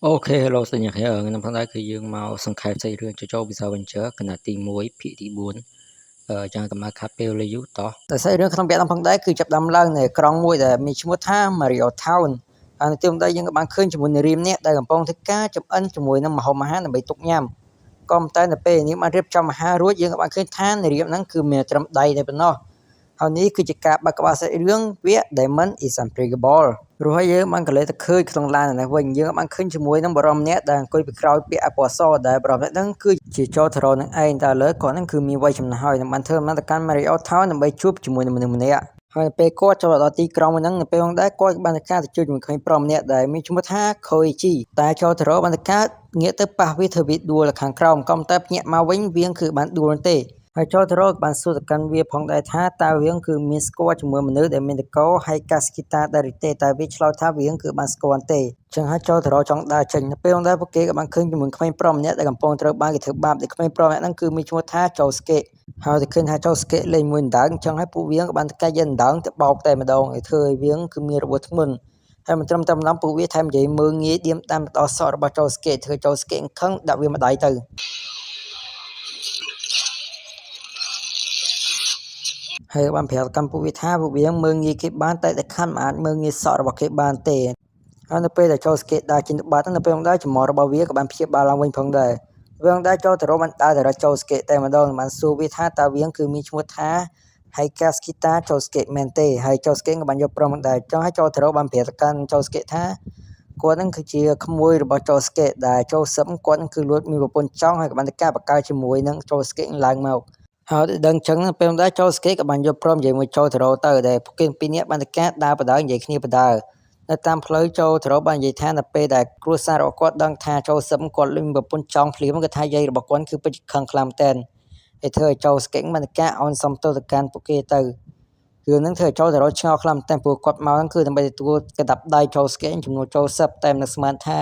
អូខេ Hello សញ្ញាគ្នាខ្ញុំផងដែរគឺយើងមកសង្ខេបសាច់រឿងJoJo Bizarre Adventure កណ្ដាលទី1ភាគទី4ចឹងកុំឲ្យខាត់ពេលវេលាយូរតោះតែសាច់រឿងក្នុងពាក្យតាមផងដែរគឺចាប់ផ្ដើមឡើងនៅក្រុងមួយដែលមានឈ្មោះថា Mario Town ហើយនៅទីនោះយើងក៏បានឃើញជាមួយនារីម្នាក់ដែលកំពុងធ្វើការចម្អិនជាមួយនឹងម្ហូបអាហារដើម្បីទុកញ៉ាំក៏ប៉ុន្តែនៅពេលនេះបានរៀបចំអាហាររួចយើងក៏បានឃើញថានារីហ្នឹងគឺមានត្រឹមដៃតែប៉ុណ្ណោះហើយនេះគឺជាការបាក់ក្បាលសាច់រឿងវា Demon is Unbreakable ព្រោះយើងបានកលេសទៅឃើញក្នុងឡាននេះវិញយើងបានឃើញជាមួយនឹងបរិមម្នាក់ដែលអង្គុយពីក្រោយពាក់អាវពណ៌សដែលបរិមម្នាក់ហ្នឹងគឺជាចោទរនឹងឯងតែលើគាត់ហ្នឹងគឺមានវ័យចំណាស់ហើយនឹងបានធ្វើដំណើរទៅកាន់ Mario Town ដើម្បីជួបជាមួយនឹងមនុស្សម្នាក់ហើយពេលគាត់ចូលដល់ទីក្រុងហ្នឹងនៅពេលហ្នឹងដែរគាត់បានទៅការទៅជួបជាមួយក្មេងប្រុសម្នាក់ដែលមានឈ្មោះថា Koichi តែចោទរបានទៅការងាកទៅប៉ះវាធ្វើវាដួលខាងក្រោមក៏តែភ្ញាក់មកវិញវាគឺបានដួលទេហើយចោទរបានសួរទៅកាន់វាផងដែរថាតើវាគឺមានស្គាល់ជាមួយមនុស្សដែលមានតកោហើយកាសគីតាដែរទេតែវាឆ្លើយថាវាគឺបានស្គាល់ទេចឹងហើយចោទរចង់ដើរចេញនៅពេលហ្នឹងដែរពួកគេក៏បានឃើញជាមួយក្មេងប្រុសម្នាក់ដែលកំពុងត្រូវបានគេធ្វើបាបដែលក្មេងប្រុសម្នាក់ហ្នឹងគឺមានឈ្មោះថា Josuke ហើយទៅឃើញថា Josuke លេងមួយដណ្ដើមចឹងហើយពួកវាក៏បានកាច់យកដណ្ដើមទៅបោកតែម្ដងឲ្យធ្វើឲ្យវាគឺមានរបួសធ្ងន់ហើយមិនត្រឹមតែម្ដងពួកវាថែមនិយាយមើងងាយឌៀមតាមដល់សក់របស់ Josuke ធ្វើ Josuke ខឹងដាក់វាម្ដាយទៅហើយបានប្រាប់កម្មពួកវាថាពួកវាមើងងាយគេបានតែតែខាន់មិនអាចមើងងាយសក់របស់គេបានទេហើយនៅពេលដែលចូលស្កេតដើរចេញទៅបាត់នៅពេលហ្នឹងដែរចម្ងល់របស់វាក៏បានព្យាបាលឡើងវិញផងដែរវាហ្នឹងដែរចូលទៅរកបានដើរទៅរកចូលស្កេតតែម្ដងបានសួរវាថាតើវាគឺមានឈ្មោះថា Hikaskita ចូលស្កេតមែនទេហើយចូលស្កេតក៏បានយកព្រមដែរចង់ឲ្យចូលទៅរកបានប្រាប់ទៅកាន់ចូលស្កេតថាគាត់ហ្នឹងគឺជាក្មួយរបស់ចូលស្កេតដែលចូលសឹមគាត់ហ្នឹងគឺលួចមានប្រពន្ធចង់ហើយក៏បានទៅការបកកើតជាមួយនឹងចូលស្កេតឡើងមកហើយដឹងចឹងពេលហ្នឹងដែរចូលស្កេតក៏បានយកព្រមនិយាយមួយចូលទៅរកទៅដែលពួកគេពីរនាក់បានទៅការដើរបដើនិយាយគ្នាបដើនៅតាមផ្លូវចូលទៅរកបាននិយាយថានៅពេលដែលគ្រួសាររបស់គាត់ដឹងថាចូលសឹមគាត់លុញប្រពន្ធចង់ភ្លាមគាត់ថាយាយរបស់គាត់គឺពិតជាខឹងខ្លាំងមែនហើយធ្វើឲ្យចូលស្កេតបានទៅការអោនសំទោសទៅកាន់ពួកគេទៅគឺនឹងធ្វើឲ្យចូលទៅរកឆ្ងល់ខ្លាំងតែពួកគាត់មកហ្នឹងគឺដើម្បីទទួលកដាប់ដៃចូលស្កេតចំនួនចូលសឹបតែមិនស្មានថា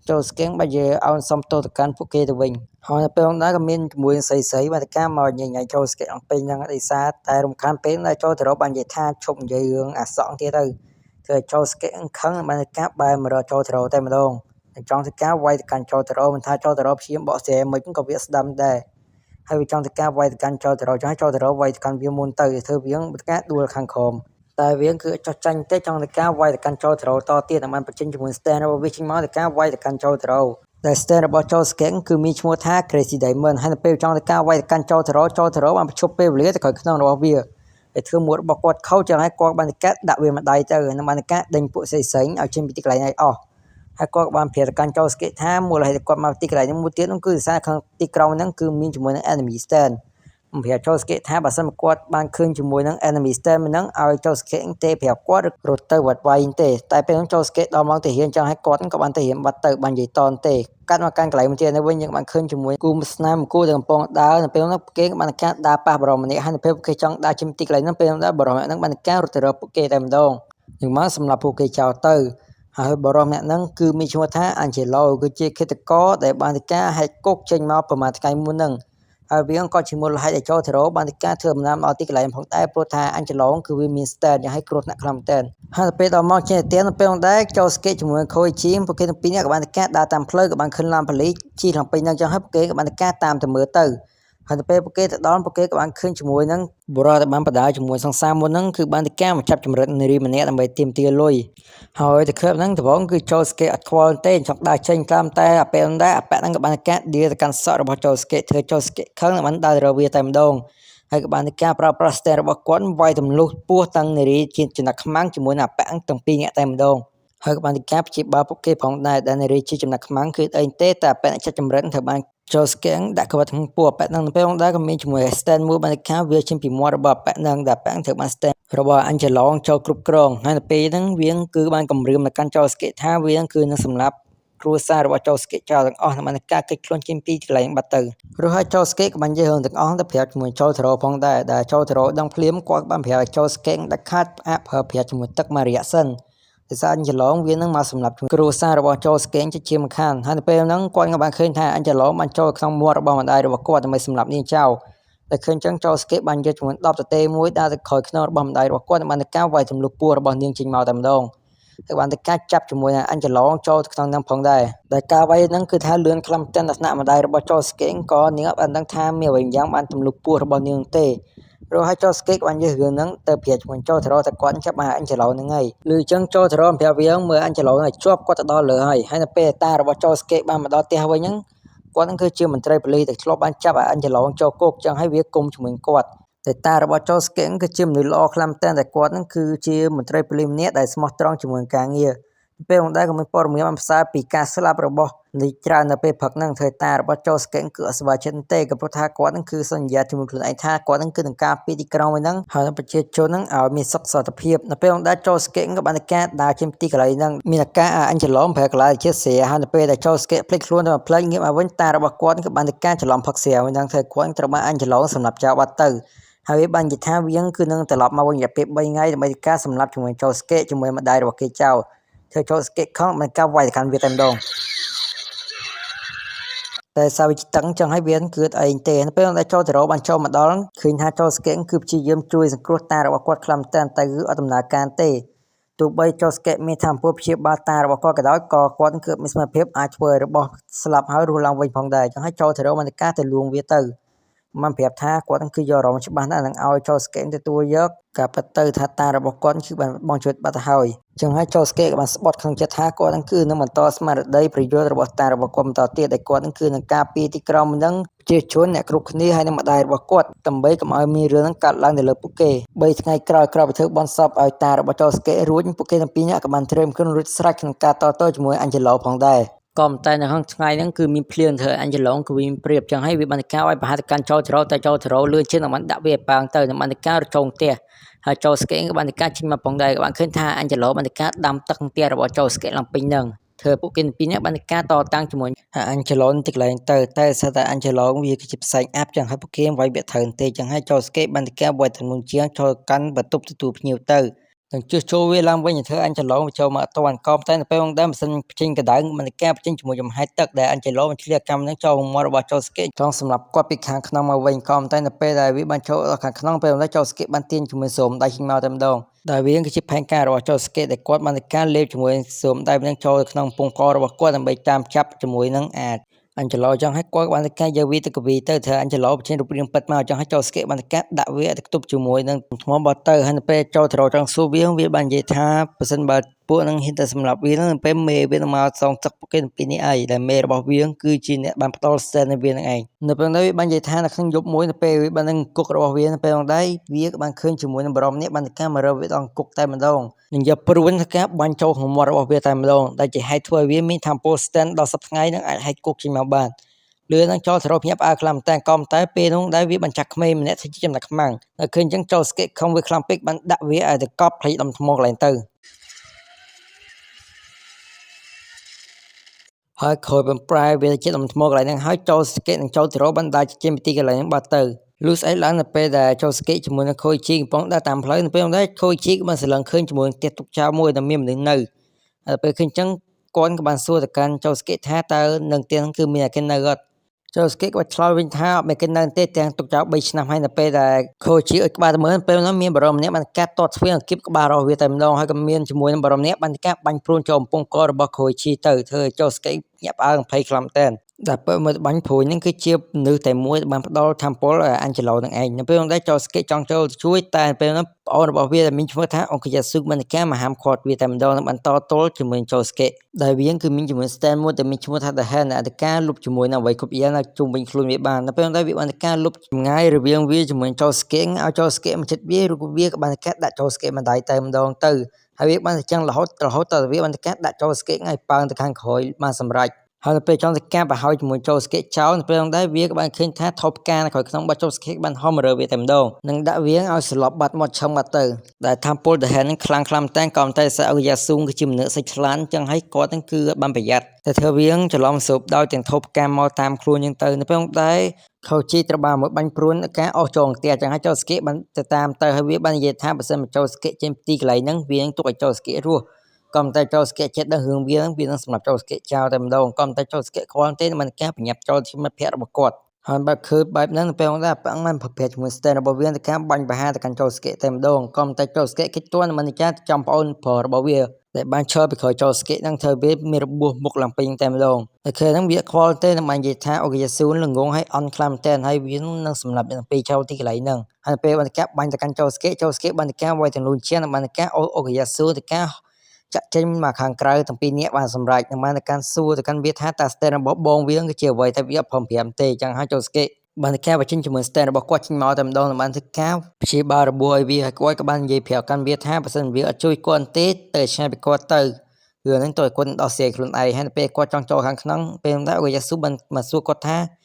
ចូលស្កេតបាននិយាយអោនសំទោសទៅកាន់ពួកគេទៅវិញហើយនៅពេលហ្នឹងក៏មានជាមួយស្រីៗបានទៅការមកញញ៉ៃចូលស្កេតអង្គពេលហ្នឹងឯសារតែរំខានពេលដែលចូលទៅរកបាននិយាយថាឈប់និយាយរឿងអាសក់ទៀតទៅធ្វើឲ្យចូលស្កេតខឹងបានទៅការបែរមករកចូលទៅរកតែម្ដងចង់ទៅការវាយទៅកាន់ចូលទៅរកមិនថាចូលទៅរកព្យាមបកស្រាយមិនក៏វាស្ដាំដែរហើយវាចង់ទៅការវាយទៅកាន់ចូលទៅរកចង់ឲ្យចូលទៅរកវាយទៅកាន់វាមុនទៅធ្វើវាការដួលខាងក្រោមតែវាគឺចោះចាញ់ទេចង់ទៅការវាយទៅកាន់ចូលទៅរកតទៀតតែបានបញ្ចេញជាមួយ stand របស់វាចេញមកទៅការវាយទៅកាន់ចូលទៅរកដែល stand របស់ចូល scan គឺមានឈ្មោះថា Crazy Diamond ហើយនៅពេលចង់ទៅការវាយទៅកាន់ចូលទៅរកបានបញ្ឈប់ពេលវេលាទៅក្រោយខ្នងរបស់វាហើយធ្វើមួយរបស់គាត់ខូចចឹងហើយគាត់បានទៅកាត់ដាក់វាម្ដាយទៅនឹងបានទៅកាត់ដេញពួកផ្សេងឲ្យចេញពីទីកន្លែងឲ្យអស់ហើយគាត់ក៏បានប្រាប់ទៅកាន់ចូល skate ថាមូលហេតុគាត់មកទីកន្លែងហ្នឹងមួយទៀតហ្នឹងគឺដោយសារខាងទីក្រុងហ្នឹងគឺមានជាមួយនឹង enemy stand ប្រាប់ចូល skate ថាបើសិនមកគាត់បានឃើញជាមួយនឹង enemy stand ហ្នឹងឲ្យចូល skate ទេប្រាប់គាត់រត់ទៅវត្តវាយទេតែពេលហ្នឹងចូល skate ដល់មកទៅរៀនចឹងឲ្យគាត់ក៏បានទៅរៀនបាត់ទៅបាននិយាយតនទេកាត់មកកាន់កន្លែងមួយទៀតនៅវិញយើងបានឃើញជាមួយគូស្នេហ៍មួយគូដែលកំពុងដើរនៅពេលហ្នឹងគេក៏បានការដើរប៉ះបរិមម្នាក់ហើយនៅពេលគេចង់ដើរចេញទីកន្លែងហ្នឹងពេលហ្នឹងបរិមម្នាក់ហ្នឹងបានការរត់ទៅរកពួកគេតែម្ដងនឹងមកសម្រាប់ពួកគេចោលទៅហើយបរិមម្នាក់ហ្នឹងគឺមានឈ្មោះថា Angelo គឺជាឃាតករដែលបានទៅការហែកគុកចេញមកប្រហែលថ្ងៃមុនហ្នឹងហើយវាក៏ជាមូលហេតុឲ្យចូលទៅរកបានទៅការធ្វើដំណើរមកទីកន្លែងផងដែរព្រោះថា Angelo គឺវាមាន stand យ៉ាងឲ្យគ្រោះថ្នាក់ខ្លាំងមែនទែនហើយទៅពេលដល់មកជាទៀនទៅពេលហ្នឹងដែរចូល skate ជាមួយ Koichi ពួកគេទាំងពីរនាក់ក៏បានទៅការដើរតាមផ្លូវក៏បានឃើញឡានប៉ូលីសជិះឡើងពេញហ្នឹងចឹងហើយពួកគេក៏បានទៅការតាមទៅមើលទៅហើយទៅពេលពួកគេទៅដល់ពួកគេក៏បានឃើញជាមួយនឹងបុរសដែលបានបដាជាមួយសង្សារមុនហ្នឹងគឺបានទៅការមកចាប់ចម្រិតនារីម្នាក់ដើម្បីទាមទារលុយហើយទៅឃើញហ្នឹងដំបូងគឺចូល skate អត់ខ្វល់ទេចង់ដើរចេញតាមតែអាពេលហ្នឹងដែរអាប៉ាក់ហ្នឹងក៏បានទៅការឌីលទៅកាន់សក់របស់ចូល skate ធ្វើចូល skate ខឹងបានដើរទៅរកវាតែម្ដងហើយក៏បានទៅការប្រើប្រាស់ stand របស់គាត់វាយទម្លុះពោះតាំងនារីជាចំណាក់ខ្មាំងជាមួយនឹងអាប៉ាក់ទាំងពីរនាក់តែម្ដងហើយក៏បានទៅការព្យាបាលពួកគេផងដែរដែលនារីជាចំណាក់ខ្មាំងគឺអីទេតែអាប៉ាក់ចិត្តចម្រិតត្រូវបានចូល scan ដាក់ក្បត់ក្នុងពោះអាប៉ាក់ហ្នឹងពេលហ្នឹងដែរក៏មានជាមួយ stand មួយបានទៅការវាចេញពីមាត់របស់អាប៉ាក់ហ្នឹងដែលអាប៉ាក់ត្រូវបាន stand របស់ Angelo ចូលគ្រប់គ្រងហើយនៅពេលហ្នឹងវាគឺបានគម្រាមទៅកាន់ចូល skate ថាវាគឺនឹងសម្លាប់គ្រួសាររបស់ចូល skate ចោលទាំងអស់នឹងការកិច្ចខ្លួនចេញពីកន្លែងបាត់ទៅរួចហើយចូល skate ក៏បាននិយាយរឿងទាំងអស់ទៅប្រាប់ជាមួយចូលទៅរកផងដែរដែលចូលទៅរកដឹងភ្លាមគាត់បានប្រាប់ឲ្យចូល skate ដាច់ខាតផ្អាកប្រើប្រាស់ជាមួយទឹកមួយរយៈសិនដោយសារ Angelo វានឹងមកសម្លាប់គ្រួសាររបស់ចូល skate ជាម្ខាងហើយនៅពេលហ្នឹងគាត់ក៏បានឃើញថា Angelo បានចូលក្នុងមាត់របស់ម្ដាយរបស់គាត់ដើម្បីសម្លាប់នាងចោលតែឃើញចឹងចូល skate បានយកជាមួយ10ទទេមួយដើរទៅក្រោយខ្នងរបស់ម្ដាយរបស់គាត់បានទៅការវាយទម្លុះពោះរបស់នាងចេញមកតែម្ដង ហើយបានតែការចាប់ជាមួយនឹងអញ្ចឡងចូលក្នុងនឹងផងដែរដែលការវាយហ្នឹងគឺថាលឿនខ្លំតែនថ្នាក់ម្ដាយរបស់ចូលស្កេងក៏នាងបានដឹងថាមានអ្វីយ៉ាងបានទម្លុះពោះរបស់នាងទេរហូតចូលស្កេកបានយល់រឿងហ្នឹងទៅប្រាប់ជាមួយចូលទៅរកតែគាត់ចាប់បានអញ្ចឡងហ្នឹងហើយលឺអញ្ចឹងចូលទៅរកប្រាប់វាមើលអញ្ចឡងឲ្យជាប់គាត់ទៅដល់លើហើយនៅពេលតារបស់ចូលស្កេកបានមកដល់ផ្ទះវិញហ្នឹងគាត់ហ្នឹងគឺជាមន្ត្រីប៉ូលីសដែលធ្លាប់បានចាប់អញ្ចឡងចូលគុកអញ្ចឹងហើយវាគុំជាមួយគាត់តែតារបស់ចូលស្កេងគឺជាមនុស្សល្អខ្លាំងតែគាត់ហ្នឹងគឺជាមន្ត្រីប៉ូលីសម្នាក់ដែលស្មោះត្រង់ជាមួយការងារពេលហ្នឹងដែរក៏មានព័ត៌មានបានផ្សាយពីការស្លាប់របស់នេះច្រើននៅពេលព្រឹកហ្នឹងធ្វើតារបស់ចូលស្កេងគឺអស្ចារ្យចិត្តទេក៏ព្រោះថាគាត់ហ្នឹងគឺសន្យាជាមួយខ្លួនឯងថាគាត់ហ្នឹងគឺនឹងការពារទីក្រុងហ្នឹងហើយប្រជាជនហ្នឹងឲ្យមានសុខសន្តិភាពនៅពេលហ្នឹងដែរចូលស្កេងក៏បានការដើរចេញពីទីកន្លែងហ្នឹងមានការអញ្ចឡងប្រែកន្លែងជាស្រាហើយនៅពេលដែលចូលស្កេងភ្លេចខ្លួនទៅផ្លេចងាកមកវិញតារបស់គាត់ក៏បានការច្រឡំផឹកស្រាហ្នឹងធ្វើគាត់ត្រូវបានអញ្ចឡងសម្រាប់ចោលបាត់ទៅហើយវាបាននិយាយថាវាគឺនឹងត្រឡប់មកវិញរយៈពេល3ថ្ងៃដើម្បីការសម្លាប់ជាមួយចូលស្កេជាមួយម្ដាយរបស់គេចោលធ្វើចូលស្កេខំមិនកាប់វាយទៅកាន់វាតែម្ដងតែសាវិតឹងចឹងឲ្យវាគឺអីទេពេលដែលចូលទៅរកបានចូលមកដល់ឃើញថាចូលស្កេគឺព្យាយាមជួយសង្គ្រោះតារបស់គាត់ខ្លំតែគឺអត់ដំណើរការទេទោះបីចូលស្កេមានថាអំពើព្យាបាលតារបស់គាត់ក៏ដោយក៏គាត់គឺមានសមត្ថភាពអាចធ្វើរបស់ស្លាប់ហើយរស់ឡើងវិញផងដែរចឹងឲ្យចូលទៅរកបានការទៅលួងវាទៅមិនប្រាប់ថាគាត់គឺយករងច្បាស់ណាស់នឹងឲ្យចូលស្កេទទួលយកការប៉ັດទៅថាតារបស់គាត់គឺបានបងជួយបាត់ទៅហើយចឹងហើយចូលស្កេក៏បានស្បត់ក្នុងចិត្តថាគាត់គឺនឹងបន្តស្មារតីប្រយោជន៍របស់តារបស់គាត់បន្តទៀតដែលគាត់គឺនឹងការពារទីក្រុងនឹងជាជនអ្នកគ្រប់គ្នាហើយនឹងម្ដាយរបស់គាត់ដើម្បីកុំឲ្យមានរឿងហ្នឹងកើតឡើងទៅលើពួកគេ3ថ្ងៃក្រោយពីធ្វើបន់សពឲ្យតារបស់ចូលស្កេរួចពួកគេទាំងពីរនាក់ក៏បានត្រៀមខ្លួនរួចស្រេចក្នុងការតទល់ជាមួយអញ្ចឡូផងដែរក៏តែនៅក្នុងថ្ងៃហ្នឹងគឺមានភ្លៀងធ្វើអញ្ចឡងគឺវាព្រៀបចឹងហើយវាបានការឲ្យប្រហាតកាន់ចូលទៅរកតែចូលទៅរកលឿនជាងនឹងបានដាក់វាប៉ាងទៅនឹងបានការចងផ្ទះហើយចូលស្កេក៏បានការចេញមកផងដែរក៏បានឃើញថាអញ្ចឡូបានការដាំទឹកផ្ទះរបស់ចូលស្កេឡើងពេញហ្នឹងធ្វើពួកគេពីរនាក់បានការតតាំងជាមួយអញ្ចឡូទីកន្លែងទៅតែស្ថានអញ្ចឡូវាគឺជាផ្សែងអាប់ចឹងហើយពួកគេវាយវាត្រូវទេចឹងហើយចូលស្កេបានការវាយទៅមុនជាងចូលកាន់បន្ទប់ទទួលភ្ញៀវទៅនឹងជិះចូលវាឡើងវិញធ្វើអញ្ចឡងចូលមកអត់តាន់ក៏តែនៅពេលហ្នឹងដែរម៉ាស៊ីនបញ្ចេញកដៅមិនការបញ្ចេញជាមួយចំហាយទឹកដែលអញ្ចឡងឆ្លៀតកម្មនឹងចូលមករបស់ចូលស្កេចង់សម្រាប់គាត់ពីខាងក្នុងមកវិញក៏តែនៅពេលដែលវាបានចូលដល់ខាងក្នុងពេលហ្នឹងចូលស្កេបានទាញជាមួយសូមដៃចេញមកតែម្ដងដែលវាគឺជាផែនការរបស់ចូលស្កេដែលគាត់បានការលេបជាមួយសូមដៃនឹងចូលក្នុងពងករបស់គាត់ដើម្បីតាមចាប់ជាមួយនឹងអាចអញ្ចឡូចឹងឲ្យគាត់បានការយកវាទៅកវីទៅធ្វើអញ្ចឡូបញ្ចេញរូបរាងពិតមកចឹងឲ្យចូលស្កេបានការដាក់វាទៅទប់ជាមួយនឹងថ្មបត់ទៅហើយនៅពេលចូលទៅរកចង់សួរវាបាននិយាយថាបើសិនបើពួកនឹងហ៊ានតែសម្រាប់វានឹងពេលមេវានឹងមកសងទឹកពួកគេទាំងពីរនេះឯងដែលមេរបស់វាគឺជាអ្នកបានផ្ដល់ស្ទែនឲ្យវានឹងឯងនៅពេលនោះវាបាននិយាយថានៅក្នុងយប់មួយនៅពេលវាបាននឹងគុករបស់វានៅពេលនោះដែរវាក៏បានឃើញជាមួយនឹងបរមនេះបានការមករកវាដល់គុកតែម្ដងនឹងយកព្រួនការបាញ់ចូលក្នុងមាត់របស់វាតែម្ដងដែលជាហេតុធ្វើឲ្យវាមានថាមពលស្ទែនដល់សប្តាហ៍ថ្ងៃនឹងអាចហែកគុកចេញមកបានលឿននឹងចូលទៅរកភ្ញាក់ផ្អើលខ្លាំងតែក៏តែពេលនោះដែរវាបានចាក់ក្មេងម្នាក់ធ្វើជាចំណាក់ខ្មាំងហើយឃើញអញ្ចឹងចូលស្កេខំវាខ្លាំងពេកបានដាក់វាឲ្យទៅកប់ផ្លេចដំថ្មកន្លែងទៅហើយក្រោយបំប្រែវាជាដំថ្មកន្លែងហ្នឹងហើយចូលស្កេនឹងចូលទៅរកបណ្ដាជាមទីកន្លែងហ្នឹងបាត់ទៅលុះស្អីឡើងនៅពេលដែលចូលស្កេជាមួយនឹងខូយជីកំពុងដើរតាមផ្លូវនៅពេលនោះដែរខូយជីក៏បានស្រឡឹងឃើញជាមួយនឹងផ្ទះទុកចោលមួយដែលមានមនុស្សនៅហើយពេលឃើញអញ្ចឹងគាត់ក៏បានសួរទៅកាន់ចូលស្កេថាតើនឹងផ្ទះហ្នឹងគឺមានគេនៅអត់ចូលស្កេក៏ឆ្លើយវិញថាអត់មានគេនៅទេទាំងទុកចោល3ឆ្នាំហើយនៅពេលដែលខូជីអុចក្បាលទៅមើលពេលនោះមានបរិមម្នាក់បានកាត់តតស្វៀងគៀបក្បាលរបស់វាតែម្ដងហើយក៏មានជាមួយនឹងបរិមម្នាក់បានកាត់បាញ់ព្រួនចូលកំពង់ករបស់ខូជីទៅធ្វើចូលស្កេញាក់ផ្អើលភ័យខ្លាំងតែនតែពេលមើលបាញ់ព្រួយហ្នឹងគឺជាមនុស្សតែមួយបានផ្ដល់ធម៌ពលអញ្ចឡូនឹងឯងនៅពេលនោះដែរចូលស្កេចង់ចូលទៅជួយតែពេលនោះប្អូនរបស់វាដែលមានឈ្មោះថាអង្គយាស៊ុមិនកាមហាមឃាត់វាតែម្ដងនឹងបន្តទល់ជាមួយចូលស្កេដែលវាគឺមានជាមួយ stand មួយដែលមានឈ្មោះថា The Hand អធិការលុបជាមួយនឹងអ្វីគ្រប់យ៉ាងជុំវិញខ្លួនវាបាននៅពេលនោះដែរវាបានការលុបចម្ងាយរវាងវាជាមួយចូលស្កេឲ្យចូលស្កេមកចិត្តវាឬក៏វាក៏បានការដាក់ចូលស្កេម្ដាយតែម្ដងទៅហើយវាបានចឹងរហូតតវាបានការដាក់ចូលស្កេឲ្យប៉ើងទៅខាងក្រោយបានសម្រេចហើយនៅពេលចង់ទៅការប្រហោយជាមួយចូលស្កេចោលនៅពេលនោះដែរវាក៏បានឃើញថាថប់ផ្កានៅក្រោយក្នុងបាត់ចូលស្កេបានហមរើវាតែម្ដងនឹងដាក់វាឲ្យស្លាប់បាត់មកឆឹងបាត់ទៅដែលថាពលដហែននឹងខ្លាំងតែក៏តែសាអុយ៉ាស៊ូងគឺជាមនុស្សសិចឆ្លានចឹងហើយគាត់នឹងគឺបានប្រយ័ត្នតែធ្វើវាច្រឡំសោបដោយទាំងថប់ផ្កាមកតាមខ្លួនចឹងទៅនៅពេលនោះដែរខោជីត្រូវបានមួយបាញ់ព្រួនការអស់ចងផ្ទះចឹងហើយចូលស្កេបានទៅតាមទៅហើយវាបាននិយាយថាបើសិនមកចូលស្កេចេញពីកន្លែងហ្នឹងវានឹងទុកឲ្យចូលស្កេរស់ក៏តែចូលស្កេចិត្តដល់រឿងវានឹងសម្រាប់ចូលស្កេចោលតែម្ដងក៏តែចូលស្កេគ្រាន់ទេមិនការប្រញាប់ចូលជាមិត្តភក្តិរបស់គាត់ ហើយបើឃើញបែបហ្នឹងពេលហ្នឹងដែរប៉ាំងមិនប្រភេទជាមួយ stand របស់វាទៅការបាញ់ប្រហារទៅកាន់ចូលស្កេតែម្ដងក៏តែចូលស្កេគេទាន់មិនចាចំប្អូនប្រុសរបស់វាដែលបានឈរពីក្រោយចូលស្កេហ្នឹងធ្វើវាមានរបួសមុខឡើងពេញតែម្ដងតែឃើញហ្នឹងវាខ្វល់ទេនឹងបាននិយាយថាអូកាយ៉ាស៊ូល្ងងហើយអន់ខ្លាំងតែហើយវានឹងសម្រាប់ទាំងពីរចូលទីកន្លែងហ្នឹងហើយពេលបានកាបាញ់ទៅកាន់ចូលស្កេបានការវាយទាំងលូនជានឹងបានការអូកាយ៉ាស៊ូទៅការចាក់ចេញមកខាងក្រៅទាំងពីរនាក់បានសម្រេចនឹងបានការសួរទៅកាន់វាថាតា stand របស់បងវាគឺជាអ្វីតែវាព្រមព្រាមទេចឹងហើយចូលស្កេបានការបញ្ចេញជាមួយ stand របស់គាត់ចេញមកតែម្ដងបានធ្វើការព្យាបាលរបួសឲ្យវាហើយគាត់ក៏បាននិយាយប្រាប់កាន់វាថាបើសិនវាអត់ជួយគាត់ទេទៅឆ្ងាយពីគាត់ទៅរឿងហ្នឹងទៅគាត់ដោះស្រាយខ្លួនឯងហើយពេលគាត់ចង់ចូលខាងក្នុងពេលហ្នឹងអូយ៉ាស៊ូបានមកសួរគាត់ថ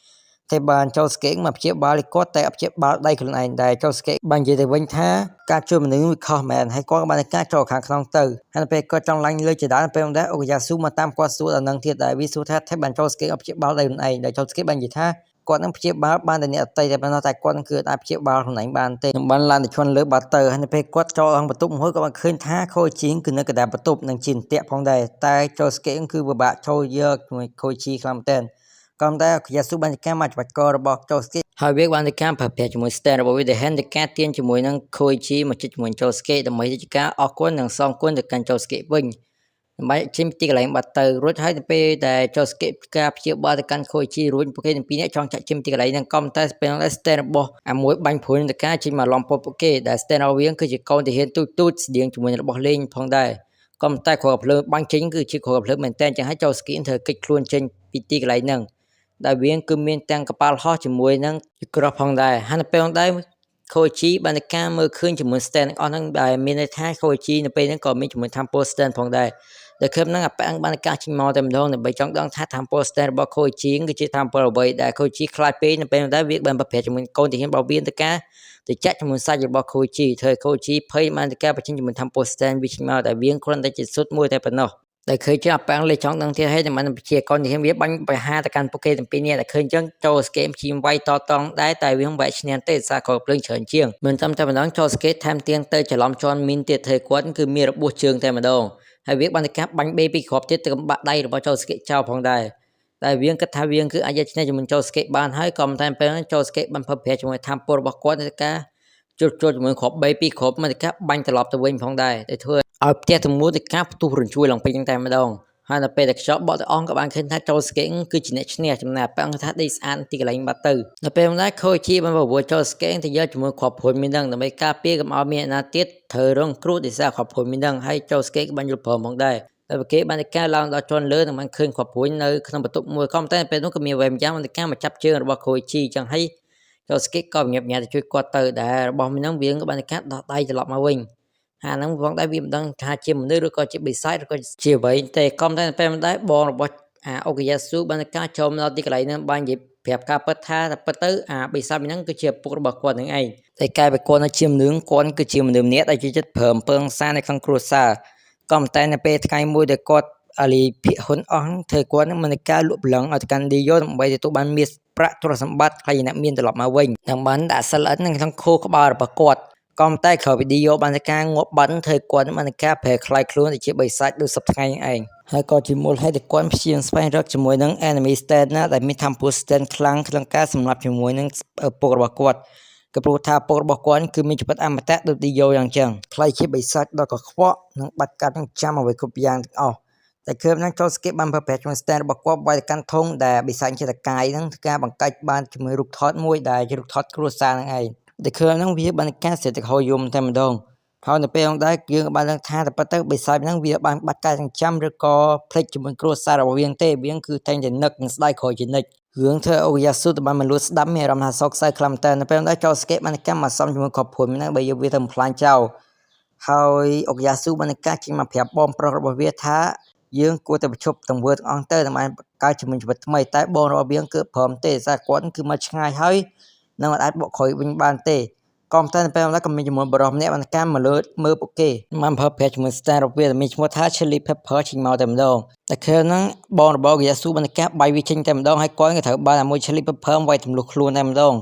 ាតែបានចូលស្កេមកព្យាបាលគាត់តែអព្យាបាលដៃខ្លួនឯងដែរចូលស្កេបាននិយាយទៅវិញថាការជួយមនុស្សវាខុសមែនហើយគាត់ក៏បានការចូលខាងក្នុងទៅហើយពេលគាត់ចង់ឡើងលើជាដើមពេលហ្នឹងអូយ៉ាស៊ូមកតាមគាត់សួរដល់នឹងទៀតដែរវាសួរថាតែបានចូលស្កេអព្យាបាលដៃខ្លួនឯងដែលចូលស្កេបាននិយាយថាគាត់នឹងព្យាបាលបានតែអ្នកអតីតតែប៉ុណ្ណោះតែគាត់នឹងគឺអាចព្យាបាលខ្លួនឯងបានទេនឹងបានឡើងទៅឈន់លើបាត់ទៅហើយនៅពេលគាត់ចូលអង្គបន្ទប់មួយក៏បានឃើញថាខូជីងគឺនៅកណ្ដាលបន្ទប់នឹងជានតាក់ផងដែរតែចូលស្កេគឺពិបាកចូលយកជាមួយខូជីខ្លាំងមែនក៏តែយ៉ាស៊ូបានការមកច្បាច់ករបស់ចូលស្កេហើយវាបានការប្រភេទជាមួយ stand របស់វាដែលហែនទៅការទៀនជាមួយនឹងខូជីមកជិតជាមួយចូលស្កេដើម្បីជាការអរគុណនិងសងគុណទៅកាន់ចូលស្កេវិញដើម្បីជិះទីកន្លែងបាត់ទៅរួចហើយទៅពេលដែលចូលស្កេការព្យាបាលទៅកាន់ខូជីរួចពួកគេទាំងពីរនាក់ចង់ចាក់ជិះទីកន្លែងហ្នឹងក៏តែពេលហ្នឹង stand របស់អាមួយបាញ់ព្រួយទៅការជិះមកឡំពួកគេដែល stand របស់វាគឺជាកូនទាហានទូចស្តៀងជាមួយរបស់លេងផងដែរក៏តែគ្រាប់ភ្លើងបាញ់ចេញគឺជាគ្រាប់ភ្លើងមែនតើចឹងហើយចូលស្កេធ្វើកិច្ចខ្លួនចេញពីទីកន្លែងហ្នឹងដែលវាគឺមានទាំងកប៉ាល់ហោះជាមួយនឹងក្រោះផងដែរហើយនៅពេលហ្នឹងដែរខូជីបានការមើលឃើញជាមួយ stand អស់ហ្នឹងដែលមានន័យថាខូជីនៅពេលហ្នឹងក៏មានជាមួយ Temple Stand ផងដែរដែលឃើញហ្នឹងអាប៉ាំងបានការចេញមកតែម្ដងដើម្បីចង់ដឹងថា Temple Stand របស់ខូជីគឺជា Temple អ្វីដែលខូជីខ្លាចពេកនៅពេលហ្នឹងដែរវាបានប្រភេទជាមួយកូនទាហានរបស់វាទៅការទៅចាក់ជាមួយសាច់របស់ខូជីធ្វើខូជីភ័យបានទៅការបញ្ចេញជាមួយ Temple Stand វាចេញមកតែវាគ្រាន់តែជាសុទ្ធមួយតែប៉ុណ្ណោះដែលឃើញចឹងអាប៉ាំងលេចចង់ដឹងទៀតហើយតែមិនជាកូនទាហានវាបាញ់បរិហាទៅកាន់ពួកគេទាំងពីរនាក់តែឃើញចឹងចូលស្កេមជីមវាយតតងដែរតែវាមិនបែកឈ្នះទេសារក្រភ្លើងច្រើនជាងមិនតាមតែម្ដងចូលស្កេថែមទៀងទៅច្រឡំជន់មីនទៀតធ្វើគាត់គឺមានរបួសជើងតែម្ដងហើយវាបានតែការបាញ់បេពីគ្រាប់ទៀតទៅកំបាក់ដៃរបស់ចូលស្កេចោលផងដែរតែវាគិតថាវាគឺអាចយកឈ្នះជាមួយចូលស្កេបានហើយក៏តែពេលចូលស្កេបានភពប្រាជាមួយថាមពលរបស់គាត់ទៅការជួចជាមួយគ្រាប់បេពីគ្រាប់មកទៅការបាញ់ត្រឡប់ទៅវិញផងដែរតែធ្វើឲ្យផ្ទះទាំងមូលទៅការផ្ទុះរញ្ជួយឡើងពេញតែម្ដងហើយដល់ពេលដែលខ្យល់បក់ទៅអស់ក៏បានឃើញថាចូលស្កេគឺជាអ្នកឈ្នះចំណែកប៉ាំងថាដេកស្អាតទីកន្លែងបាត់ទៅដល់ពេលហ្នឹងខូជីបានបវរចូលស្កេទៅយកជាមួយគ្រាប់ព្រួយមាននឹងដើម្បីការពារកុំឲ្យមានអ្នកណាទៀតត្រូវរងគ្រោះដោយសារគ្រាប់ព្រួយមាននឹងហើយចូលស្កេក៏បានយល់ព្រមផងដែរតែពួកគេបានការឡើងដល់ជាន់លើនឹងបានឃើញគ្រាប់ព្រួយនៅក្នុងបន្ទប់មួយក៏តែពេលនោះក៏មានវែមយ៉ាងបានការមកចាប់ជើងរបស់ខូជីចឹងហើយចូលស្កេក៏ញាប់ញ៉ាំទៅជួយគាត់ទៅដែររបស់មាននឹងវាក៏បានការដោះដៃត្រឡប់មកវិញហាហ្នឹងផងដែរវាមិនដឹងថាជាមនុស្សឬក៏ជាបិសាចឬក៏ជាអ្វីទេក៏តែពេលមិនដែរបងរបស់អូកាយ៉ាស៊ូបានការចូលមកដល់ទីកន្លែងហ្នឹងបាននិយាយប្រាប់ការពិតថាពិតទៅបិសាចហ្នឹងគឺជាពុករបស់គាត់នឹងឯងតែកែបគាត់នៅជាមនុស្សគាត់គឺជាមនុស្សម្នាក់ដែលជាចិត្តព្រមពើងសារនៅក្នុងគ្រួសារក៏តែនៅពេលថ្ងៃមួយដែលគាត់អាលីភិហ៊ុនអស់ធ្វើគាត់នឹងមានការលក់ប្លង់ឲ្យទៅកាន់ឌីយ៉ូដើម្បីទទួលបានមាសប្រាក់ទ្រព្យសម្បត្តិហើយអ្នកមានត្រឡប់មកវិញនឹងបានដាក់សិលអិននៅក្នុងខួរក្បាលរបស់គាត់ក៏តែក្រោយពីឌីយ៉ូបានការងាប់បាត់ធ្វើគាត់បានការប្រែคล้ายខ្លួនទៅជាបិសាចដូចសពថ្ងៃឯងហើយក៏ជាមូលហេតុដែលគាត់ព្យាយាមស្វែងរកជាមួយនឹង enemy stand ណាដែលមាន Temple Stand ខ្លាំងក្នុងការសម្លាប់ជាមួយនឹងពុករបស់គាត់ក៏ព្រោះថាពុករបស់គាត់គឺមានជីវិតអមតៈដូចឌីយ៉ូយ៉ាងចឹងខ្លាយជាបិសាចដ៏កខ្វក់និងបាត់កាត់នឹងចាំអ្វីគ្រប់យ៉ាងទាំងអស់តែគឺនឹងចូលស្គីបានប្រភេទជាមួយ stand របស់គាត់វាយទៅកាន់ធុងដែលបិសាចជាតកាយហ្នឹងការបង្កាច់បានជាមួយរូបថតមួយដែលជារូបថតគ្រួសារហ្នឹងឯងតែគឺហ្នឹងវាបានការសេដ្ឋកិច្ចហោយំតែម្ដងហើយនៅពេលហ្នឹងដែរយើងបានដឹងថាតែប៉ុន្តែបិសាចហ្នឹងវាបានបាត់កាយទាំងចាំឬក៏ផ្លេចជាមួយគ្រួសាររបស់វាទេវាគឺតែងតែនឹកនិងស្ដាយក្រោយជានិច្ចរឿងធ្វើអូយ៉ាស៊ូទៅបានមកលួចស្ដាប់មានអារម្មណ៍ថាសោកសៅខ្លាំងតែនៅពេលហ្នឹងដែរចូលស្កេបានកម្មមកសំជាមួយគ្រប់ព្រួយហ្នឹងបើយកវាទៅបំផ្លាញចោលហើយអូយ៉ាស៊ូបានការចេញមកប្រាប់បងប្រុសរបស់វាថាយើងគួរតែបញ្ឈប់ទង្វើទាំងអស់ទៅដើម្បីកើតជាជីវិតថ្មីតែបងរបស់វាគឺព្រមទេសារគាត់គឺមកឆ្ងាយហើយនឹងអាចបកក្រោយវិញបានទេក៏តែនៅពេលហ្នឹងក៏មានចំនួនបរិះម្នាក់បានកម្មមកលើមើលពួកគេបានប្រើប្រាស់ជាមួយ stand របស់វាមានឈ្មោះថា Chili Pepper ចេញមកតែម្ដងតែគឺហ្នឹងបងរបស់យ៉ាស៊ូបានការបាយវាចេញតែម្ដងហើយគាត់ក៏ត្រូវបានមួយ Chili Pepper វាយទម្លុះខ្លួនតែម្ដង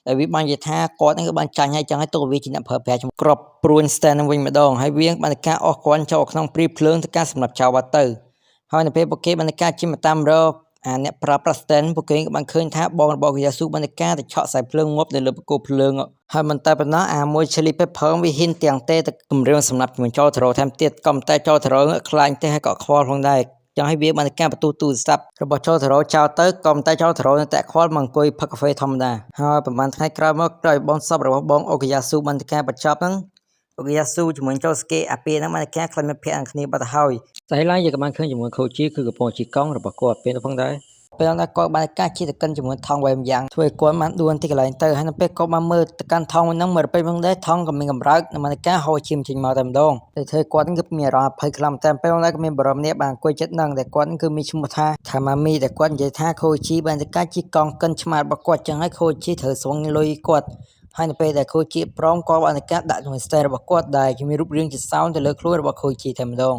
ហើយវាបាននិយាយថាគាត់ហ្នឹងគឺបានចាញ់ហើយចឹងហើយទោះវាជាអ្នកប្រើប្រាស់ក្របព្រួញ stand នឹងវិញម្ដងហើយវាបានការអស់គាត់ចូលក្នុងព្រីភ្លើងទៅការសម្រាប់ចោលបាត់ទៅហើយនៅពេលពួកគេបានការជិះមកតាមរក អ្នកប្រើប្រាស់ stand ពួកគេក៏បានឃើញថាបងរបស់កូយ៉ាស៊ូបានតែការទៅឆក់ខ្សែភ្លើងងាប់នៅលើបង្គោលភ្លើងហើយមិនតែប៉ុណ្ណោះមួយ Chili Pepper វាហ៊ានទាំងទេទៅគម្រាមសម្រាប់ជាមួយចោលតារ៉ូថែមទៀតក៏តែចោលតារ៉ូខ្លាញ់ទេហើយក៏ខ្វល់ផងដែរចឹងហើយវាបានតែការបន្ទូទូរស័ព្ទរបស់ចោលតារ៉ូចោលទៅក៏តែចោលតារ៉ូនៅតែខ្វល់មកអង្គុយផឹកកាហ្វេធម្មតាហើយប្រហែលថ្ងៃក្រោយមកក្រោយបងសពរបស់បងអូកូយ៉ាស៊ូបានតែការបញ្ចប់ហ្នឹងអូកូយ៉ាស៊ូជាមួយចោលស្កេអាពេលហ្នឹងបានតែការខ្លាញ់មិត្តភក្តិអង្គគ្នាបាត់ទៅហើយស្អីឡើងយើងក៏បានឃើញជាមួយខូជីគឺកំពុងជីកង់របស់គាត់ពេលនោះផងដែរពេលណាគាត់បានការជិះទៅកិនជាមួយថងវែងយ៉ាងធ្វើឲ្យគាត់បានដួលទីកន្លែងទៅហើយនៅពេលគាត់បានមើលទៅកាន់ថងហ្នឹងមើលទៅពេលហ្នឹងដែរថងក៏មានកម្រើកនៅមានការហូរឈាមចេញមកតែម្ដងតែធ្វើគាត់គឺមានអារម្មណ៍ភ័យខ្លាំងតែពេលហ្នឹងក៏មានបរិមម្នាក់បានអង្គុយចិត្តហ្នឹងតែគាត់គឺមានឈ្មោះថាម៉ាមីតែគាត់និយាយថាខូជីបានទៅការជិះកង់កិនឆ្មារបស់គាត់ចឹងហើយខូជីត្រូវស្វងលុយគាត់ហើយនៅពេលដែលខូជីព្រមគាត់បានការដាក់ជាមួយ style របស់គាត់ដែលជាមានរូបរាងជាសោនទៅលើខ្លួនរបស់ខូជីតែម្ដង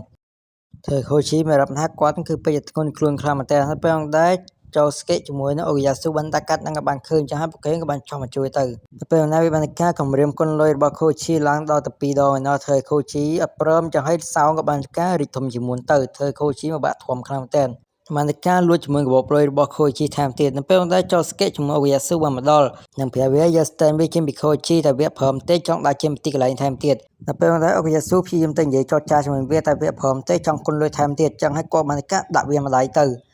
ធ្វើខូជីមានរាប់ថាគាត់គឺពេជ្រធ្ងន់ខ្លួនខ្លាំងមែនតើហើយពេលហ្នឹងដែរចូលស្កេតជាមួយនឹងអូកូយ៉ាស៊ូបានតាកាត់នឹងក៏បានឃើញចឹងហើយពួកគេក៏បានចោះមកជួយទៅពេលណាវាបានការគម្រាមគុណលុយរបស់ខូជីឡើងដល់ទៅ2ដងឯណោះធ្វើខូជីអត់ព្រមចឹងហើយសោងក៏បានការរីកធំជាងមុនទៅធ្វើខូជីមកបាក់ធំខ្លាំងមែនតើបានការលួចជាមួយកាបូបលុយរបស់ខូជីថែមទៀតនៅពេលដែលចូលស្កេតជាមួយអូកូយ៉ាស៊ូបានមកដល់នឹងប្រាប់វាយក stand វាចេញពីខូជីតែវាព្រមទេចង់ដាក់ចេញពីទីកន្លែងថែមទៀតនៅពេលដែលអូកូយ៉ាស៊ូព្យាយាមទៅនិយាយចោទចាជាមួយវាតែវាព្រមទេចង់គុណលុយថែមទៀតចឹងហើយគាត់បានការដាក់វាម្ដាយទ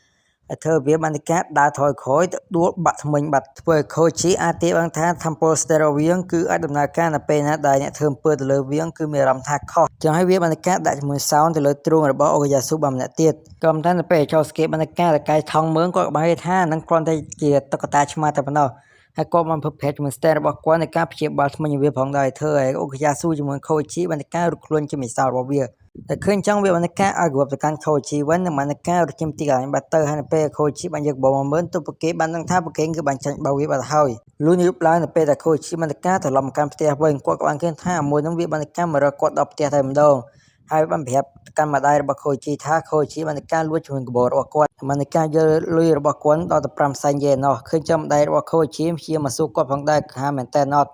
ៅហើយធ្វើវាបានការដើរថយក្រោយទៅដួលបាក់ថ្មិញបាត់ធ្វើឲ្យខូជីអាចទាបបានថា Temple Stereo វាងគឺអាចដំណើរការនៅពេលណាដែលអ្នកធ្វើអំពើទៅលើវាងគឺមានអារម្មណ៍ថាខុសចឹងហើយវាបានការដាក់ជាមួយ sound ទៅលើទ្រូងរបស់អូកូយ៉ាស៊ូបានម្នាក់ទៀតក៏ប៉ុន្តែនៅពេលចូលស្កេតបានការតកែថងមើងគាត់ក៏បានថានឹងគ្រាន់តែជាតុក្កតាឆ្មាតែប៉ុណ្ណោះហើយគាត់បានភពភេទជាមួយ stand របស់គាត់ในការព្យាបាលថ្មិញវាផងដែរធ្វើឲ្យអូកូយ៉ាស៊ូជាមួយខូជីបានការរត់ខ្លួនជាមិសោរបស់វាតែឃើញចឹងវាបានការឲ្យគ្រប់ទៅកាន់ខូជីវិញនឹងបានការរត់ចេញទីកន្លែងបាត់ទៅហើយនៅពេលខូជីបានយកបងមើលទៅពួកគេបានដឹងថាពួកគេគឺបានចាញ់បោវាបាត់ហើយលូនយប់ឡើងនៅពេលដែលខូជីបានការត្រឡប់មកកាន់ផ្ទះវិញគាត់ក៏បានឃើញថាមួយនឹងវាបានការមករកគាត់ដល់ផ្ទះតែម្ដងហើយបានប្រាប់កាន់ម្ដាយរបស់ខូជីថាខូជីបានការលួចជាមួយកបោរបស់គាត់បានការយកលុយរបស់គាត់ដល់ទៅ5សែនយេនណោះឃើញចាំម្ដាយរបស់ខូជីព្យាយាមមកសួរគាត់ផងដែរថាមែនតើណត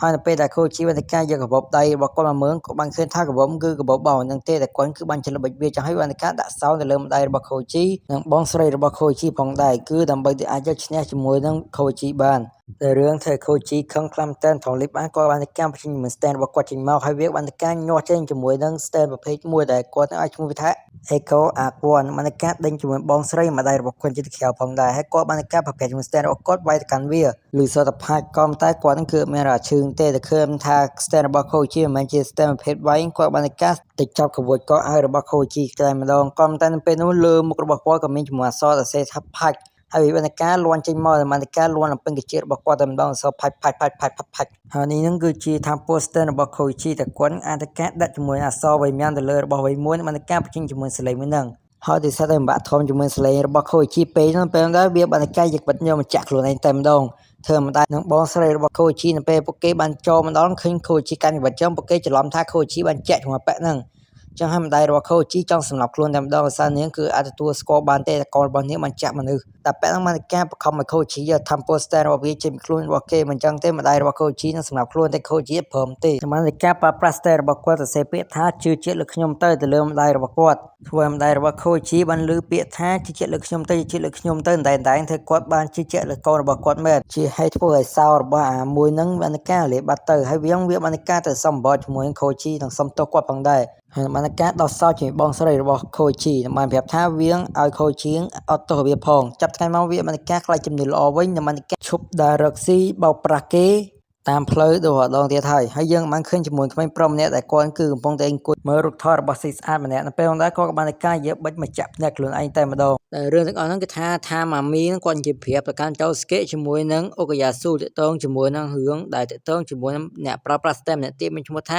់ហើយនៅពេលដែលខូជីបានការយកកាបូបដៃរបស់គាត់មកមើលក៏បានឃើញថាកាបូបគឺកាបូបបោនឹងទេតែគាត់គឺបានច្រឡិចវាចឹងហើយបានការដាក់សោទៅលើម្ដាយរបស់ខូជីនិងបងស្រីរបស់ខូជីផងដែរគឺដើម្បីឲ្យអាចយកឈ្នះជាមួយនឹងខូជីបានតែរឿងធ្វើខូជីខឹងខ្លាំងតែនថងលីបបានគាត់បានការបញ្ចេញមួយ stand របស់គាត់ចេញមកហើយវាបានការញាស់ចេញជាមួយនឹង stand ប្រភេទមួយដែលគាត់ឲ្យឈ្មោះវាថា Echo Aquan បានការដេញជាមួយបងស្រីម្ដាយរបស់គាត់ជាក្រៅផងដែរហើយគាត់បានការប្រភេទមួយ stand របស់គាត់វាយទៅកាន់វាឬសតផាច់ក៏តែគាត់នឹងគឺមានអាឈឹងទេតែឃើញថា stand របស់ខូជីមិនមែនជា stand ប្រភេទវាយគាត់បានការទៅចាប់កវួចកឲ្យរបស់ខូជីតែម្ដងក៏តែនៅពេលនោះលើមុខរបស់គាត់ក៏មានចំនួនអក្សរសរសេរថាផាច់ហើយបានការលួនចេញមកបានការលួនអំពឹងកជារបស់គាត់តែម្ដងអក្សរផាច់ហើយនេះនឹងគឺជាថា poster របស់ខូជីតែគាត់អាចការដាក់ជាមួយអក្សរវៃមានទៅលើរបស់វៃមួយបានការបញ្ចេញជាមួយសលេងមួយនឹងហើយដោយសារតែបាក់ធំជាមួយសលេងរបស់ខូជីពេកនោះពេលហ្នឹងវាបានការយកបាត់យកមកចាក់ខ្លួនឯងតែម្ដងធ្វើម្ដាយនឹងបងស្រីរបស់ខូជីនៅពេលពួកគេបានចូលមកដល់ឃើញខូជីកាន់បាត់ចឹងពួកគេច្រឡំថាខូជីបានចាក់ជាមួយប៉ាក់ហ្នឹងចឹងហើយម្ដាយរបស់ខូជីចង់សម្លាប់ខ្លួនតែម្ដងដោយសារនាងគឺអាចទទួលស្គាល់បានទេតែកូនរបស់នាងបានចាក់មនុស្សតែប៉ាក់ហ្នឹងបានការបង្ខំឲ្យខូជីយកធ្វើ poster របស់វាចេញពីខ្លួនរបស់គេមិនចឹងទេម្ដាយរបស់ខូជីនឹងសម្លាប់ខ្លួនតែខូជីព្រមទេបានការប្រើប្រាស់ poster របស់គាត់ទៅសេពាក្យថាជឿជាក់លើខ្ញុំទៅលើម្ដាយរបស់គាត់ធ្វើម្ដាយរបស់ខូជីបានលើពាក្យថាជឿជាក់លើខ្ញុំទៅជឿជាក់លើខ្ញុំទៅតែធ្វើគាត់បានជឿជាក់លើកូនរបស់គាត់មែនជាហេតុធ្វើឲ្យសោរបស់អាមួយហ្នឹងបានការលាបាត់ទៅហើយវាបានការទៅសំបោជាមួយខូជីនឹងសុំទោសគាត់ផងដែរហើយបានការដោះសោជាមួយបងស្រីរបស់ខូជីបានប្រាប់ថាវាឲ្យខូជីអត់ទោសវាផងចាប់ថ្ងៃមកវាបានការខ្លាចជំនឿល្អវិញបានការឈប់ដើររកស៊ីបោកប្រាស់គេតាមផ្លូវដូចដងទៀតហើយយើងបានឃើញជាមួយក្មេងប្រុសម្នាក់ដែលគាត់គឺកំពុងតែអង្គុយមើលរូបថតរបស់ស៊ីស្អាតម្នាក់នៅពេលនោះដែរគាត់ក៏បានការយកបិចមកចាក់ភ្នែកខ្លួនឯងតែម្ដងតែរឿងទាំងអស់ហ្នឹងគឺថាម៉ាមីហ្នឹងគាត់និយាយប្រាប់ទៅកាន់ចៅស្កេជាមួយនឹងអូកូយ៉ាស៊ូតកតងជាមួយនឹងរឿងដែលតកតងជាមួយនឹងអ្នកប្រើប្រាស់ stem ម្នាក់ទៀតមានឈ្មោះថ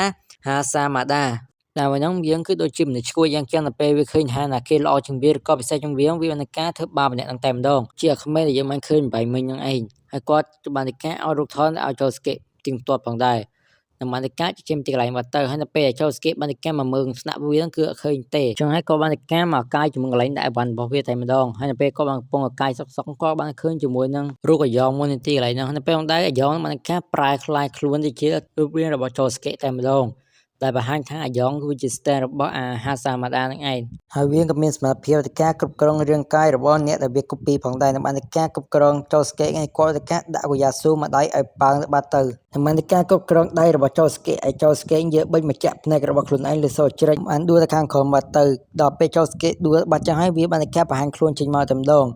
ាហាសាម៉ាដាតែវិញហ្នឹងវាគឺដូចជាមនុស្សឈួយយ៉ាងចឹងទៅពេលវាឃើញថាណាគេល្អជាងវាឬក៏ពិសេសជាងវានឹងការធ្វើបាបម្នាក់ហ្នឹងតែម្ដងជាក្មេងដែលយើងបានឃើញបែបមិញហ្នឹងឯងហើយគាត់បានតែការឲ្យរូបថតឲ្យចូលស្កេទៀងទាត់ផងដែរនឹងបានតែការចេញទីកន្លែងបាត់ទៅហើយនៅពេលចូលស្កេបានតែការមកមើលស្នាក់វាហ្នឹងគឺអត់ឃើញទេចឹងហើយក៏បានតែការមកកាយជាមួយកន្លែងដាក់អីវ៉ាន់របស់វាតែម្ដងហើយនៅពេលគាត់បានកំពុងកាយសុកគាត់បានឃើញជាមួយនឹងរូបអាយ៉ងមួយនៅទីកន្លែងហ្នឹងនៅពេលហ្នឹងដែរអាយ៉ងបានការប្រែคล้ายខ្លួនទៅជារូបរាងរបស់ចូលស្កេតែម្ដង ដែលបង្ហាញថាអាយ៉ងគឺជា stand របស់អាហាសាម៉ាដានឹងឯងហើយវាក៏មានសមត្ថភាពនៃការគ្រប់គ្រងរាងកាយរបស់អ្នកដែលវា copy ផងដែរនឹងបាននៃការគ្រប់គ្រងចូលស្កេឲ្យគាត់ទៅការដាក់កូយ៉ាស៊ូមកដៃឲ្យប៉ើងទៅបាត់ទៅនឹងបាននៃការគ្រប់គ្រងដៃរបស់ចូលស្កេឲ្យចូលស្កេយើបិញមកចាក់ភ្នែករបស់ខ្លួនឯងលើសូជ្រិចបានដួលទៅខាងក្រោមបាត់ទៅដល់ពេលចូលស្កេដួលបាត់ចឹងហើយវាបាននៃការបង្ហាញខ្លួនចេញមកតែម្ដង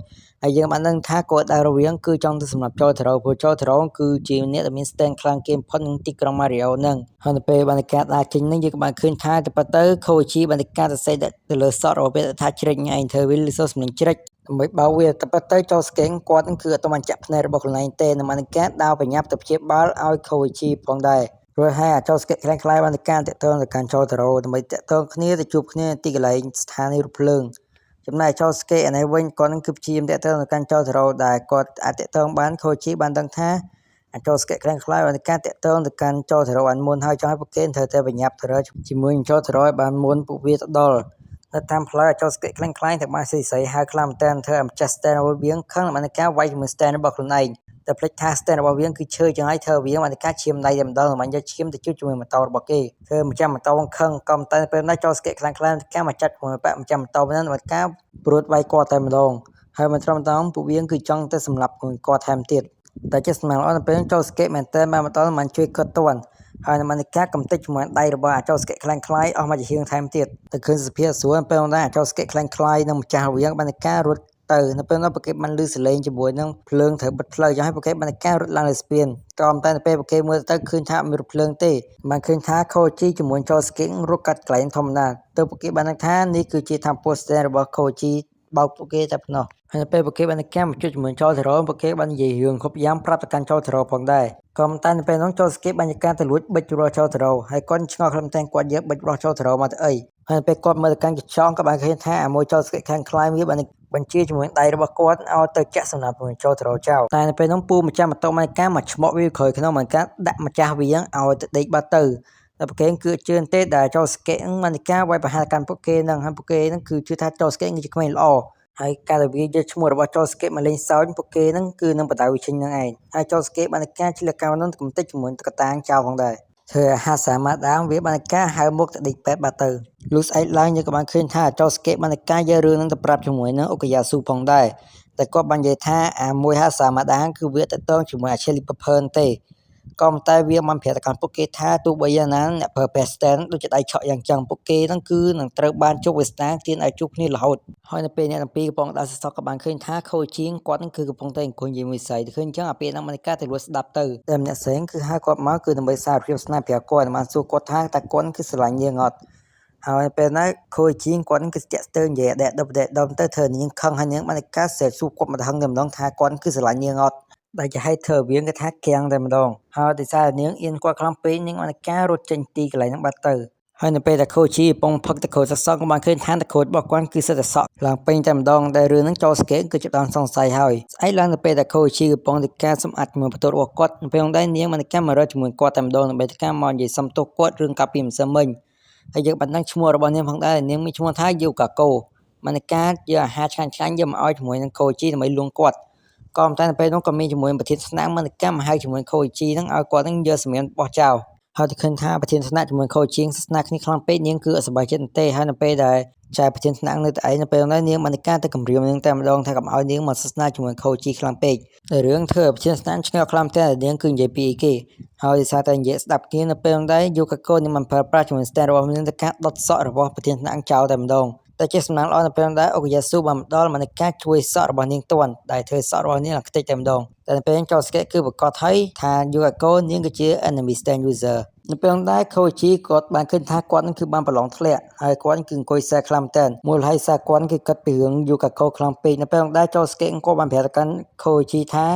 ហើយយើងបានដឹងថាគាត់ដែលរវាងគឺចង់ទៅសម្រាប់ចូលទៅរោព្រោះចូលទៅរោគឺជាអ្នកដែលមាន stand ខ្លាំងគេបំផុតក្នុងទីក្រុង Mario ហ្នឹងហើយនៅពេលបានការដាក់ចេញហ្នឹងយើងក៏បានឃើញថាទៅប៉ុន្តែ Koji បានការសរសេរទៅលើសក់របស់វាថាជ្រិចឯងធ្វើវាលឺសូរសំឡេងជ្រិចដើម្បីបោកវាទៅប៉ុន្តែចូល scan គាត់ហ្នឹងគឺអត់ទៅបានចាក់ភ្នែករបស់ខ្លួនឯងទេនឹងបានការដាវបញ្ញាប់ទៅព្យាបាលឲ្យ Koji ផងដែរព្រោះហើយអាចចូល scan ខ្លាំងៗបានការតាក់ទងទៅកាន់ចូលទៅរោដើម្បីតាក់ទងគ្នាទៅជួបគ្នាទីកន្លែងស្ថានីយ៍រថភ្លើងចំណែកចូលស្កេអានេះវិញគាត់នឹងគឺព្យាយាមតាក់ទងទៅកាន់ចូលទៅរោដែលគាត់អាចតាក់ទងបានខូជីបានដឹងថាអាចចូលស្កេខ្លាំងខ្លាយបានការតាក់ទងទៅកាន់ចូលទៅរោបានមុនហើយចង់ឲ្យពួកគេត្រូវតែបញ្ញាប់ទៅរកជាមួយនឹងចូលទៅរោឲ្យបានមុនពួកវាទៅដល់នៅតាមផ្លូវចូលស្កេខ្លាំងខ្លាយទៅបានស៊ីស័យហៅខ្លាំងមែនតើធ្វើឲ្យម្ចាស់ stand របស់វាខឹងបានការវាយជាមួយ stand របស់ខ្លួនឯងតែភ្លេចថា stand របស់វាគឺឈើចឹងហើយធ្វើវាបានការឈាមដៃតែម្ដងមិនយកឈាមទៅជួយជាមួយម៉ូតូរបស់គេធ្វើម្ចាស់ម៉ូតូខឹងក៏តែពេលណាចូលស្កេខ្លាំងខ្លាយការមកចាត់ជាមួយបាក់ម្ចាស់ម៉ូតូហ្នឹងបានការព្រួតវាយគាត់តែម្ដងហើយមិនត្រឹមតែពួកវាគឺចង់ទៅសម្លាប់គាត់ថែមទៀតតែជាស្មានល្អនៅពេលចូលស្កេមែនតើបានម៉ូតូមិនជួយគាត់ទាន់ហើយនៅមានការកំទេចជាមួយដៃរបស់អាចចូលស្កេខ្លាំងខ្លាយអស់មកជាហៀងថែមទៀតទៅឃើញសភាពស្រួលពេលណាអាចចូលស្កេខ្លាំងខ្លាយនឹងម្ចាស់វាបានការរត់ទៅនៅពេលនោះពួកគេបានលឺសលេងជាមួយនឹងភ្លើងត្រូវបិទផ្លូវយ៉ាងហើយពួកគេបានការរត់ឡើងលើស្ពានក៏តែនៅពេលពួកគេមើលទៅឃើញថាមានរថភ្លើងទេបានឃើញថាខូជីជាមួយចូលស្កេរត់កាត់កន្លែងធម្មតាទៅពួកគេបានដឹងថានេះគឺជាថាពោស្ទែរបស់ខូជីបោកពួកគេតែប៉ុណ្ណោះហើយនៅពេលពួកគេបានការមកជួយជាមួយចូលទៅរោពួកគេបាននិយាយរឿងគ្រប់យ៉ាងប្រាប់ទៅកាន់ចូលទៅរោផងដែរក៏តែនៅពេលនោះចូលស្កេបានការទៅលួចបិចរោចូលទៅរោហើយគាត់ឆ្ងល់ខ្លំតែគាត់យកបិចរោចូលទៅរោមកទៅអីហើយពេលគាត់មើលទៅកាន់កញ្ចក់ក៏បានឃើញថាអាមួយចូលស្កេខាងខ្លាយវាបានបញ្ជាជាមួយដៃរបស់គាត់ឲ្យទៅចាក់សំណាប់មួយចូលទៅរោចោលតែនៅពេលនោះពូម្ចាស់ម៉ូតូមកការមកឆ្មក់វាក្រោយក្នុងមកការដាក់ម្ចាស់វាឲ្យទៅដេកបាត់ទៅតែពួកគេគឺជឿនទេដែលចូលស្កេបានការវាយប្រហារកាន់ពួកគេនឹងហើយពួកគេនឹងគឺជឿថាចូលស្កេគឺជាក្មេងល្អហើយការដែលវាយកឈ្មោះរបស់ចូលស្កេមកលេងសើចពួកគេនឹងគឺនឹងបដៅវិឈិញនឹងឯងហើយចូលស្កេបានការឆ្លៀកកៅនឹងកំតិចជាមួយតកតាងចោលផងដែរធ្វើអាហារសាម៉ាដាងវាបានការហៅមុខទៅដេកពេទ្យបាត់ទៅលុះស្អែកឡើងយើងក៏បានឃើញថាចូលស្កេបានការយករឿងនឹងទៅប្រាប់ជាមួយនឹងអូកាយ៉ាស៊ូផងដែរតែគាត់បាននិយាយថាអាមួយហាសាម៉ាដាងគឺវាទៅតងជាមួយអាឆេលីពភើនទេក៏តែវាមិនប្រាប់ទៅកាន់ពួកគេថាទោះបីយ៉ាងណាអ្នកប្រើប្រាស់ stand ដូចជាដៃឆក់យ៉ាងចឹងពួកគេនឹងគឺនឹងត្រូវបានជោគវាសនាទានឲ្យជួបគ្នារហូតហើយនៅពេលអ្នកទាំងពីរកំពុងដើរសសក់ក៏បានឃើញថាខូជាងគាត់នឹងគឺកំពុងតែអង្គុយជាមួយស្រីទៅឃើញចឹងអាពេលហ្នឹងមិនការទៅលួចស្ដាប់ទៅតែម្នាក់ផ្សេងគឺហៅគាត់មកគឺដើម្បីសារភាពស្នេហ៍ប្រាប់គាត់បានសួរគាត់ថាតើគាត់គឺស្រឡាញ់យើងអត់ហើយពេលណាខូជាងគាត់គឺស្ទាក់ស្ទើរនិយាយដែរដប់ទៅធ្វើនាងខឹងហើយនាងបានការសេពសួរគាត់មកហឹងតែម្ដងថាគាត់គឺស្រឡាញ់នាងអត់ដែលជាឲ្យធ្វើវាគេថាគៀងតែម្ដងហើយដោយសារនាងអៀនគាត់ខ្លាំងពេកនាងបានការរត់ចេញទីកន្លែងហ្នឹងបាត់ទៅហើយនៅពេលដែលខូជីកំពុងផឹកតក្រូចសក់ក៏បានឃើញថាតក្រូចរបស់គាត់គឺសិតតែសក់ឡើងពេញតែម្ដងដែលរឿងហ្នឹងចូលស្កេគឺចាប់បានសង្ស័យហើយស្អែកឡើងនៅពេលដែលខូជីកំពុងតែការសម្អាតជាមួយបន្ទោរបស់គាត់នៅពេលនោះដែរនាងបានការមករត់ជាមួយគាត់តែម្ដងដើម្បីការមកនិយាយសុំទោសគាត់រឿងកាលពីម្សិលមិញហើយយើងបានដឹងឈ្មោះរបស់នាងផងដែរនាងមានឈ្មោះថាយូកាកូបានការយកអាហារឆ្ងាញ់ៗយកមកឲ្យជាមួយនឹងខូជីដើម្បីលួងគាត់ក៏តែនៅពេលនោះក៏មានជាមួយប្រធានស្នាក់មិនកម្មហៅជាមួយខូជីហ្នឹងឲ្យគាត់ហ្នឹងយកសម្រាប់បោះចោលហើយទៅឃើញថាប្រធានស្នាក់ជាមួយខូជីសាសនាគ្នាខ្លាំងពេកនាងគឺអសប្បាយចិត្តទេហើយនៅពេលដែលចែប្រធានស្នាក់នៅតែឯងនៅពេលនោះនាងបានការទៅគម្រាមនាងតែម្ដងថាកុំឲ្យនាងមកសាសនាជាមួយខូជីខ្លាំងពេកតែរឿងធ្វើប្រធានស្នាក់ឆ្ងល់ខ្លាំងតែនាងគឺនិយាយពីអីគេហើយដោយសារតែនិយាយស្ដាប់គ្នានៅពេលនោះដែរយូកាកូនាងមិនប្រើប្រាស់ជាមួយ stand របស់នាងទៅការដុតសក់របស់ប្រធានស្នាក់ចោលតែម្ដងតែជាសំណាងល្អនៅពេលនោះដែរអូកាយ៉ាស៊ូបានដល់មកនៃការជួយសក់របស់នាងទាន់ដែលធ្វើសក់របស់នាងខ្ទេចតែម្ដងតែនៅពេលចូលស្កេគឺប្រកាសហើយថាយូកាកូនាងគឺជា enemy stand user នៅពេលនោះដែរខូជីគាត់បានឃើញថាគាត់នឹងគឺបានប្រឡងធ្លាក់ហើយគាត់គឺអង្គុយសែខ្លាំងមែនមូលហេតុសារគាត់គឺគិតពីរឿងយូកាកូខ្លាំងពេកនៅពេលនោះដែរចូលស្កេគាត់បានប្រាប់ទៅកាន់ខូជីថា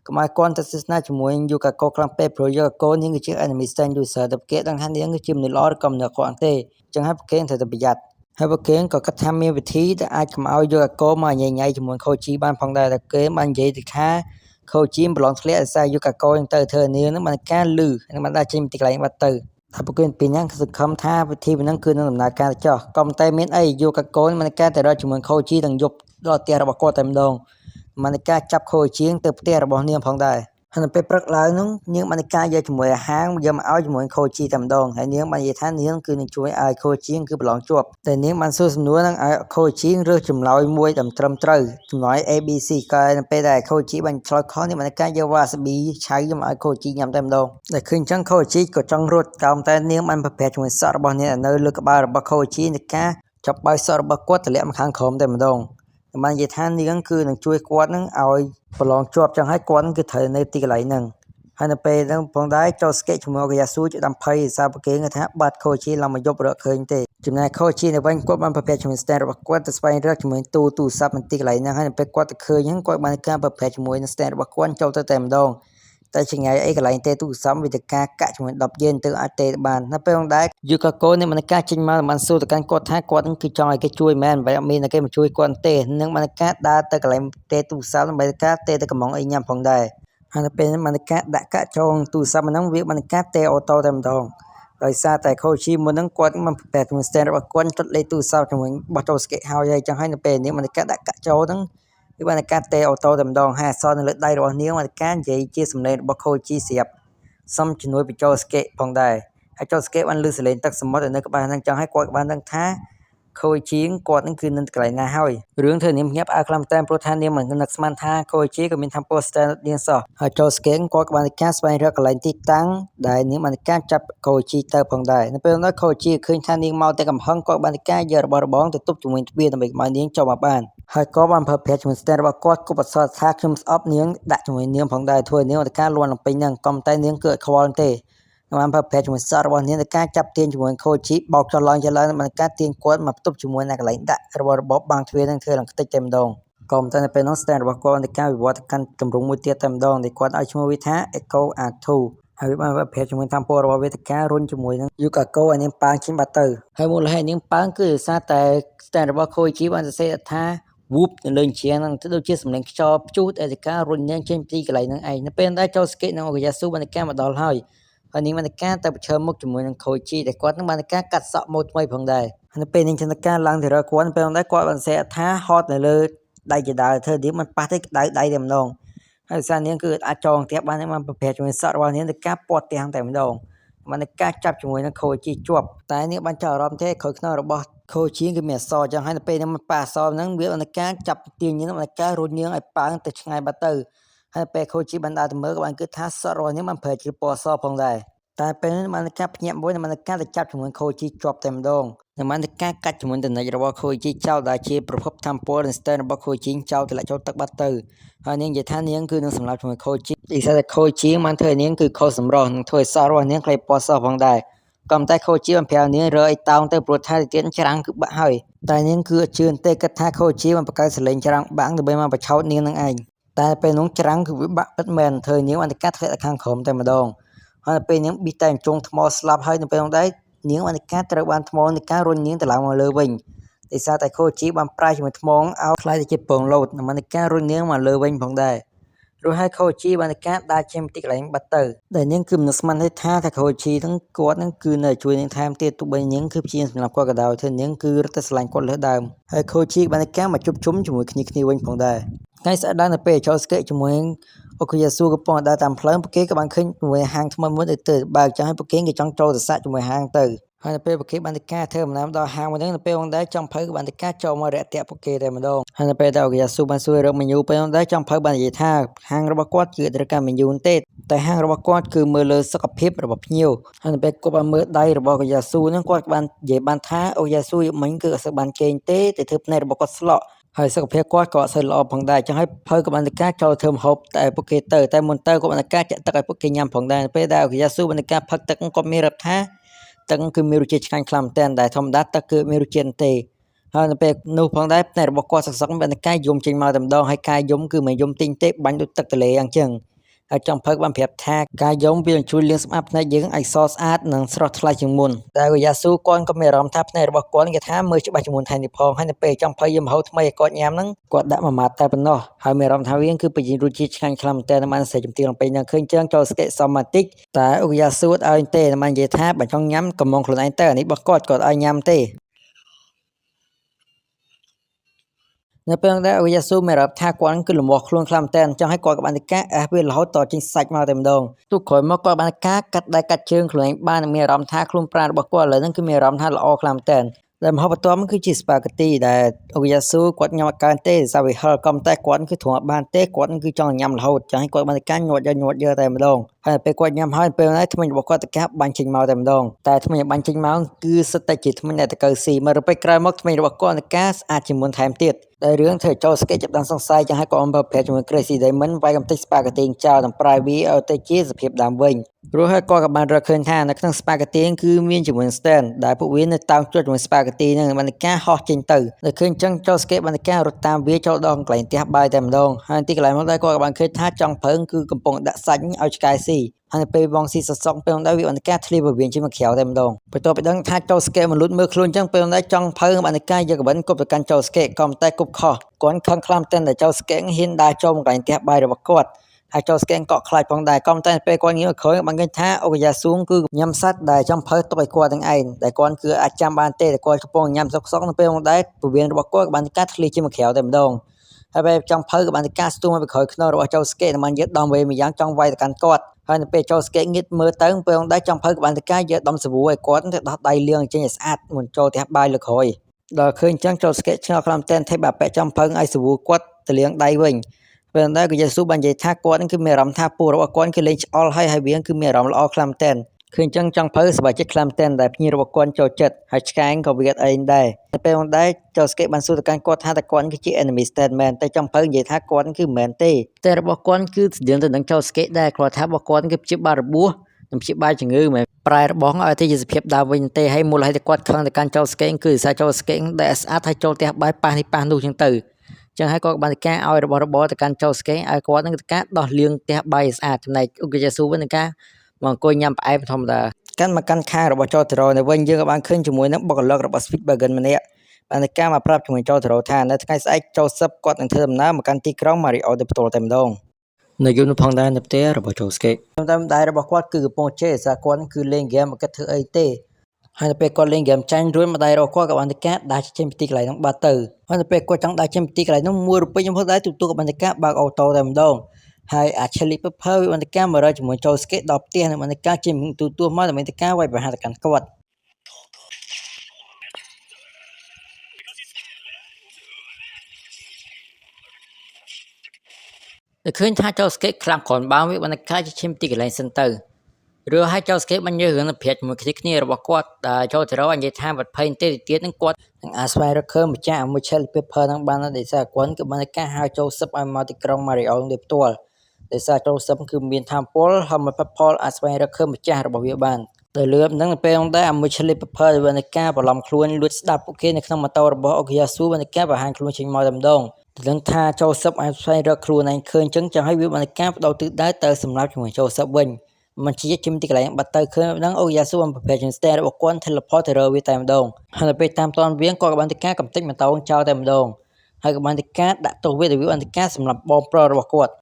កុំឲ្យគាត់ទៅទស្សនាជាមួយយូកាកូខ្លាំងពេកព្រោះយូកាកូនាងគឺជា enemy stand user តែគេដឹងថានាងគឺជាមនុស្សល្អឬក៏មនុស្សអាក្រក់ទេអញ្ចឹងហើយគេត្រូវតែប្រយ័ត្នហើយពួកគេក៏គិតថាមានវិធីដែលអាចកុំឲ្យយកអាកូមកញ៉ៃញ៉ៃជាមួយខូជីបានផងដែរតែគេបាននិយាយទៅថាខូជីប្រឡងធ្លាក់ដោយសារយកអាកូនឹងទៅធ្វើនាងនឹងបានការលឺនឹងបានដាក់ចេញពីកន្លែងបាត់ទៅហើយពួកគេពីហ្នឹងសង្ឃឹមថាវិធីហ្នឹងគឺនឹងដំណើរការទៅចោះក៏តែមានអីយកអាកូមិនការទៅរកជាមួយខូជីទាំងយប់ដល់ផ្ទះរបស់គាត់តែម្ដងមិនការចាប់ខូជីទៅផ្ទះរបស់នាងផងដែរ ហើយនៅពេលព្រឹកឡើងនោះនាងបានការយកជាមួយអាហារយកមកឲ្យជាមួយខូជីតែម្ដងហើយនាងបាននិយាយថានាងគឺនឹងជួយឲ្យខូជីគឺប្រឡងជាប់តែនាងបានសួរសំណួរនឹងឲ្យខូជីរើសចម្លើយមួយត្រឹមត្រូវចម្លើយ ABC ក៏នៅពេលដែលខូជីបានឆ្លើយខុសនាងបានការយកវ៉ាសាប៊ីឆៅយកមកឲ្យខូជីញ៉ាំតែម្ដងតែឃើញចឹងខូជីក៏ចង់រត់ក៏តែនាងបានប្រព្រឹត្តជាមួយសក់របស់នាងនៅលើក្បាលរបស់ខូជីនៃការចាប់បើកសក់របស់គាត់ទម្លាក់មកខាងក្រោមតែម្ដងបាននិយាយថានាងគឺនឹងជួយគាត់នឹងឲ្យប្រឡងជាប់ចឹងហើយគាត់គឺត្រូវនៅទីកន្លែងហ្នឹងហើយនៅពេលហ្នឹងផងដែរចូលស្កេតជាមួយយ៉ាស៊ូជា10ភ័យសារប្រគេងថាបាត់ខូជីឡើងមកយប់រកឃើញទេចំណែកខូជីនៅវិញគាត់បានប្រព្រឹត្តជាមួយ stand របស់គាត់ទៅស្វែងរកជាមួយទូរស័ព្ទនៅទីកន្លែងហ្នឹងហើយនៅពេលគាត់ទៅឃើញហ្នឹងគាត់បានការប្រព្រឹត្តជាមួយនឹង stand របស់គាត់ចូលទៅតែម្ដងតែចង្ងាយអីកន្លែងទេទូរស័ព្ទវាទៅការកាក់ជាមួយ10យេនទៅអាចទេបាននៅពេលហ្នឹងដែរយូកាកូនេះមិនការចេញមកបានសួរទៅកាន់គាត់ថាគាត់គឺចង់ឲ្យគេជួយមែនបើអត់មានគេមកជួយគាត់ទេនឹងបានការដើរទៅកន្លែងទេទូរស័ព្ទដើម្បីការទេទៅកំងអីញ៉ាំផងដែរហើយនៅពេលហ្នឹងបានការដាក់កាក់ចងទូរស័ព្ទហ្នឹងវាបានការទេអូតូតែម្ដងដោយសារតែខូជីមុនហ្នឹងគាត់មិនប្រែជាមួយ stand របស់គាត់ចុចលេខទូរស័ព្ទជាមួយបោះចូលស្កេតហើយចឹងហើយនៅពេលនេះបានការដាក់កាក់ចោលហ្នឹងវាបានការទេអូតូតែម្ដងហើយអក្សរនៅលើដៃរបស់នាងបានការនិយាយជាសំឡេងរបស់ខូជីស្រាប់សុំជំនួយបញ្ចូលស្កេតផងដែរហើយចូលស្កេតបានលឺសំឡេងទឹកសមុទ្រនៅក្បែរហ្នឹងចឹងហើយគាត់បានដឹងថាខូជីងគាត់នឹងគឺនៅកន្លែងណាហើយរឿងធ្វើនាងញាប់អើខ្លាំងតែព្រោះថានាងមិននឹកស្មានថាខូជីក៏មានថា poster នាងសោះហើយចូលស្កេតគាត់បានការស្វែងរកកន្លែងទីតាំងដែលនាងបានការចាប់ខូជីទៅផងដែរនៅពេលនោះខូជីឃើញថានាងមកតែកំហឹងគាត់បានការយករបស់របរទៅទប់ជាមួយទ្វារដើម្បីឲ្យនាងចូលមកបានហើយក៏បានប្រើប្រាស់ជាមួយ stand របស់គាត់គប់អសរថាខ្ញុំស្អប់នាងដាក់ជាមួយនាងផងដែរធ្វើនាងឲ្យការលន់លំពេញហ្នឹងក៏តែនាងគឺខ្វល់ទេបានប្រើប្រាស់ជាមួយសាររបស់នាងในការចាប់ទាញជាមួយខូជីបោកចុះឡើងបានការទាញគាត់មកផ្ទុកជាមួយនៅកន្លែងដាក់របស់របបបាំងទ្វារនឹងធ្វើឡើងខ្ទេចតែម្ដងក៏តែនៅពេលនោះ stand របស់គាត់នៃការវិវត្តទៅកាន់ទម្រង់មួយទៀតតែម្ដងដែលគាត់ឲ្យឈ្មោះវាថា Echo R2 ហើយបានប្រើប្រាស់ជាមួយតាមពណ៌របស់វេទិការុនជាមួយនឹង Yukago ឲ្យនាងប៉ាងចេញបាត់ទៅហើយមូលហេតុនាងប៉ាងគឺដោយសារតែ stand របស់ខូជីបានសរសេរថា whoop នៅលើជាងហ្នឹងទៅដូចជាសំឡេងខ្យល់ព្យុះដែលតែការរុញនាងចេញពីកន្លែងហ្នឹងឯងនៅពេលដែលចូលស្កេតនឹងអូកាយ៉ាស៊ូបានការមកដល់ហើយហើយនាងបានការទៅប្រឈមមុខជាមួយនឹងខូជីដែលគាត់នឹងបានការកាត់សក់ម៉ូដថ្មីផងដែរហើយនៅពេលនាងចន្ទការឡើងទៅរកគាត់ពេលហ្នឹងគាត់បានសរសេរថាហត់នៅលើដៃជាដើរធ្វើនាងមិនប៉ះទេក្តៅដៃតែម្ដងហើយសារនាងគឺអាចចងទៀតបានបានប្រភេទជាមួយសក់របស់នាងទៅការពាត់ទាំងតែម្ដងបានការចាប់ជាមួយនឹងខូជីជាប់តែនាងបានចាប់អារម្មណ៍ទេខូចខ្នងរបស់ខូជីគឺមានអសរចឹងហើយនៅពេលនេះมันប៉ះអសរហ្នឹងវាបានការចាប់ទាញនាងបានការរុញនាងឲ្យប៉ាងទៅឆ្ងាយបាត់ទៅហើយពេលខូជីបានដើរទៅមើលក៏បានគិតថាសក់របស់នាងបានប្រែជាពណ៌អសរផងដែរតែពេលនេះបានការភ្ញាក់មួយបានការទៅចាប់ជាមួយខូជីជាប់តែម្ដងនឹងបានការកាច់ជាមួយតនិចរបស់ខូជីចោលដែលជាប្រភពធម្មពលនៃស្ទែនរបស់ខូជីចោលទម្លាក់ចូលទឹកបាត់ទៅហើយនាងនិយាយថានាងគឺនឹងសម្លាប់ជាមួយខូជីពីសារតែខូជីបានធ្វើនាងគឺខុសសម្រស់នឹងធ្វើឲ្យសក់របស់នាងក្លាយពណ៌សផងដែរក៏តែខូជីបានប្រាប់នាងរើអីតោងទៅព្រោះថាទៀតច្រាំងគឺបាក់ហើយតែនាងគឺជឿនទេគិតថាខូជីបានបង្កើតសលេងច្រាំងបាក់ដើម្បីមកបញ្ឆោតនាងនឹងឯងតែពេលនោះច្រាំងគឺវាបាក់ពិតមែនធ្វើនាងបានតែកាត់ធ្លាក់ទៅខាងក្រោមតែម្ដងហើយពេលនាងប៊ីតែជងថ្មស្លាប់ហើយនៅពេលនោះដែរនាងបានការត្រូវបានថ្មនៃការរុញនាងទៅឡើងមកលើវិញដោយសារតែខូជីបានប្រាយជាមួយថ្មឲ្យខ្លាយទៅជាពងលោតបានការរុញនាងមកលើវិញផងដែររួចហើយខូជីបានការដើរចេញពីទីកន្លែងបាត់ទៅដែលនាងគឺមិនស្មានថាខូជីហ្នឹងគាត់ហ្នឹងគឺនៅជួយនាងថែមទៀតទោះបីនាងគឺព្យាយាមសម្រាប់គាត់ក៏ដោយធ្វើនាងគឺរត់ទៅស្រឡាញ់គាត់លើសដើមហើយខូជីបានការមកជប់ជុំជាមួយគ្នាវិញផងដែរថ្ងៃស្អែកឡើងនៅពេលចូលស្កេតជាមួយអូកាយ៉ាស៊ូកំពុងដើរតាមផ្លូវពួកគេក៏បានឃើញជាមួយហាងថ្មីមួយទៅបើកចឹងហើយពួកគេចង់ចូលទៅសាក់ជាមួយហាងទៅហើយនៅពេលពួកគេបានទៅការធ្វើដំណើរដល់ហាងមួយហ្នឹងនៅពេលហ្នឹងដែរចំភៅក៏បានទៅការចូលមករយៈពួកគេតែម្ដងហើយនៅពេលដែលអូកាយ៉ាស៊ូបានសួររកមេញូពេលហ្នឹងដែរចំភៅបាននិយាយថាហាងរបស់គាត់គឺត្រូវការមេញូទេតែហាងរបស់គាត់គឺមើលលើសុខភាពរបស់ភ្ញៀវហើយនៅពេលគាត់បានមើលដៃរបស់អូកាយ៉ាស៊ូហ្នឹងគាត់បាននិយាយបានថាអូកាយ៉ាស៊ូមិញគឺអត់សូវបានគេងទេតែធ្វើភ្នែករបស់គាត់ស្លក់ហើយសុខភាពគាត់ក៏អត់សូវល្អផងដែរចឹងហើយភៅក៏បានការចូលធ្វើម្ហូបតែពួកគេទៅតែមុនទៅក៏បានការចាក់ទឹកឲ្យពួកគេញ៉ាំផងដែរពេលដែលអូកាយ៉ាស៊ូបានការផឹកទឹកគាត់មានរាប់ថាទឹកគឺមានរសជាតិឆ្ងាញ់ខ្លាំងមែនទែនដែលធម្មតាទឹកគឺមានរសជាតិទេហើយនៅពេលនោះផងដែរផ្នែករបស់គាត់សឹកបានការយំចេញមកតែម្ដងហើយការយំគឺមិនយំទិញទេបាញ់ដូចទឹកទន្លេអញ្ចឹងហើយចំភើកបានប្រាប់ថាការយំវាជួយលាងសម្អាតភ្នែកយើងឲ្យសស្អាតនិងស្រស់ថ្លាជាងមុនតែអូយ៉ាស៊ូគាត់ក៏មានអារម្មណ៍ថាភ្នែករបស់គាត់គេថាមើលច្បាស់ជាងមុនថែមទៀតផងហើយនៅពេលចំភើយយមហូបថ្មីឲ្យគាត់ញ៉ាំហ្នឹងគាត់ដាក់មួយម៉ាត់តែប៉ុណ្ណោះហើយមានអារម្មណ៍ថាវាគឺពេញរសជាតិឆ្ងាញ់ខ្លាំងមែនទែនបានសេចចំទីលំពេញនឹងឃើញចឹងចូលស្កេតសមាតិកតែអូយ៉ាស៊ូអត់ឲ្យទេបាននិយាយថាបើចង់ញ៉ាំកំងខ្លួនឯងទៅអានេះរបស់គាត់ឲ្យញ៉ាំទេ នៅពេលដែលអូយ៉ាស៊ូមានរាប់ថាគាត់គឺលំមាស់ខ្លួនខ្លាំងតែនចង់ឲ្យគាត់ក៏បានតែការអះវារហូតតចេញសាច់មកតែម្ដងទូក្រោយមកគាត់បានការកាត់ដៃកាត់ជើងខ្លួនឯងបានមានអារម្មណ៍ថាខ្លួនប្រាណរបស់គាត់ឥឡូវហ្នឹងគឺមានអារម្មណ៍ថាល្អខ្លាំងតែនដែលម្ហូបបន្ទាប់គឺជាស្ប៉ាហ្គេទីដែលអូយ៉ាស៊ូគាត់ញ៉ាំអត់កើនទេសាវិហិលក៏តែគាត់គឺទ្រាំបានទេគាត់គឺចង់ញ៉ាំរហូតចង់ឲ្យគាត់បានតែការញាត់យកតែម្ដងហើយពេលគាត់ញ៉ាំហើយពេលណាថ្មិញរបស់គាត់ទៅការបាញ់ចេញមកតែម្ដងតែថ្មិញបាញ់ចេញមកគឺសិតតែជាថ្មិញដែលតកៅស៊ីមកទៅពេលក្រោយមកថ្មិញរបស់គាត់ទៅការស្អាតជាងមុនថែមទៀតដែលរឿងធ្វើចូលស្កេតចាប់បានសង្ស័យចង់ឲ្យគាត់អំបើប្រែជាមួយ Crazy Diamond វាយកំទេច Spaghetti ចោលទាំងប្រែវាឲ្យទៅជាសភាពដើមវិញព្រោះហើយគាត់ក៏បានរកឃើញថានៅក្នុង Spaghetti គឺមានជាមួយ Stand ដែលពួកវានៅតោងជាប់ជាមួយ Spaghetti នឹងបានការហោះចេញទៅដែលឃើញចឹងចូលស្កេតបានការរត់តាមវាចូលដល់កន្លែងផ្ទះបាយតែម្ដងហើយទីកន្លែងមកដែរគាត់ក៏បានឃើញថាចង់ភើងគឺកំពុងដាក់សាច់ឲ្យឆ្កែស៊ីហើយពេលវងស៊ីសសក់ពេលដែរវាបានការធ្លាយពវៀងជាមួយក្រៅតែម្ដងបន្ទាប់ពីដឹងថាចូលស្កេតមកលូតមើលខ្លួនចឹងពេលដែរចង់ភើងបានការយកកបិនគប់ទៅកាន់ចូលស្កេតក៏តែគប់ខុសគាត់ខឹងខ្លាំងតែតែចូលស្កេតហ៊ានដើរចូលមកកន្លែងផ្ទះបាយរបស់គាត់ហើយចូលស្កេតក៏ខ្លាចផងដែរក៏តែពេលគាត់ងាកមកក្រោយបានឃើញថាអូកាយ៉ាស៊ូងគឺញ៉ាំសัตว์ដែលចង់ភើទុកឲ្យគាត់ទាំងឯងដែលគាត់គឺអាចចាំបានទេតែគាត់កំពុងញ៉ាំសុកនៅពេលដែរពវៀងរបស់គាត់ក៏បានការធ្លាយជាមួយក្រៅតែម្ដងហើយពេលចង់ភើក៏បានការស្ទុះមកពីក្រោយខ្នងរបស់ចូលស្កេតបានយកដំវេម្យ៉ាងចង់វាយទៅកាន់គាត់ហើយនៅពេលចូលស្កេតងៀតមើលទៅពេលដែរចង់ភើក៏បានការយកដំសាវូឲ្យគាត់ទៅដោះដៃលាងចេញឲ្យស្អាតមុនចូលផ្ទះបាយលើក្រោយដល់ឃើញចឹងចូលស្កេតឆ្ងល់ខ្លាំងតែនថេបបាក់ចង់ភើឲ្យសាវូគាត់ទៅលាងដៃវិញពេលដែរក៏យេស៊ូបាននិយាយថាគាត់គឺមានអារម្មណ៍ថាពូរបស់គាត់គឺលេងឆ្អល់ហើយវាគឺមានអារម្មណ៍ល្អខ្លាំងតែនឃើញចឹងចង់ភើសប្បាយចិត្តខ្លាំងតែនដែលភ្ញៀវរបស់គាត់ចូលចិត្តហើយឆ្កែងក៏វាអត់អីដែរតែពេលដែរចូលស្កេតបានសួរទៅកាន់គាត់ថាតើគាត់គឺជា enemy statement តែចង់ភើនិយាយថាគាត់គឺមិនមែនទេតែរបស់គាត់គឺស្តៀងទៅនឹងចូលស្កេតដែរគាត់ថារបស់គាត់គឺព្យាបាលរបួសនិងព្យាបាលជំងឺមិនប្រែរបស់ឲ្យទៅជាសភាពដើមវិញទេហើយមូលហេតុដែលគាត់ខឹងទៅកាន់ចូលស្កេតគឺសារចូលស្កេតដែលស្អាតហើយចូលផ្ទះបាយប៉ះនេះប៉ះនោះចឹងទៅចឹងហើយគាត់បានការឲ្យរបស់របរទៅកាន់ចូលស្កេតឲ្យគាត់នឹងការដោះលាងផ្ទះបាយស្អាតចំណែកអ៊ុកយ៉ាស៊ូវិញនឹងការមកអង្គុយញ៉ាំផ្អែមធម្មតាកាន់មកកាន់ខាងរបស់ចូលតរនៅវិញយើងក៏បានឃើញជាមួយនឹងបុគ្គលិករបស់ Speedwagon ម្នាក់បានការមកប្រាប់ជាមួយចូលតរថានៅថ្ងៃស្អែកចូលសឹបគាត់នឹងធ្វើដំណើរមកកាន់ទីក្រុង Mario ទៅផ្ទាល់តែម្ដងនៅយូរនៅផងដែរនៅផ្ទះរបស់ចូលស្កេតតាមដែររបស់គាត់គឺកំពុងជេរសារគាត់គឺលេងហ្គេមមកគិតធ្វើអីទេហើយនៅពេលគាត់លេងហ្គេមចាញ់រួចម្ដាយរបស់គាត់ក៏បានតែការដើរចេញពីទីកន្លែងនោះបាត់ទៅហើយនៅពេលគាត់ចង់ដើរចេញពីទីកន្លែងនោះមួយរំពេញខ្ញុំផងដែរទូក៏បានតែការបើកអូតូតែម្ដងហើយអា Chili Pepper វាបានតែការមករកជាមួយចូលស្កេតដល់ផ្ទះនឹងបានតែការចេញទូមកដើម្បីតែការវាយប្រហារទៅកាន់គាត់តែឃើញថាចូលស្កេតខ្លាំងគ្រាន់បើវាបានតែការចេញពីទីកន្លែងសិនទៅឬហើយចូលស្កេតបានយករឿងទៅប្រាជ្ញជាមួយគ្នារបស់គាត់ដែលចូលទៅរកនិយាយថាវត្តភ័យទេទៀតនឹងគាត់នឹងអាស្វែងរកឃើញម្ចាស់មួយ Chili Pepper នឹងបានដោយសារគាត់គឺបានតែការហៅចូលសឹបឲ្យមកទីក្រុង Mario នេះផ្ទាល់ដោយសារចូលសឹបគឺមានធម៌ពលហើយមកផលអាចស្វែងរកឃើញម្ចាស់របស់វាបានទៅលឿននឹងពេលនោះដែរមួយ Chili Pepper បានតែការបន្លំខ្លួនលួចស្ដាប់ពួកគេនៅក្នុងម៉ូតូរបស់ Okuyasu បានតែការបង្ហាញខ្លួនចេញមកតែម្ដងដឹងថាចូលសឹបអាចស្វែងរកខ្លួនឯងឃើញចឹងចឹងហើយវាបានតែការបដូរទិសដៅទៅសម្រាប់ជាមួយចូលសឹបវិញមិនជាជំទីកន្លែងបាត់ទៅឃើញនឹងអូយ៉ាស៊ូអំប្រភេទជា stand របស់គាត់ teleport ទៅរកវាតែម្ដងហើយពេលតាមតនវាគាត់ក៏បានតែការកំទេចម៉ូតូចោលតែម្ដងហើយក៏បានតែការដាក់ទោសវាទៅវាបានតែការសម្រាប់បងប្រុសរបស់គាត់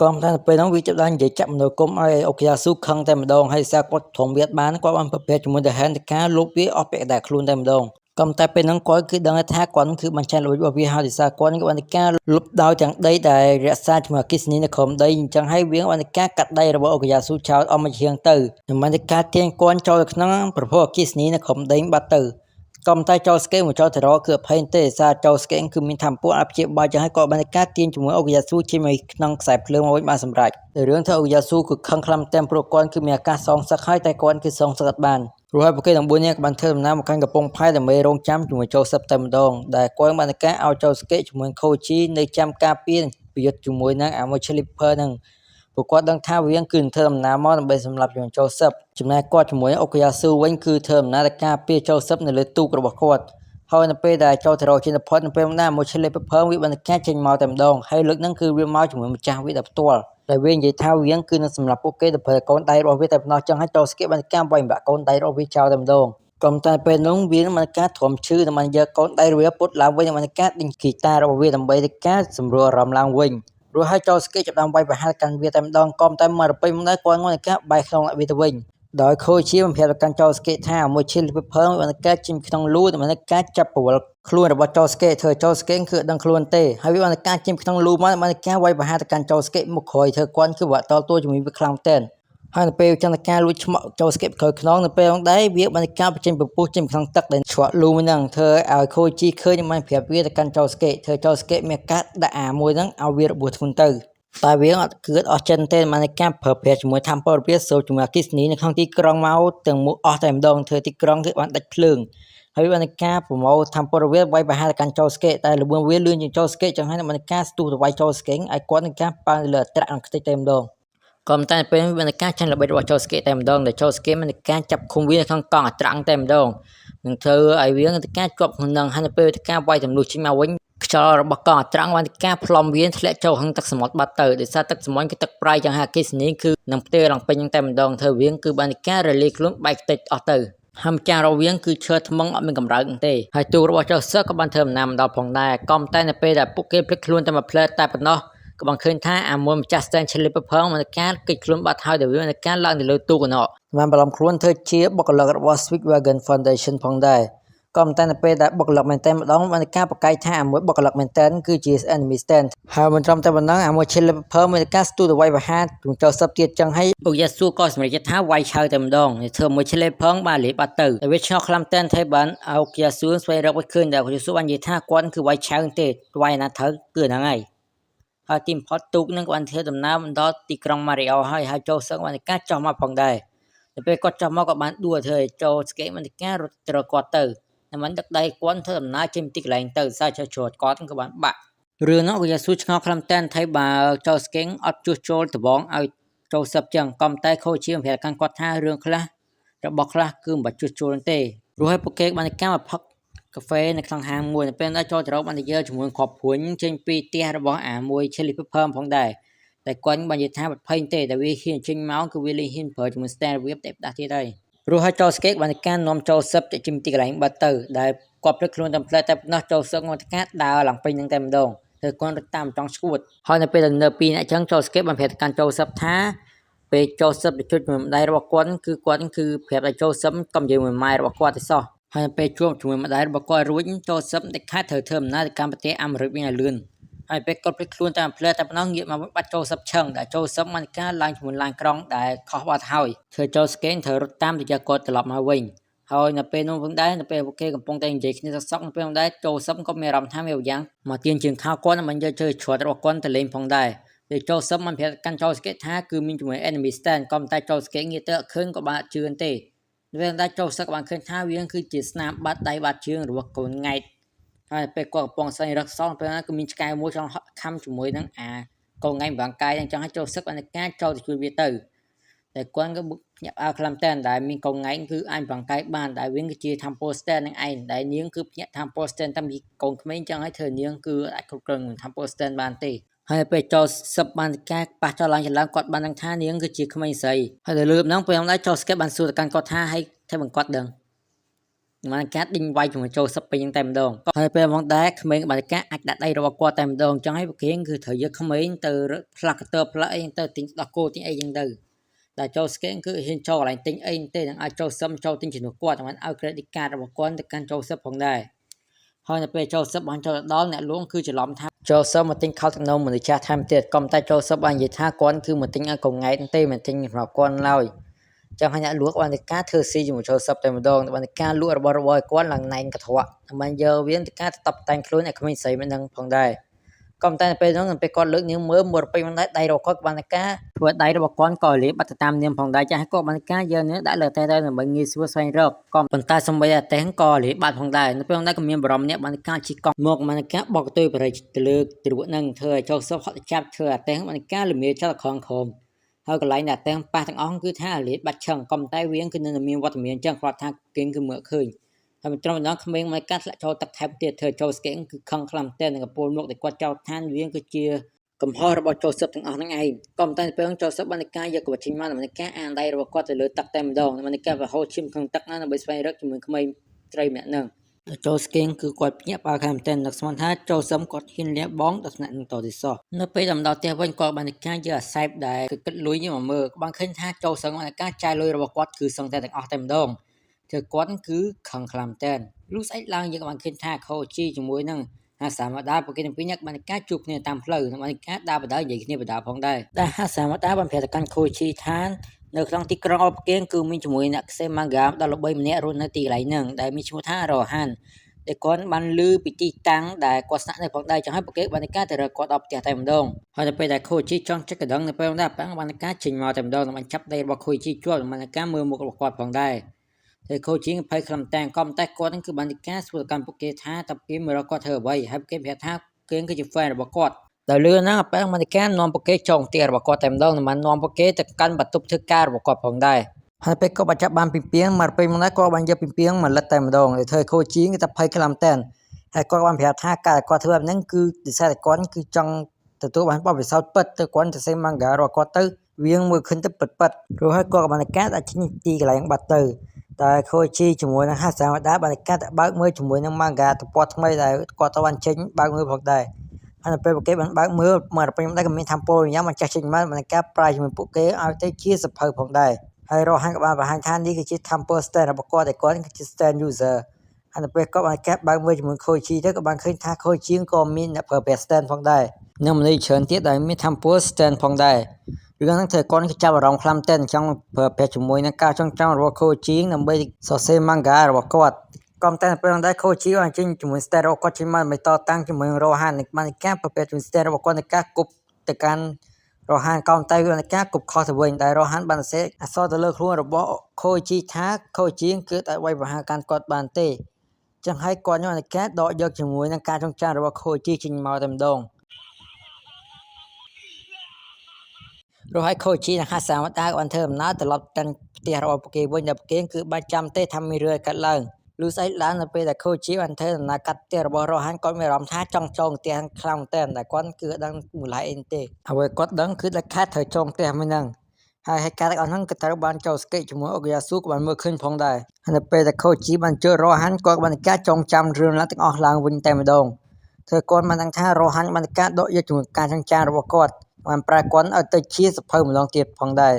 ក៏តែពេលនោះវាចាប់បាននិយាយចាក់មនោគមឲ្យអូកាយ៉ាស៊ូខឹងតែម្ដងហើយសារគាត់ធំវាបានគាត់បានប្រភេទជាមួយទៅហេនតការលុបវាអស់ពាក្យតែខ្លួនតែម្ដងក៏តែពេលហ្នឹងគាត់គឺដឹងថាគាត់គឺបញ្ចាលួចរបស់វាហើយដោយសារគាត់ក៏បានការលុបដោយទាំងដីដែលរក្សាជាមួយអគិសនីនៅក្រោមដីអញ្ចឹងហើយវាបានការកាត់ដីរបស់អូកាយ៉ាស៊ូចោលអស់មួយជាងទៅមិនបានការទាញគាត់ចូលទៅក្នុងប្រភពអគិសនីនៅក្រោមដីបាត់ទៅក៏តែចូលស្កេមកចូលទៅរកគឺអភ័យទេសារចូលស្កេគឺមានធម្មពលអព្យាបាលចឹងហើយក៏បានការទាញជាមួយអូកាយ៉ាស៊ូជាមួយក្នុងខ្សែភ្លើងមួយបានសម្រេចរឿងថាអូកាយ៉ាស៊ូគឺខឹងខ្លាំងតែព្រោះគាត់គឺមានអាកាសសងសឹកហើយតែគាត់គឺសងសឹកអត់បានព្រោះហើយពួកគេទាំង4នាក់ក៏បានធ្វើដំណើរមកកាន់កំពង់ផែដើម្បីរងចាំជាមួយចូលសឹបតែម្ដងដែលគាត់បានការឲ្យចូលស្កេជាមួយខូជីនៅចាំការពារប្រយុទ្ធជាមួយនឹងអាមួយ Slipper នឹងពួកគាត់ដឹងថាវាគឺធ្វើដំណើរមកដើម្បីសម្រាប់ចូលសឹបចំណែកគាត់ជាមួយអូកាយ៉ាស៊ូវិញគឺធ្វើដំណើរទៅការពារចូលសឹបនៅលើទូករបស់គាត់ហើយនៅពេលដែលចូលទៅរកជាផុតនៅពេលណាមួយ Slipper វាបានការចេញមកតែម្ដងហើយលើកហ្នឹងគឺវាមកជាមួយម្ចាស់វាតែផ្ទាល់តែវានិយាយថាវាគឺនឹងសម្រាប់ពួកគេទៅប្រើកូនដៃរបស់វាតែប៉ុណ្ណោះចឹងហើយចូលស្គីបានការវាយបាក់កូនដៃរបស់វាចោលតែម្ដងក៏តែពេលនោះវានឹងការទ្រាំឈឺនឹងបានយកកូនដៃរបស់វាពុតឡើងវិញនឹងការដេញហ្គីតារបស់វាដើម្បីទៅការសម្រួលអារម្មណ៍ឡើងវិញរួចហើយចូលស្គីចាប់ដើមវាយប្រហារកាន់វាតែម្ដងក៏តែមករពេញមកដែរគាត់ងល់នឹងការបែកក្នុងវាទៅវិញ ដោយខូជាបំភារកាន់ចោលស្កេថាមួយឈិលពីភើងបានកាចេញក្នុងលូបានកាចាប់ប្រវល់ខ្លួនរបស់ចោលស្កេធ្វើចោលស្កេគឺដឹងខ្លួនទេហើយវាបានកាចេញក្នុងលូមកបានកាវាយបហាទៅកាន់ចោលស្កេមកក្រោយធ្វើគាត់គឺវាតតួជាមួយវាខ្លាំងតែនហើយនៅពេលចន្ទការលួចឆ្មក់ចោលស្កេក្រោយខ្នងនៅពេលហ្នឹងដែរវាបានកាបញ្ចេញពពុះចេញក្នុងទឹកដែលឆ្វក់លូហ្នឹងធ្វើឲ្យខូជីឃើញបានប្រាប់វាទៅកាន់ចោលស្កេធ្វើចោលស្កេមានកាត់ដាក់អាមួយហ្នឹងឲ្យវារបួសធ្ងន់ទៅតែវាអត់គឺអស់ចិនទេបានការប្រើប្រាស់ជាមួយធម្មពលវាសូជាមួយអគិសនីនៅក្នុងទីក្រុងមកទាំងមូលអស់តែម្ដងធ្វើទីក្រុងគឺបានដាច់ភ្លើងហើយបានការប្រមូលធម្មពលវាវាយបហាទៅកាន់ចោលស្កេតែលបឿនវាលឿនជាងចោលស្កេចឹងហើយបានការស្ទុះទៅវាយចោលស្កេឲ្យគាត់នឹងការប៉ាលើត្រាក់នឹងខ្ទេចតែម្ដងក៏តែពេលបានការចាញ់ល្បិចរបស់ចោលស្កេតែម្ដងដែលចោលស្កេបានការចាប់ឃុំវានៅក្នុងកង់អាត្រាំងតែម្ដងនឹងធ្វើឲ្យវានឹងការជាប់ក្នុងនឹងហើយនៅពេលការវាយទម្លុះចេញមកវិញខ្យល់របស់កង់អាត្រាំងបានការផ្លុំវាធ្លាក់ចូលក្នុងទឹកសមុទ្របាត់ទៅដោយសារទឹកសមុទ្រគឺទឹកប្រៃចឹងហើយអគ្គិសនីគឺនឹងផ្ទេរឡើងពេញតែម្ដងធ្វើវាគឺបានការរលាយខ្លួនបែកខ្ទេចអស់ទៅហើយម្ចាស់រវាងគឺឈើថ្មងអត់មានកម្រើកទេហើយទូរបស់ចៅសឹកក៏បានធ្វើដំណើរមកដល់ផងដែរក៏តែនៅពេលដែលពួកគេភ្លេចខ្លួនតែមួយផ្លែតែប៉ុណ្ណោះក៏បានឃើញថាអាមួយម្ចាស់ Stan Chalip ផងបានការកិច្ចខ្លួនបាត់ហើយដែលវាបានការឡើងទៅលើទូកណោបានបន្លំខ្លួនធ្វើជាបុគ្គលិករបស់ Switchwagon Foundation ផងដែរក៏តែនៅពេលដែលបុគ្គលិកមែនតែម្ដងបានការប្រកែកថាអាមួយបុគ្គលិកមែនតែគឺជា enemy stand ហើយមិនត្រឹមតែប៉ុណ្ណឹងអាមួយ Chalip ផងមានការស្ទុះទៅវាយបហាជំចោសឹបទៀតចឹងហើយអូយ៉ាស៊ូក៏សម្រេចថាវាយឆៅតែម្ដងធ្វើមួយ Chalip ផងបានលេបបាត់ទៅតែវាឆ្ងល់ខ្លាំងតែនទេបានអូយ៉ាស៊ូស្វែងរកឃើញតែអូយ៉ាស៊ូបាននិយាយថាគាត់គឺវាយឆៅទេវាយណាត្រូវគឺហ្នឹងហើយហើយទីបំផុតទូកនឹងក៏បានធ្វើដំណើរមកដល់ទីក្រុងម៉ារីអូហើយចូលសឹកបានការចោះមកផងដែរទៅពេលគាត់ចោះមកក៏បានដួលធ្វើឲ្យចូលស្កេបានការរត់ត្រគាត់ទៅតែមិនដឹកដៃគាត់ធ្វើដំណើរចេញទីកន្លែងទៅសារចោះជ្រត់គាត់ក៏បានបាក់រឿងនោះក៏យ៉ាស៊ូឆ្ងល់ខ្លាំងតែនថៃបើចូលស្កេអត់ជួសជុលដបងឲ្យចូលសឹកចឹងក៏តែខូជាប្រាប់កាន់គាត់ថារឿងខ្លះរបស់ខ្លះគឺមិនបាច់ជួសជុលទេព្រោះឲ្យពួកគេបានការមកផឹកកាហ្វេនៅក្នុងហាងមួយនៅពេលដែលចូលទៅរកបាននិយាយជាមួយគ្រាប់ព្រួញចេញពីផ្ទះរបស់អាមួយ Chili Pepper ផងដែរតែគាត់បាននិយាយថាបាត់ភ័យទេតែវាហ៊ានចេញមកគឺវាលេងហ៊ានប្រើជាមួយ Stand Whip តែផ្ដាស់ទៀតហើយព្រោះឲ្យចូលស្កេបានការនាំចូលសឹបទៅជិះទីកន្លែងបាត់ទៅដែលគាត់ភ្លេចខ្លួនតាមផ្លែតែប៉ុណ្ណោះចូលសឹកមកការដើរឡើងពេញនឹងតែម្ដងធ្វើគាត់រត់តាមចង់ឈួតហើយនៅពេលដែលនៅពីរអ្នកចឹងចូលស្កេបានប្រាប់កាន់ចូលសឹបថាពេលចូលសឹបទៅជួយម្ដាយរបស់គាត់គឺគាត់គឺប្រាប់ឲ្យចូលសឹបកុំនិយាយមួយម៉ែរបស់គាត់ទេសោះហើយពេលជួបជាមួយម្ដាយរបស់គាត់រួចចូលសឹបតែខាត់ត្រូវធ្វើដំណើរទៅកាន់ប្រទេសអាមេរិកវិញឲ្យលឿនហើយពេលគាត់ភ្លេចខ្លួនតាមផ្លែតែប៉ុណ្ណោះងាកមកបាត់ចូលសឹបឆឹងដែលចូលសឹបបានការឡើងជាមួយឡានក្រុងដែលខុសបាត់ហើយធ្វើចូលស្កេនត្រូវរត់តាមទៅយកគាត់ត្រឡប់មកវិញហើយនៅពេលនោះផងដែរនៅពេលពួកគេកំពុងតែនិយាយគ្នាសក់នៅពេលនោះដែរចូលសឹបក៏មានអារម្មណ៍ថាមានយ៉ាងមកទៀនជាងខោគាត់មិនយកជើជ្រត់របស់គាត់ទៅលេងផងដែរពេលចូលសឹបមិនប្រាប់កាន់ចូលស្កេថាគឺមានជាមួយ enemy stand ក៏តែចូលស្កេងាកទៅឃើញក៏បានជឿនទេពេលដែរចូលសឹកបានឃើញថាវាគឺជាស្នាមបាត់ដៃបាត់ជើងរបស់កូនង៉ែតហើយពេលគាត់កំពុងស្វែងរកសងពេលណាក៏មានឆ្កែមួយចង់ខំជាមួយនឹងអាកូនង៉ែតរាងកាយអញ្ចឹងឲ្យចូលសឹកបានការចូលទៅជួយវាទៅតែគាត់ក៏ភ្ញាក់ផ្អើលខ្លាំងតែនដែលមានកូនង៉ែតគឺអាចរាងកាយបានដែលវាគឺជា Temple Stand នឹងឯងដែលនាងគឺភ្ញាក់ Temple Stand តាំងពីកូនក្មេងអញ្ចឹងឲ្យធ្វើនាងគឺអាចគ្រប់គ្រង Temple Stand បានទេហើយពេលចូលសឹបបានការប៉ះចោលឡើងច្រឡំគាត់បានដឹងថានាងគឺជាក្មេងស្រីហើយទៅលើហ្នឹងពេលហ្នឹងចូលស្កេតបានសួរទៅកាន់គាត់ថាឲ្យធ្វើបង្គាត់ដឹងបានការដេញវាយជាមួយចូលសឹបពេញតែម្ដងហើយពេលហ្មងដែរក្មេងបានការអាចដាក់ដៃរបស់គាត់តែម្ដងអញ្ចឹងហើយពួកគេគឺត្រូវយកក្មេងទៅផ្លាស់កតើផ្លាស់អីទៅទិញដោះគោទិញអីចឹងទៅតែចូលស្កេគឺហ៊ានចូលកន្លែងទិញអីទេនឹងអាចចូលសឹបចូលទិញជំនួសគាត់មិនឲ្យ credit card របស់គាត់ទៅកាន់ចូលសឹបផងដែរហើយនៅពេលចូលសឹបបានចូលដល់អ្នកលួងគឺច្រឡំថាចូលសឹបមកទិញខោទឹកនោមមនុស្សចាស់ថែមទៀតក៏តែចូលសឹបបាននិយាយថាគាត់គឺមកទិញឲ្យកងង៉ែតទេមិនទិញសម្រាប់គាត់ឡើយចឹងហើយអ្នកលក់បានតែការធ្វើស៊ីជាមួយចូលសឹបតែម្ដងបានតែការលក់របស់ឲ្យគាត់ឡើងណែនកត្រកមិនយកវាទៅការតបតែងខ្លួនឲ្យក្មេងស្រីមិនដឹងផងដែរក៏តែពេលហ្នឹងពេលគាត់លើកនាងមើលមកពេញមិនដែរដៃរបស់គាត់បានតែការធ្វើដៃរបស់គាត់ក៏លេបបាត់ទៅតាមនាងផងដែរចាស់គាត់បានតែការយកនាងដាក់លើតែដើម្បីងាយស្រួលស្វែងរកក៏ប៉ុន្តែសំបីតែតែក៏លេបបាត់ផងដែរនៅពេលហ្នឹងក៏មានបរមម្នាក់បានតែការជិះកង់មកបានតែការបោកទៅបរិយទៅលើទ្រុកហ្នឹងធ្វើឲ្យចូលសឹបហត់ចាប់ធ្វើអាតែបានតែការលំមាចាប់ខំខំហើយកន្លែងដែលតែប៉ះទាំងអស់គឺថាលេបបាត់ឆឹងក៏តែវាគឺនៅមានវត្តមានចឹងគាត់ថាគេគឺមើលឃើញហើយមិនត្រឹមម្ដងក្មេងមកកាត់ធ្លាក់ចូលទឹកថែបទៀតធ្វើចូលស្កេគឺខឹងខ្លាំងតែនឹងកពូលមកតែគាត់ចោទថាវាគឺជាកំហុសរបស់ចូលសឹបទាំងអស់ហ្នឹងឯងក៏តែពេលចូលសឹបបានការយកកវចេញមកបានការអានដៃរបស់គាត់ទៅលើទឹកតែម្ដងបានការរហូតឈាមក្នុងទឹកណាដើម្បីស្វែងរកជាមួយក្មេងត្រីម្នាក់ហ្នឹង ចូលស្គែងគឺគាត់ភ្ញាក់ផ្អើលខាងមែនទែននឹកស្មានថាចូលសឹមគាត់ហ៊ានលះបង់ដល់ថ្នាក់នឹងតទៅសោះនៅពេលដល់ផ្ទះវិញគាត់បានតែការយកអាសែបដែលគឺគិតលុយមកមើលបានឃើញថាចូលសឹមបានការចាយលុយរបស់គាត់គឺសឹងតែទាំងអស់តែម្ដងគឺគាត់គឺខឹងខ្លាំងមែនទែនលុះស្អែកឡើងយើងបានឃើញថាខូជីជាមួយនឹងហាសាមាតាពួកគេទាំងពីរនាក់បានការជួបគ្នាតាមផ្លូវនិងបានការដើរបដានិយាយគ្នាបដាផងដែរតែហាសាមាតាបានប្រាប់ទៅកាន់ខូជីថានៅក្នុងទីក្រុងអបគៀងគឺមានជាមួយអ្នកខ្សែម៉ាហ្គាដល់ល្បីម្នាក់រស់នៅទីកន្លែងហ្នឹងដែលមានឈ្មោះថារ៉ូហានតែគាត់បានលឺពីទីតាំងដែលគាត់ស្នាក់នៅផងដែរចឹងហើយពួកគេបានការទៅរកគាត់ដល់ផ្ទះតែម្ដងហើយទៅពេលដែលខូជីចង់ចិត្តកណ្ដឹងនៅពេលនោះប៉ាំងបានការចេញមកតែម្ដងបានចាប់ដៃរបស់ខូជីជាប់បានការមើលមុខរបស់គាត់ផងដែរតែខូជីភ័យខ្លាំងតែក៏តែគាត់នឹងគឺបានការសួរកម្មពួកគេថាតើគេមករកគាត់ធ្វើអ្វីហើយគេប្រាប់ថាគេគឺជា fan របស់គាត់ដល់លឿនហ្នឹងប៉ាំងបានការនាំពួកគេចងផ្ទះរបស់គាត់តែម្ដងបាននាំពួកគេទៅកាន់បន្ទប់ធ្វើការរបស់គាត់ផងដែរហើយពេលគាត់បានចាប់បានពីពីងមកពេលមកដែរគាត់បានយកពីពីងមកលិតតែម្ដងទៅធ្វើខូជីគេតែភ័យខ្លាំងតែនហើយគាត់បានប្រាប់ថាការគាត់ធ្វើបែបហ្នឹងគឺદિសាតែគាត់គឺចង់ទទួលបានបបិសោតពិតទៅគាត់ទៅសេម៉ាហ្គារបស់គាត់ទៅវាងមើលឃើញទៅពិតព្រោះហើយគាត់បានការដាក់ឈ្មោះទីកន្លែងបាត់ទៅតែខូជីជាមួយនឹងហាសាវតាបានការបើកមើលជាមួយនឹងម៉ាហ្គាទៅពណ៌ថ្មីដែលគាត់ទៅបានចេញបើកមើលផងដែរហើយពេលពួកគេបានបើកមើលមកពេលមកដែរក៏មានថាពលយ៉ាងមកចាស់ចេញមកបានការប្រាយជាមួយពួកគេឲ្យទៅជាសភៅផងដែរហើយរហ័នក៏បានបង្ហាញថានេះគឺជា Temple Stand របស់គាត់តែគាត់គឺជា Stand User ហើយពេលគាត់បានកាត់បើកមើលជាមួយខូជីទៅក៏បានឃើញថាខូជីក៏មានអ្នកប្រើប្រាស់ Stand ផងដែរនិងមនុស្សច្រើនទៀតដែលមាន Temple Stand ផងដែររឿងហ្នឹងធ្វើគាត់ចាប់អារម្មណ៍ខ្លាំងតែនចង់ប្រើប្រាស់ជាមួយនឹងការចងចាំរបស់ខូជីដើម្បីសរសេរ Manga របស់គាត់ក៏តែពេលហ្នឹងដែរខូជីបានចេញជាមួយ Stand របស់គាត់ចេញមកបន្តតាំងជាមួយរ៉ូហាននឹងបានការប្រើប្រាស់ជាមួយ Stand របស់គាត់ในការគប់ទៅកាន់រ៉ូហានក៏តែវាបានការគប់ខុសទៅវិញដែលរ៉ូហានបានសេអសរទៅលើខ្លួនរបស់ខូជីថាខូជីគឺតែវាយប្រហារកាន់គាត់បានទេចឹងហើយគាត់យកការដកយកជាមួយនឹងការចងចាំរបស់ខូជីចេញមកតែម្ដងរហូតខូជីនិងហាសាវតាបានធ្វើដំណើរត្រឡប់ទៅផ្ទះរបស់ពួកគេវិញដែលពួកគេគឺបានចាំទេថាមានរឿងកាត់ឡើងលុះស្អែកឡើងនៅពេលដែលខូជីបានធ្វើដំណើរកាត់ផ្ទះរបស់រ៉ូហានគាត់មានអារម្មណ៍ថាចង់ចងផ្ទះខ្លាំងមែនតែគាត់គឺដឹងមូលហេតុអីទេអ្វីគាត់ដឹងគឺដែលខាត់ត្រូវចងផ្ទះមួយហ្នឹងហើយហេតុការណ៍ទាំងអស់ហ្នឹងក៏ត្រូវបានចូលស្កេតជាមួយអុកយ៉ាស៊ូក៏បានមើលឃើញផងដែរហើយនៅពេលដែលខូជីបានជួយរ៉ូហានគាត់បានការចងចាំរឿងឡើងទាំងអស់ឡើងវិញតែម្ដងធ្វើគាត់បានដឹងថារ៉ូហានបានការដកយកជាមួយការចងចាំរបស់គាត់បានប្រែគាត់ឲ្យទៅជាសភៅម្ដងទៀតផងដែរ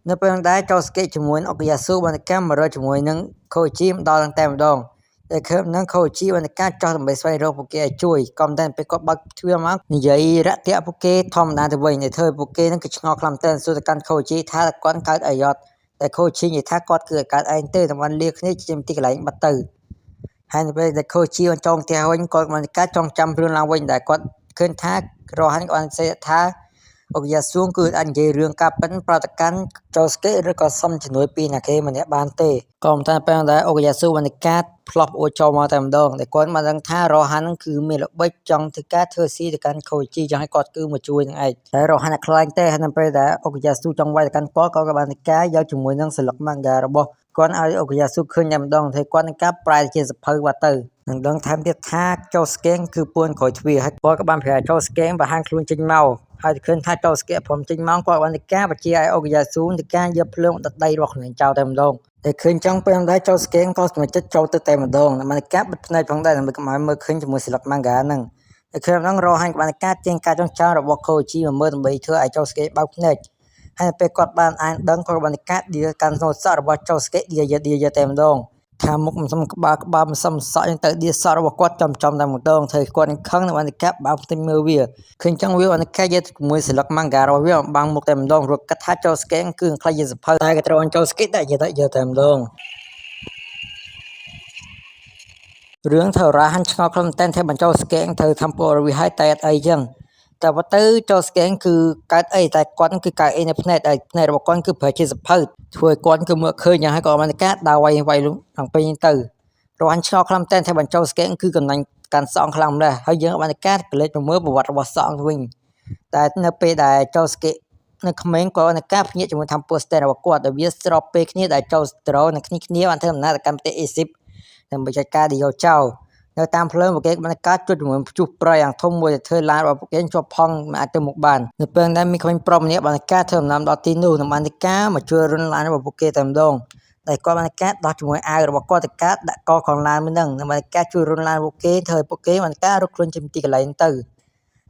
នៅពេលហ្នឹងដែរចូលស្កេតជាមួយអុកយ៉ាស៊ូបានការមករកជាមួយនឹងខូជីម្ដងតែម្ដងតែឃើញនឹងខូជីបានការចោះដើម្បីស្វែងរកពួកគេឲ្យជួយក៏តែពេលគាត់បើកទ្វារមកនិយាយរាក់ទាក់ពួកគេធម្មតាទៅវិញតែធ្វើពួកគេនឹងក៏ឆ្ងល់ខ្លាំងតែសួរទៅកាន់ខូជីថាគាត់កើតអីអត់តែខូជីនិយាយថាគាត់គឺកើតឯងទេតែបានលាគ្នាជាទីកន្លែងបាត់ទៅហើយនៅពេលដែលខូជីបានចងផ្ទះវិញគាត់បានការចងចាំរឿងឡើងវិញដែលគាត់ឃើញថារហ័នគាត់បានសេថាអុកយ៉ាស៊ូគឺអាចនិយាយរឿងការប៉ិនប្រតិកម្មចូលស្កេឬក៏សុំជំនួយពីអ្នកគេម្នាក់បានទេក៏តែពេលដែរអុកយ៉ាស៊ូបានការផ្លោះអួចចូលមកតែម្ដងតែគាត់បានដឹងថារហ័នគឺមានល្បិចចង់ធ្វើការធ្វើស៊ីទៅកាន់ខូជីចង់ឲ្យគាត់គឺមកជួយនឹងឯងតែរហ័នខ្លាចទេហើយនៅពេលដែលអុកយ៉ាស៊ូចង់វាយទៅកាន់គាត់ក៏បានការយកជាមួយនឹងសិលឹកម៉ាហ្គារបស់គាត់ឲ្យអុកយ៉ាស៊ូឃើញតែម្ដងតែគាត់នឹងការប្រែជាសភៅបាត់ទៅនឹងដឹងថែមទៀតថាចូលស្កេងគឺពួនក្រោយទ្វារហើយគាត់ក៏បានប្រែចូលស្កេងបង្ហាញខ្លួនចេញមកហើយឃើញថាចូលស្កេព្រមចេញមកគាត់បានការបញ្ជាឲ្យអុកយ៉ាស៊ូទៅការយកភ្លើងដុតដៃរបស់ខ្លួនចោលតែម្ដងតែឃើញចង់ពេលដែរចូលស្កេងក៏សម្រេចចិត្តចូលទៅតែម្ដងតែបានការបិទភ្នែកផងដែរដើម្បីកុំឲ្យមើលឃើញជាមួយសិលឹកម៉ាហ្គាហ្នឹងតែឃើញហ្នឹងរហ័នបានការទៀងការចងចាំរបស់ខូជីមកមើលដើម្បីធ្វើឲ្យចូលស្កេបើកភ្នែកហើយពេលគាត់បានអានដឹងគាត់បានការឌីកាន់សោសក់របស់ចូលស្កេឌីយ៉ាតែម្ដងថាមុខមិនសមក្បាលមិនសមសក់ទៅឌីសក់របស់គាត់ចំតែម្ដងធ្វើគាត់ខឹងនឹងបានកាប់បើផ្ទៃមើលវាឃើញចឹងវាបានកាយកជាមួយសិលឹកម៉ាហ្គារបស់វាបាំងមុខតែម្ដងរត់កាត់ថាចូលស្កេគឺខ្លាចជាសភៅតែក៏ត្រូវចូលស្កេដាក់យកតែម្ដងរឿងធ្វើរ៉ាហាន់ឆ្ងល់ខ្លួនតែនធ្វើបញ្ចូលស្កេងធ្វើធ្វើពលវាឲ្យតែអីចឹងតែបើទៅចូលស្កេងគឺកើតអីតែគាត់គឺកើតអីនៅភ្នែកតែភ្នែករបស់គាត់គឺប្រែជាសភៅធ្វើឲ្យគាត់គឺមើលឃើញយ៉ាងហើយក៏បានការដើរវាយលុងខាងពេញទៅរហ័នឆ្ងល់ខ្លាំងតែនធ្វើបញ្ចូលស្កេងគឺកំណាញ់កាន់សក់ខ្លាំងម្ល៉េះហើយយើងបានការកលេចទៅមើលប្រវត្តិរបស់សក់វិញតែនៅពេលដែលចូលស្កេនៅក្មេងក៏នៅការភ្ញាក់ជាមួយធ្វើ poster របស់គាត់ដែលវាស្របពេលគ្នាដែលចូលស្ត្រូនៅគ្នាបានធ្វើដំណើរទៅកាន់ប្រទេសអេស៊ីបដើម្បីចាត់ការឌីយ៉ូចោនៅតាមផ្លូវពួកគេបានការជួបជាមួយព្យុះប្រៃយ៉ាងធំមួយដែលធ្វើឡានរបស់ពួកគេជាប់ផង់មិនអាចទៅមុខបាននៅពេលដែលមានក្មេងប្រុសម្នាក់បានការធ្វើដំណើរដល់ទីនោះនឹងបានការមកជួយរុនឡានរបស់ពួកគេតែម្ដង តែគាត់បានការដោះជាមួយអាវរបស់គាត់ទៅការដាក់កក្នុងឡានមួយហ្នឹងដើម្បីការជួយរុនឡានពួកគេធ្វើឲ្យពួកគេបានការរកខ្លួនចេញពីទីកន្លែងទៅ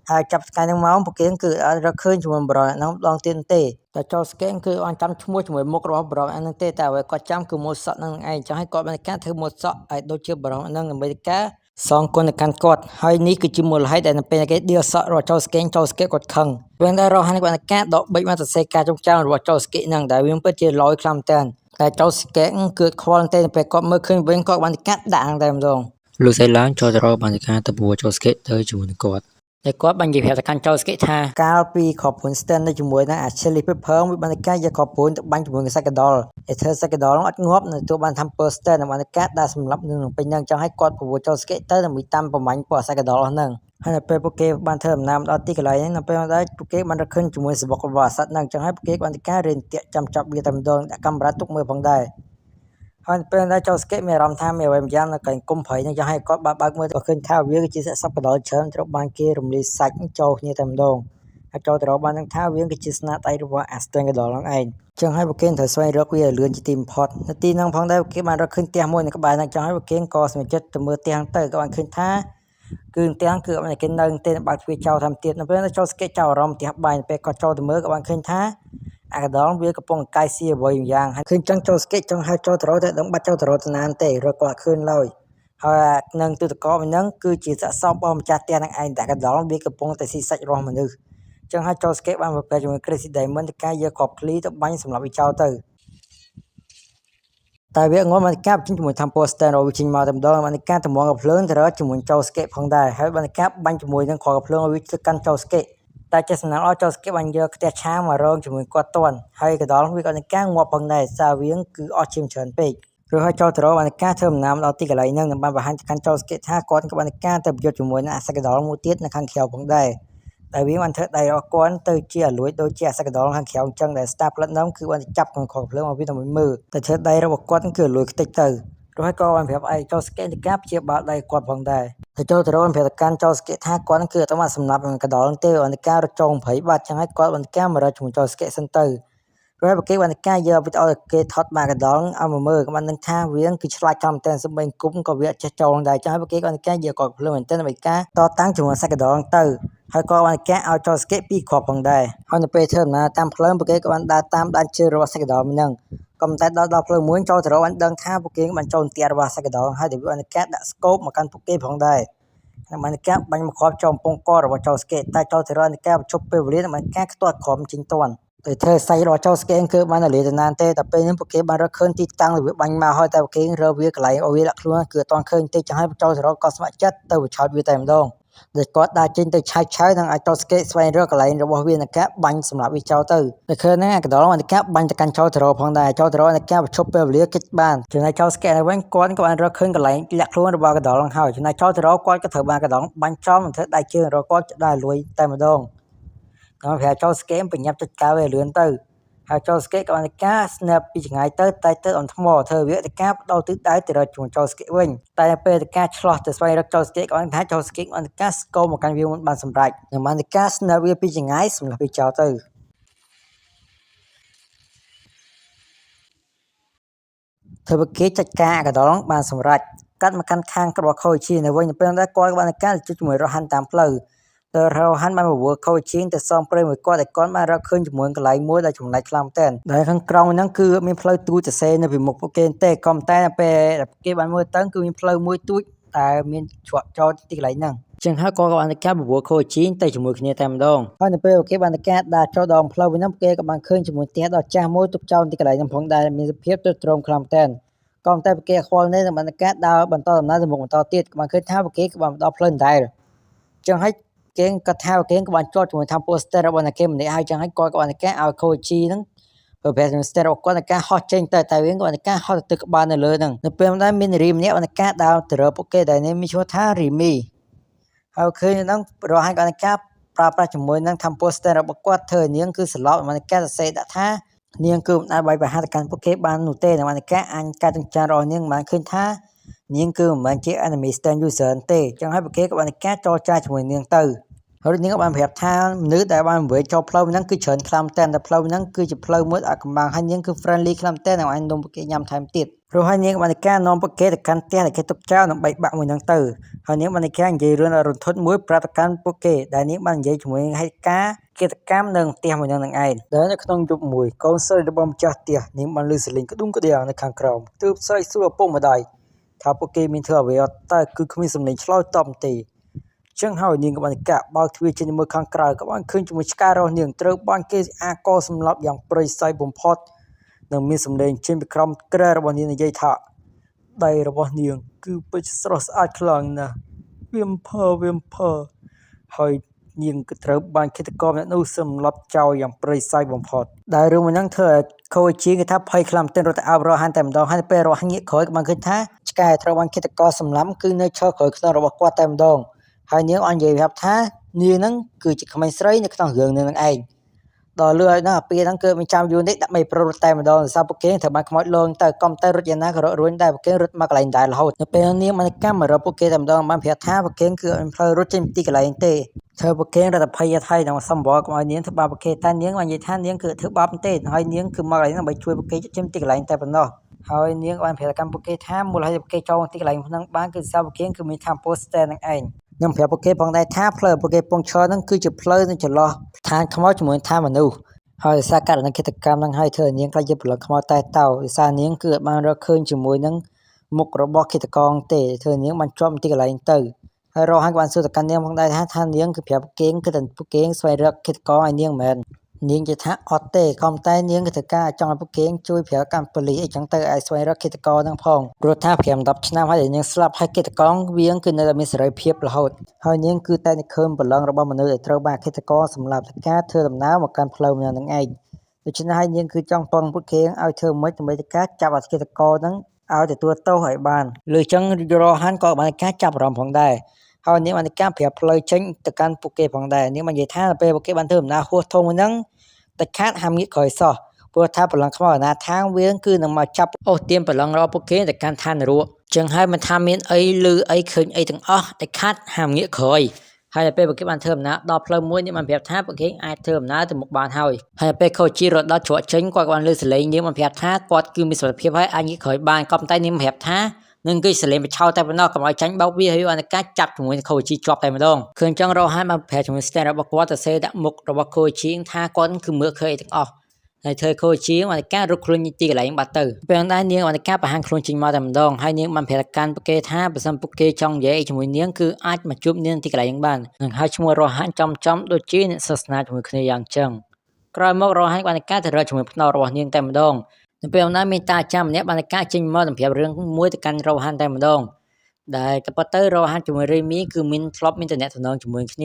ហើយចាប់ថ្ងៃហ្នឹងមកពួកគេគឺអត់រកឃើញជាមួយបរិយាហ្នឹងម្ដងទៀតទេតែចូលស្កេនគឺអត់ចាំឈ្មោះជាមួយមុខរបស់បរិយាហ្នឹងទេតែអ្វីគាត់ចាំគឺម៉ូតសក់ហ្នឹងឯងចឹងហើយគាត់បានការធ្វើម៉ូតសក់ឲ្យដូចជាបរិយាហ្នឹងដើម្បីការសងគុណទៅកាន់គាត់ហើយនេះគឺជាមូលហេតុដែលនៅពេលគេដៀលសក់របស់ចូលស្កេគាត់ខឹងពេលដែលរហ័នគាត់ការដកបិចមកសរសេរការចងចាំរបស់ចូលស្កេហ្នឹងដែលវាពិតជាលយខ្លាំងមែនតែចូលស្កេគឺខ្វល់តែពេលគាត់មើលឃើញវិញគាត់បានកាត់ដាក់តែម្ដងលោកសៃឡានចូលទៅរកបានការទៅពួរចូលស្កេទៅជាមួយនឹងគាត់តែគាត់បាននិយាយប្រាប់ទៅកាន់ចូលស្កេថាកាលពីខបព្រួនស្ទែននៅជាមួយនឹងអាឈេលីពេភើវាបានការយកខបព្រួនទៅបាញ់ជាមួយនឹងសាកដលតែធ្វើសាកដលអត់ងាប់នៅទូបានធ្វើពើស្ទែនបានការដាក់សម្រាប់នឹងពេញហ្នឹងចង់ឲ្យគាត់ពួរចូលស្កេទៅដើម្បីតាមប្រមាញ់ពើសាកដលអស់ហ្នឹងហើយនៅពេលពួកគេបានធ្វើដំណើរដល់ទីកន្លែងហ្នឹងនៅពេលដែលពួកគេបានរកឃើញជាមួយសបុករបស់អាសត្វហ្នឹងចឹងហើយពួកគេបានការរៀនតាក់ចាំចាប់វាតែម្ដងដាក់កាមេរ៉ាទុកមើលផងដែរហើយពេលដែលចូលស្កេមានអារម្មណ៍ថាមានអ្វីម្យ៉ាងនៅកន្លែងគុំព្រៃហ្នឹងចឹងហើយគាត់បើកមើលទៅឃើញថាវាគឺជាសត្វបដលច្រើនត្រូវបានគេរំលាយសាច់ចូលគ្នាតែម្ដងហើយចូលទៅរកបាននឹងថាវាគឺជាស្នាដៃរបស់អាស្ទែងកដលហ្នឹងឯងចឹងហើយពួកគេត្រូវស្វែងរកវាឲ្យលឿនជាទីបំផុតនៅទីហ្នឹងផងដែរពួកគេបានរកឃើញផ្ទះមួយនៅក្បែរហ្នឹងចឹងហើយពួកគេក៏សម្រេចចិត្តទៅមើលផ្ទះហ្នឹងទៅក៏បានឃើញថាគឺផ្ទះគឺអត់មានគេនៅទេបើកទ្វារចោលតាមទៀតនៅពេលចូលស្កេចោលអារម្មណ៍ផ្ទះបាយពេលគាត់ចូលទៅមើលក៏បានឃើញថាអាកដលវាកំពុងកាយស៊ីអ្វីយ៉ាងហើយឃើញចឹងចូលស្កេចចង់ហៅចូលទៅរកតែដឹងបាត់ចូលទៅរកទៅណានទេរកគាត់ឃើញឡើយហើយនឹងទូតកោមួយហ្នឹងគឺជាស័ក្តិសមរបស់ម្ចាស់ផ្ទះហ្នឹងឯងតែកដលវាកំពុងតែស៊ីសាច់រស់មនុស្សចឹងហើយចូលស្កេបានប្រកែកជាមួយ Crazy Diamond ទៅការយកគ្រាប់ឃ្លីទៅបាញ់សម្រាប់វាចោលទៅតែវាងល់បានកាប់ជាមួយថាំពោស្ទែនរបស់វាចេញមកតែម្ដងបានការតម្ងកភ្លើងទៅរកជាមួយចូលស្កេផងដែរហើយបានកាប់បាញ់ជាមួយនឹងគ្រាប់កភ្លើងឲ្យវាទៅកាន់ចូលស្កេតែចេះសំណាងអស់ចូលស្កេបានយកផ្ទះឆាមករងជាមួយគាត់តន់ហើយកដលវាក៏នឹងការងាប់ផងដែរសារវាងគឺអស់ជាច្រើនពេកឬហើយចូលទៅរកបានការធ្វើដំណើរដល់ទីកន្លែងហ្នឹងបានបង្ហាញទៅកាន់ចូលស្កេថាគាត់ក៏បានការទៅប្រយុទ្ធជាមួយនឹងអាសកដលមួយទៀតនៅខាងក្រៅផងដែរតែវាបានធ្វើដៃរបស់គាត់ទៅជាអលួយដូចជាអាសកដលខាងក្រៅអញ្ចឹងដែល Star Platinum គឺបានចាប់ក្នុងខកភ្លើងមកវាទៅមើលតែធ្វើដៃរបស់គាត់គឺអលួយខ្ទេចទៅរួចហើយក៏បានប្រាប់ឯចូលស្កេទៅការព្យាបាលដៃគាត់ផងដែរតែចូលទៅរកបានប្រាប់ទៅកាន់ចូលស្កេថាគាត់គឺអត់មកសម្រាប់នឹងកដលទេអន្តការរចងព្រៃបាត់អញ្ចឹងហើយគាត់បានការមករកជាមួយចូលស្កេសិនទៅរួចហើយគេបានការយកវីដេអូគេថតបាកដលឲ្យមកមើលក៏បាននឹងថាវាគឺឆ្លាតចំតែសម្បែងគុំក៏វាចេះចូលដែរអញ្ចឹងហើយគេបានការយកគាត់ភ្លើងមែនតើដើម្បីការតតាំងជាមួយសាកដលទៅហើយក៏បានការឲ្យចូលស្កេពីគ្រាប់ផងដែរហើយនៅពេលធ្វើដំណើរតាមផ្លូវពួកគេក៏បានដើរតាមដានជើងរបស់សាកដលហ្នឹងក៏តែដល់ផ្លូវមួយចូលទៅរកបានដឹងថាពួកគេបានចូលផ្ទះរបស់សាកដលហើយតែវាបានការដាក់ស្កូបមកកាន់ពួកគេផងដែរហើយបានការបាញ់មកគ្រាប់ចូលកំពង់ករបស់ចូលស្កេតែចូលទៅរកនៃការបញ្ឈប់ពេលវេលាបានការខ្ទាត់ក្រុមចេញតន់តែធ្វើសាច់របស់ចូលស្កេគឺបានលាទៅណានទេតែពេលនេះពួកគេបានរកឃើញទីតាំងវាបាញ់មកហើយតែពួកគេរើវាកន្លែងឲ្យវាដាក់ខ្លួនគឺអត់ទាន់ឃើញទេចឹងហើយចូលទៅរកក៏ស្ម័គ្រចិត្តទៅបញ្ឆោតវាតែម្ដងដែលគាត់ដើរចេញទៅឆៅនឹងអាចចូលស្កេស្វែងរកកន្លែងរបស់វានឹងការបាញ់សម្រាប់វាចោលទៅតែឃើញហ្នឹងអាកដលបានការបាញ់ទៅកាន់ចូលទៅរកផងដែរចូលទៅរកនឹងការបញ្ឈប់ពេលវេលាកិច្ចបានចំណែកចូលស្កេនៅវិញគាត់ក៏បានរកឃើញកន្លែងលាក់ខ្លួនរបស់កដលហ្នឹងហើយចំណែកចូលទៅរកគាត់ក៏ត្រូវបានកដលបាញ់ចំមិនធ្វើដៃជើងរកគាត់ដើរលួយតែម្ដងដល់ប្រហែលចូលស្កេបញ្ញាប់ចិត្តកៅឲ្យលឿនទៅហើយចូលស្កេក៏បានការ snap ពីចម្ងាយទៅតែទៅអនថ្មធ្វើវាទៅការបដូរទិសដៅទៅរកជួនចូលស្កេវិញតែពេលទៅការឆ្លោះទៅស្វែងរកចូលស្កេក៏បានថាចូលស្កេបានការស្គមមកកាន់វាមិនបានសម្រេចនឹងបានការ snap វាពីចម្ងាយសម្រាប់វាចោលទៅធ្វើគេចាច់ការកដលបានសម្រេចកាត់មកកាន់ខាងរបស់ខូជីនៅវិញពេលដែលគាត់បានការជិះជាមួយរហ័នតាមផ្លូវទៅរហ័នបានមកវើខូជីងទៅសំព្រៃមួយគាត់តែគាត់បានរកឃើញជាមួយកន្លែងមួយដែលចំណែកខ្លាំងមែនដែលខាងក្រោមហ្នឹងគឺមានផ្លូវទូចទៅសេនៅពីមុខពួកគេទេក៏តែពេលគេបានមើលទៅគឺមានផ្លូវមួយទូចតែមានជ្រក់ចោលទីកន្លែងហ្នឹងចឹងហើយក៏បានការបវរខូជីងទៅជាមួយគ្នាតែម្ដងហើយនៅពេលគេបានការដើរចូលដល់ផ្លូវវិញហ្នឹងគេក៏បានឃើញជាមួយផ្ទះដ៏ចាស់មួយទុកចោលទីកន្លែងហ្នឹងផងដែរមានសភាពទ្រង់ខ្លាំងមែនក៏តែគេខ្វល់នេះបានការដើរបន្តដំណើរទៅមុខបន្តទៀតក៏បានឃើញថាគេក៏បានដល់ផ្លូវដែរចឹងហើយគេក៏ថាគេក៏បានជាប់ជាមួយថាពោស្ទែររបស់គេម្នាក់ហើយចឹងហើយគាត់ក៏បានការឲ្យខូជីហ្នឹងប្រភេទស្ទែររបស់គាត់នឹងការហោះចេញតែវាក៏បានការហោះទៅក្បាលនៅលើហ្នឹងនៅពេលដែលមានរីម្នាក់បានការដើរទៅរកពួកគេដែលមានឈ្មោះថារីមីហើយឃើញហ្នឹងរហ័សក៏បានការប្រើប្រាស់ជាមួយនឹងថាពោស្ទែររបស់គាត់ធ្វើនាងគឺសឡប់បានការសរសេរដាក់ថានាងគឺមិនអាចបាយប្រហារទៅកាន់ពួកគេបាននោះទេនៅបានការអញការទាំងចាររបស់នាងបានឃើញថានាងគឺមិនមែនជា enemy stand user ទេចឹងហើយពួកគេក៏បានការចរចាជាមួយនាងទៅ ហើយនាងបានប្រាប់ថាមនុស្សដែលបានវិញចូលផ្លូវហ្នឹងគឺច្រើនខ្លាំងតែផ្លូវហ្នឹងគឺជាផ្លូវមួយអាកំបាំងហើយនាងគឺ friendly ខ្លាំងតែនឹងអាចនំពួកគេញ៉ាំថែមទៀតព្រោះហើយនាងបានការនាំពួកគេទៅកាន់ផ្ទះដែលគេទុកចោលដើម្បីបាក់មួយហ្នឹងទៅហើយនាងបានការនិយាយរឿងរន្ធត់មួយប្រាប់ទៅកាន់ពួកគេដែលនាងបាននិយាយជាមួយហេតុការណ៍កិច្ចកម្មនៅផ្ទះមួយហ្នឹងឯងដែលនៅក្នុងយប់មួយកូនស្រីរបស់ម្ចាស់ផ្ទះនាងបានលឺសលេងក្ដុំក្ដៀងនៅខាងក្រោមទើបស្រែកសួរឪពុកម្ដាយថាពួកគេមានធ្វើអ្វីអត់តែគឺគ្មានសំឡេងឆ្លើយតបទេចឹងហើយនាងក៏បានកាបើកទ្វារចេញមើលខាងក្រៅក៏បានឃើញជាមួយឆ្កែរបស់នាងត្រូវបានគេអាកសម្លាប់យ៉ាងព្រៃផ្សៃបំផុតនិងមានសំឡេងចេញពីក្រោមគ្រែរបស់នាងនិយាយថាដៃរបស់នាងគឺពិតស្រស់ស្អាតខ្លាំងណាស់វាមភើហើយនាងក៏ត្រូវបានឃាតករអ្នកនោះសម្លាប់ចោលយ៉ាងព្រៃផ្សៃបំផុតដែលរឿងមួយហ្នឹងធ្វើឲ្យខូជាគេថាភ័យខ្លាំងតែរត់ទៅអោបរហ័នតែម្ដងហើយពេលរហ័នងាកក្រោយក៏បានឃើញថាឆ្កែត្រូវបានឃាតករសម្លាប់គឺនៅឈរក្រោយខ្នងរបស់គាត់តែម្ដងហើយនាងបាននិយាយប្រាប់ថានាងហ្នឹងគឺជាក្មេងស្រីនៅក្នុងរឿងនឹងឯងដល់លឺឲ្យណាអាពីហ្នឹងគឺមិនចាំយូរនេះដាក់មេប្រុសតែម្ដងសារពួកគេត្រូវបានខ្មោចលងទៅកំតែរត់យ៉ាងណាក៏រត់រួញដែរពួកគេរត់មកកន្លែងដែររហូតនៅពេលនាងបានកម្មមករកពួកគេតែម្ដងបានប្រាប់ថាពួកគេគឺអត់ផ្លូវរត់ចេញពីទីកន្លែងទេធ្វើពួកគេរត់អភ័យអថ័យនឹងសម្បល់កុំឲ្យនាងធ្វើបាបពួកគេតែនាងបាននិយាយថានាងគឺធ្វើបាបទេហើយនាងគឺមកកន្លែងហ្នឹងដើម្បីជួយពួកគេចេញទីកន្លែងតែប៉ុណ្ណោះហើយនាងបានប្រាប់កម្មពួកគេថាមូលហេតុពួកគេចូលទីកន្លែងហ្នឹងបានគឺសារពួកគេគឺមានថាពោស្ទ័រនឹងឯងនឹងប្រាប់ពួកគេផងដែរថាផ្លូវពួកគេពងឈរហ្នឹងគឺជាផ្លូវនឹងចន្លោះឋានខ្មោចជាមួយឋានមនុស្សហើយសារករណីកិច្ចកម្មហ្នឹងហើយធ្វើនាងខ្លាចជាពលិខ្មោចតែតោដោយសារនាងគឺបានរកឃើញជាមួយនឹងមុខរបស់ឃាតករទេធ្វើនាងបានជាប់ទីកន្លែងទៅហើយរហ័នក៏បានសួរទៅកាន់នាងផងដែរថានាងគឺប្រាប់ពួកគេគឺតែពួកគេស្វែងរកឃាតករឲ្យនាងមែននាងនិយាយថាអត់ទេក៏តែនាងគឺត្រូវការចង់ឲ្យពួកគេជួយប្រាប់កម្មប៉ូលីសអីចឹងទៅឲ្យស្វែងរកឃាតករហ្នឹងផងព្រោះថា5-10ឆ្នាំហើយនាងស្លាប់ហើយឃាតករវាងគឺនៅតែមានសេរីភាពរហូតហើយនាងគឺតែឃើញបលឹងរបស់មនុស្សដែលត្រូវបានឃាតករសម្លាប់ការធ្វើដំណើរមកកាន់ផ្លូវហ្នឹងឯងដូច្នេះហើយនាងគឺចង់ពឹងពួកគេឲ្យធ្វើម៉េចដើម្បីទៅការចាប់អឃាតករហ្នឹងឲ្យទទួលទោសឲ្យបានលើចឹងរហ័នក៏បានការចាប់អារម្មណ៍ផងដែរហើយនាងបានការប្រាប់ផ្លូវចេញទៅកាន់ពួកគេផងដែរនាងបាននិយាយថាពេលពួកគេបានធ្វើដំណើរហួសធំហ្នឹងតែខាតហាមងាកក្រោយសោះព្រោះថាប្រឡងខ្មោចអាណាថាងវាគឺនឹងមកចាប់អូសទាមប្រឡងរបស់ពួកគេទៅកាន់ឋាននរកចឹងហើយមិនថាមានអីឬអីឃើញអីទាំងអស់តែខាតហាមងាកក្រោយហើយពេលពួកគេបានធ្វើដំណើរដល់ផ្លូវមួយនាងបានប្រាប់ថាពួកគេអាចធ្វើដំណើរទៅមុខបានហើយពេលខូជីរត់ដល់ច្រកចេញគាត់បានលើសលេងនាងបានប្រាប់ថាគាត់គឺមានសុខភាពហើយអាចងាកក្រោយបានក៏ប៉ុន្តែនាងប្រាប់ថានឹងគឺសលេងបិឆោតតែប៉ុណ្ណោះកុំឲ្យចាញ់បោកវាហើយបានការចាប់ជាមួយនឹងខូជីជាប់តែម្ដងឃើញចឹងរហ័នបានប្រាប់ជាមួយ stand របស់គាត់ទៅសេដាក់មុខរបស់ខូជីថាគាត់គឺមើលឃើញទាំងអស់ហើយធ្វើខូជីបានការរត់ខ្លួនទីកន្លែងបាត់ទៅពេលដែរនាងបានការបង្ហាញខ្លួនចេញមកតែម្ដងហើយនាងបានប្រាប់កាន់ពួកគេថាបើសិនពួកគេចង់និយាយជាមួយនាងគឺអាចមកជួបនាងទីកន្លែងបាននឹងហើយឈ្មោះរហ័នចំដូចជាអ្នកសាសនាជាមួយគ្នាយ៉ាងចឹងក្រោយមករហ័នបានការទៅរកជាមួយភ្នោរបស់នាងតែម្ដងនៅពេលណាមានតាចាំម្នាក់បានការចេញមកសម្រាប់រឿងមួយទៅកាន់រហ័នតែម្ដងដែលក៏ប៉ុន្តែរហ័នជាមួយរីមីគឺមានធ្លាប់មានតំណែងជាមួយគ្នា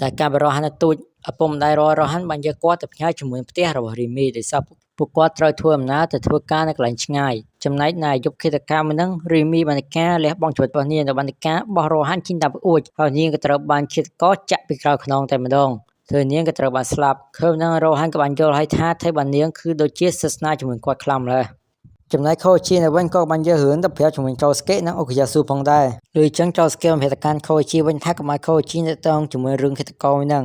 តែការបរហ័នទូចឪពុកម្ដាយរហ័នបានយកគាត់ទៅផ្ញើជាមួយផ្ទះរបស់រីមីដោយសារពួកគាត់ត្រូវធ្វើដំណើរទៅធ្វើការនៅកន្លែងឆ្ងាយចំណែកនាយកឃាតកម្មហ្នឹងរីមីបានការលះបង់ជីវិតរបស់នាងដល់បានការបោះរហ័នជិះតាមអួចហើយនាងក៏ត្រូវបានឃាតករចាក់ពីក្រៅខ្នងតែម្ដងធ្វើនាងក៏ត្រូវបានស្លាប់ឃើញនឹងរហ័នក៏បានយល់ហើយថាថៃបាននាងគឺដូចជាសាសនាជាមួយគាត់ខ្លាំងម្ល៉េះចំណែកខូជីនៅវិញក៏បានយករឿងទៅប្រាប់ជាមួយចោស្កេនិងអូកាយ៉ាស៊ូផងដែរឬអញ្ចឹងចោស្កេបានប្រាប់ទៅកាន់ខូជីវិញថាកុំឲ្យខូជីទៅតងជាមួយរឿងឃាតករហ្នឹង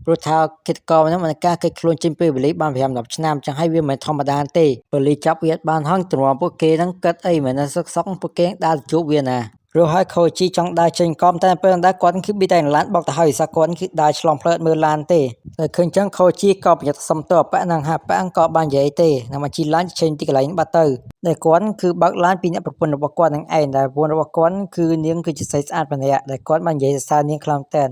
ព្រោះថាឃាតករហ្នឹងបានការគេចខ្លួនចេញពីបលីបាន5-10ឆ្នាំចឹងហើយវាមិនធម្មតាទេបលីចាប់វាបានហងទ្រាំពួកគេហ្នឹងគិតអីមិនសឹកសក់ពួកគេដើរជួបវាណាព្រោះហើយខូជីចង់ដើរចេញកំតែពេលដែរគាត់គឺប៊ីតែឡានបោកទៅហើយសាគាត់គឺដើរឆ្លងផ្លូវមើលឡានទេតែឃើញចឹងខូជីក៏ប្រយ័ត្នសុំទៅប៉ានឹងហាប៉ាក៏បាននិយាយទេនឹងមកជីឡានចេញទីកន្លែងបាត់ទៅតែគាត់គឺបើកឡានពីអ្នកប្រពន្ធរបស់គាត់នឹងឯងដែលប្រពន្ធរបស់គាត់គឺនាងគឺជាស្រីស្អាតម្នាក់ដែលគាត់បាននិយាយសរសើរនាងខ្លាំងតែន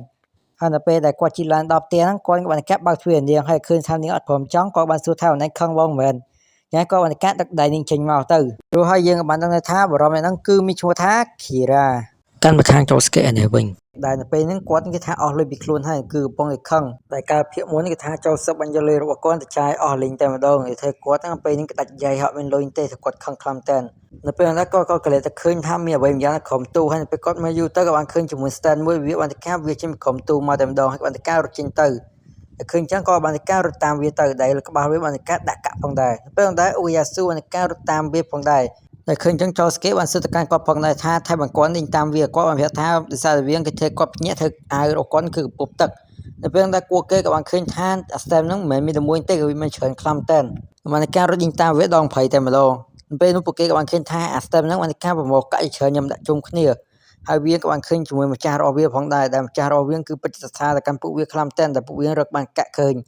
ហើយនៅពេលដែលគាត់ជីឡានដល់ផ្ទះហ្នឹងគាត់ក៏បានកាប់បើកទ្វារនាងហើយឃើញថានាងអត់ព្រមចង់ក៏បានសួរថាអូនឯងខឹងបងមែនយ៉ាងក៏បានកាត់ដឹកដៃនាងចេញមកទៅព្រោះហើយយើងក៏បានដឹងថាបរមនេះហ្នឹងគឺមានឈ្មោះថាខីរ៉ាកាន់មកខាងចោស្កេនេះវិញដែលនៅពេលហ្នឹងគាត់គេថាអស់លុយពីខ្លួនហើយគឺកំពុងតែខឹងតែការភាគមុនគេថាចូលសឹកបានយកលុយរបស់គាត់ទៅចាយអស់លេងតែម្ដងគេធ្វើគាត់ហ្នឹងពេលហ្នឹងក្តាច់យាយហត់មានលុយទេគាត់ខឹងខ្លាំងតែននៅពេលហ្នឹងគាត់ក៏កលែតែឃើញថាមានអ្វីម្យ៉ាងនៅក្រុមទូហើយនៅពេលគាត់មកយូរទៅក៏បានឃើញជាមួយ stand មួយវាបានតែការវាចេញពីក្រុមទូមកតែម្ដងហើយបានតែការរត់ចេញទៅឃើញចឹងក៏បានតែការរត់តាមវាទៅដែលក្បាលវាបានតែការដាក់កាក់ផងដែរពេលហ្នឹងដែរអូយ៉ាស៊ូបានតែការរត់តាមវាផងដែរតែឃើញចឹងចោស្កេបានសួរទៅកាន់គាត់ផងដែរថាថៃបង្គន់នេះតាមវាគាត់បានប្រាប់ថាដោយសារតែវាគេធ្វើគាត់ភ្ញាក់ធ្វើអាវរបស់គាត់គឺកំពប់ទឹក នៅពេលដែលគួរគេក៏បានឃើញថាអា stem ហ្នឹងមិនមែនមានតែមួយទេគឺវាមានច្រើនខ្លាំងមែនតើមិនការរត់យីងតាមវាដង20តែម្ដងពេលនោះពួកគេក៏បានឃើញថាអា stem ហ្នឹងបានការប្រមូលកាក់ច្រើនញ៉ាំដាក់ជុំគ្នាហើយវាក៏បានឃើញជាមួយម្ចាស់របស់វាផងដែរដែលម្ចាស់របស់វាគឺពិតជាស្ថានកម្មពួកវាខ្លាំងមែនតើតែពួកវារកបានកាក់ឃើញ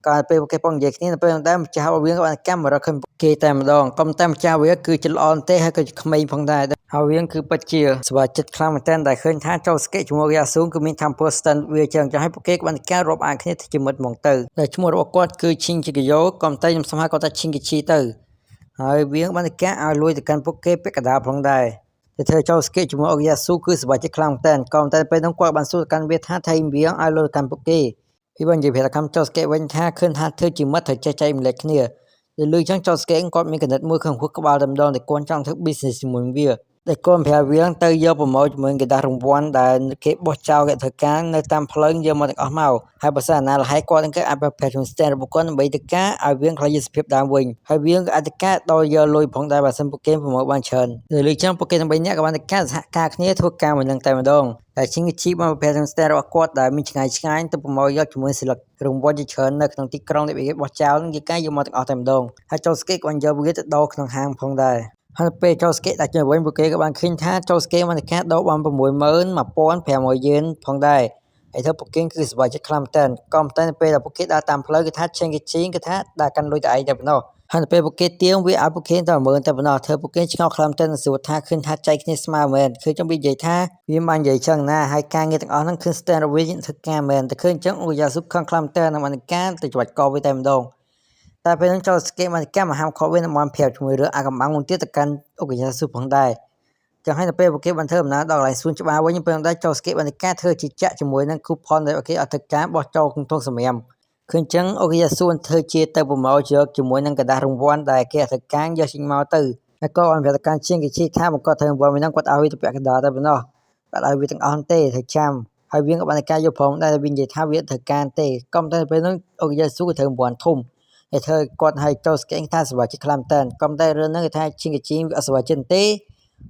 កាលពេលពួកគេផងនិយាយគ្នានៅពេលដែលម្ចាស់របស់វាក៏បានកម្មរកឃើញពួកគេតែម្ដងក៏តែម្ចាស់វាគឺជាល្អទេហើយក៏ក្មេងផងដែរហើយវាគឺពិតជាសប្បាយចិត្តខ្លាំងមែនតើដែលឃើញថាចូលស្កេជាមួយយ៉ាស៊ូគឺមានធម្មពល stand វាចឹងឲ្យពួកគេក៏បានការរាប់អានគ្នាជាមិត្តហ្មងទៅតែឈ្មោះរបស់គាត់គឺឈីងជីកាយ៉ូក៏តែខ្ញុំស្មារគាត់ថាឈីងគីឈីទៅហើយវាបានការឲ្យលួយទៅកាន់ពួកគេពាក់កណ្ដាលផងដែរតែធ្វើចូលស្កេជាមួយអុកយ៉ាស៊ូគឺសប្បាយចិត្តខ្លាំងមែនតើក៏តែពេលនោះគាត់បានសួរកាន់វាថាថៃវាឲ្យលួយទៅកាន់ពួកគេពីបាននិយាយថាកម្មចូលស្កេវិញថាឃើញថាធ្វើជាមិត្តត្រូវចេះចែកម្លែកគ្នាលើលឺចឹងចូលស្កេគាត់មានកណិតមួយក្នុងហួសក្បាលតែម្ដងតែគាត់ចង់ធ្វើ business ជាមួយវាតែគាត់ប្រាប់វាទៅយកប្រម៉ូទជាមួយកដាស់រង្វាន់ដែលគេបោះចោលគេធ្វើការនៅតាមផ្លូវយកមកទាំងអស់មកហើយបើសិនណាលហើយគាត់នឹងគេអាចប្រភេទក្នុង stand របស់គាត់ដើម្បីទៅការឲ្យវាខ្លះជាសភាពដើមវិញហើយវាក៏អាចទៅការដោយយកលុយផងដែរបើសិនពួកគេប្រម៉ូទបានច្រើនលើចឹងពួកគេទាំង3នាក់ក៏បានទៅការសហការគ្នាធ្វើការមួយនឹងតែម្ដងតែឈិងជីបានប្រភេទក្នុង stand របស់គាត់ដែលមានឆ្ងាយទៅប្រម៉ូទយកជាមួយសិលឹករង្វាន់ជាច្រើននៅក្នុងទីក្រុងដែលគេបោះចោលនឹងគេការយកមកទាំងអស់តែម្ដងហើយចូលស្កេគាត់យកវាទៅដោក្នុងហាងផងដែរហើយពេលចូលស្កេដាក់ទៅវិញពួកគេក៏បានឃើញថាចូលស្កេបានការដោបាន 61500 យេនផងដែរហើយទៅពួកគេគឺសប្បាយចិត្តខ្លាំងមែនតើក៏តែពេលដែលពួកគេដើរតាមផ្លូវគេថាឈិងគេជីងគេថាដើរកាន់លុយតែឯងតែប៉ុណ្ណោះហើយពេលពួកគេទៀងវាឲ្យពួកគេតែ10000តែប៉ុណ្ណោះធ្វើពួកគេឆ្ងល់ខ្លាំងមែនតើសួរថាឃើញថាចៃគ្នាស្មើមែនឃើញចាំវានិយាយថាវាបាននិយាយចឹងណាហើយការងារទាំងអស់ហ្នឹងគឺ stand របស់វាធ្វើការមែនតែឃើញចឹងអូយ៉ាស៊ុបខឹងខ្លាំងមែនតើនឹងបានការទៅច្បាច់កវាតែម្ដងតែពេលហ្នឹងចូលស្កេបានកម្មមហាមខោវិញបានប្រាប់ជាមួយរឿងអាកំបាំងមួយទៀតទៅកាន់អុកយ៉ាស៊ុផងដែរចឹងហើយទៅពេលពួកគេបានធ្វើដំណើរដល់កន្លែងសួនច្បារវិញពេលហ្នឹងចូលស្កេបានការធ្វើជាចាក់ជាមួយនឹង coupon ដែលគេអត់ធ្វើការបោះចោលក្នុងធុងសម្រាមឃើញចឹងអុកយ៉ាស៊ុធ្វើជាទៅប្រម៉ូទយកជាមួយនឹងกระดาษរង្វាន់ដែលគេអត់ធ្វើការយកចេញមកទៅហើយក៏បានប្រាប់ទៅកាន់ជាងគេឈីថាមកគាត់ធ្វើរង្វាន់មួយហ្នឹងគាត់ឲ្យទៅពាក់កណ្ដាលតែប៉ុណ្ណោះគាត់ឲ្យវាទាំងអស់ទេធ្វើចាំហើយវាក៏បានការយកផងដែរវានិយាយថាវាធ្វើការទេក៏តែពេលហ្នឹងអុកយ៉ាស៊ុក៏ធ្វើរង្វាន់ធំហើយធ្វើគាត់ឲ្យចូលស្កេងថាសប្បាយចិត្តខ្លាំងតែក៏តែរឿងហ្នឹងគេថាឈិងគេជីវាអត់សប្បាយចិត្តទេ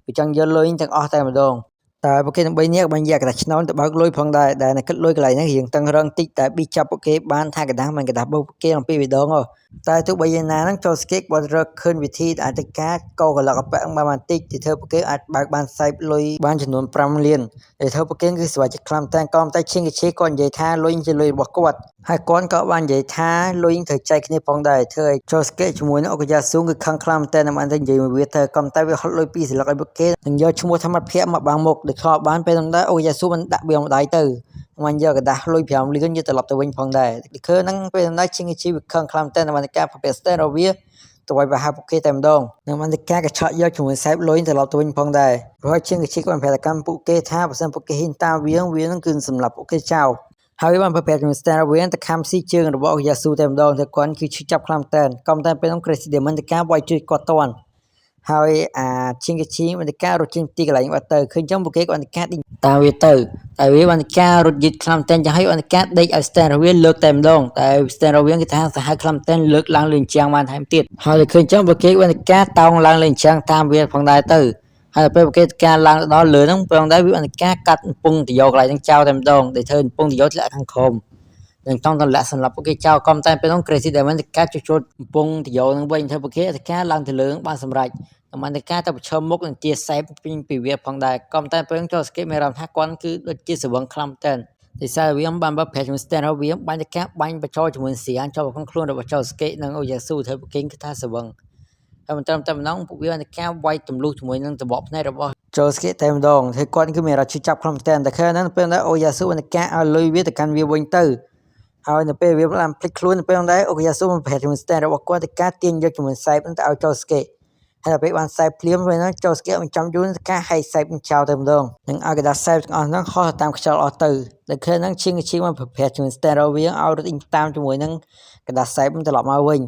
វាចង់យកលុយទាំងអស់តែម្ដងតែពួកគេទាំង3នាក់បានយកកដាស់ឆ្នោតទៅបើកលុយផងដែរដែលនៅគិតលុយកន្លែងហ្នឹងរៀងតឹងរឹងតិចតែប៊ីចាប់ពួកគេបានថាកដាស់មិនកដាស់បោកពួកគេអំពីម្ដងតែទោះបីយ៉ាងណាហ្នឹងចូលស្កេកបានរកឃើញវិធីអាចទៅការកោកលកអប៉បានបន្តិចទីធ្វើពួកគេអាចបើកបានខ្សែលុយបានចំនួន5លានដែលធ្វើពួកគេគឺស្វ័យចិត្តខ្លាំងតែក៏តែឈិងគេឈីគាត់និយាយថាលុយជាលុយរបស់គាត់ហើយគាត់ក៏បាននិយាយថាលុយត្រូវចែកគ្នាផងដែរធ្វើឲ្យចូលស្កេកជាមួយនឹងអុកយ៉ាស៊ូគឺខឹងខ្លាំងតែមិនបានទៅនិយាយមួយវាទៅក៏តែវាហត់លុយពីសិលឹកឲ្យពួកគេនឹងយកឈ្មោះធម្មភៈមកបាំងមុខដែលខោបានពេលហ្នឹងដែរអុកយ៉ាស៊ូបានដាក់វាម្ដាយទៅมันយកกระดาษលុយ5លានយកត្រឡប់ទៅវិញផងដែរគឺហ្នឹងពេលហ្នឹងឈិងជីវិតខឹងខ្លាំងតែបានការប្រភេទ stand របស់វាទៅឲ្យបហាពួកគេតែម្ដងនឹងបានការកឆក់យកជាមួយខ្សែលុយត្រឡប់ទៅវិញផងដែរព្រោះឈិងជីក៏បានប្រាប់កម្មពួកគេថាបើសិនពួកគេហ៊ានតាមវានឹងគឺសម្រាប់ពួកគេចោលហើយបានប្រភេទជាមួយ stand របស់វាទៅខំស៊ីជើងរបស់យ៉ាស៊ូតែម្ដងតែគាត់គឺឈឺចាប់ខ្លាំងតែក៏តែពេលហ្នឹង Crazy Diamond ទៅការវាយជួយគាត់តាន់ហើយឈិងជីបានការរត់ចេញទីកន្លែងបាត់ទៅឃើញចឹងពួកគេក៏បានការដេញតាមវាទៅតែវាបានការរត់យឺតខ្លាំងតែចឹងហើយបានការដេកឲ្យ stand របស់វាលើកតែម្ដងតែ stand របស់វាគេថាសាហាវខ្លាំងតែលើកឡើងលើអញ្ចាំងបានថែមទៀតហើយឃើញចឹងពួកគេបានការតោងឡើងលើអញ្ចាំងតាមវាផងដែរទៅហើយពេលពួកគេការឡើងដល់លើហ្នឹងផងដែរវាបានការកាត់កំពង់ទៅយកកន្លែងហ្នឹងចោលតែម្ដងដែលធ្វើកំពង់ទៅយកធ្លាក់ខាងក្រោមនឹងចង់ទម្លាក់សម្រាប់ពួកគេចោលកំតែពេលហ្នឹង Crazy Diamond ទៅការជួសកំពង់ទៅយកហ្នឹងវិញធ្វើពួកគេទៅការឡើងទៅលើបានសម្រេចតាមតែការទៅប្រឈមមុខនឹងជាសែបពីវាផងដែរក៏តែពេលចូលស្កេតមានអារម្មណ៍ថាគាត់គឺដូចជាស្រវឹងខ្លាំងតែដោយសារវាបានបើប្រាច់ជាមួយ stand របស់វាបាញ់ទៅការបាញ់បញ្ចូលជាមួយសៀងចូលក្នុងខ្លួនរបស់ចូលស្កេតនិងអូយ៉ាស៊ូធ្វើពួកគេគឺថាស្រវឹងហើយមិនត្រឹមតែម្ដងពួកវាបានការវាយទម្លុះជាមួយនឹងតបកភ្នែករបស់ចូលស្កេតតែម្ដងហើយគាត់គឺមានអារម្មណ៍ឈឺចាប់ខ្លាំងតែខែហ្នឹងពេលដែរអូយ៉ាស៊ូបានការឲ្យលុយវាទៅកាន់វាវិញទៅហើយនៅពេលវាបានភ្លេចខ្លួនទៅពេលដែរអូយ៉ាស៊ូបានប្រែជាមួយ stand របស់គាត់ទៅការទាញយកជាមួយខ្សែទៅឲ្យចូលស្កេតហើយពេលបានខ្សែភ្លាមពេលហ្នឹងចូលស្កេតមិនចាំយូរការហែកខ្សែចោលទៅម្ដងនឹងឲ្យកដាខ្សែទាំងអស់ហ្នឹងហោះតាមខ្យល់អស់ទៅតែខែហ្នឹងឈិងបានប្រភេទជាមួយ stand របស់វាឲ្យរត់តាមជាមួយនឹងកដាខ្សែត្រឡប់មកវិ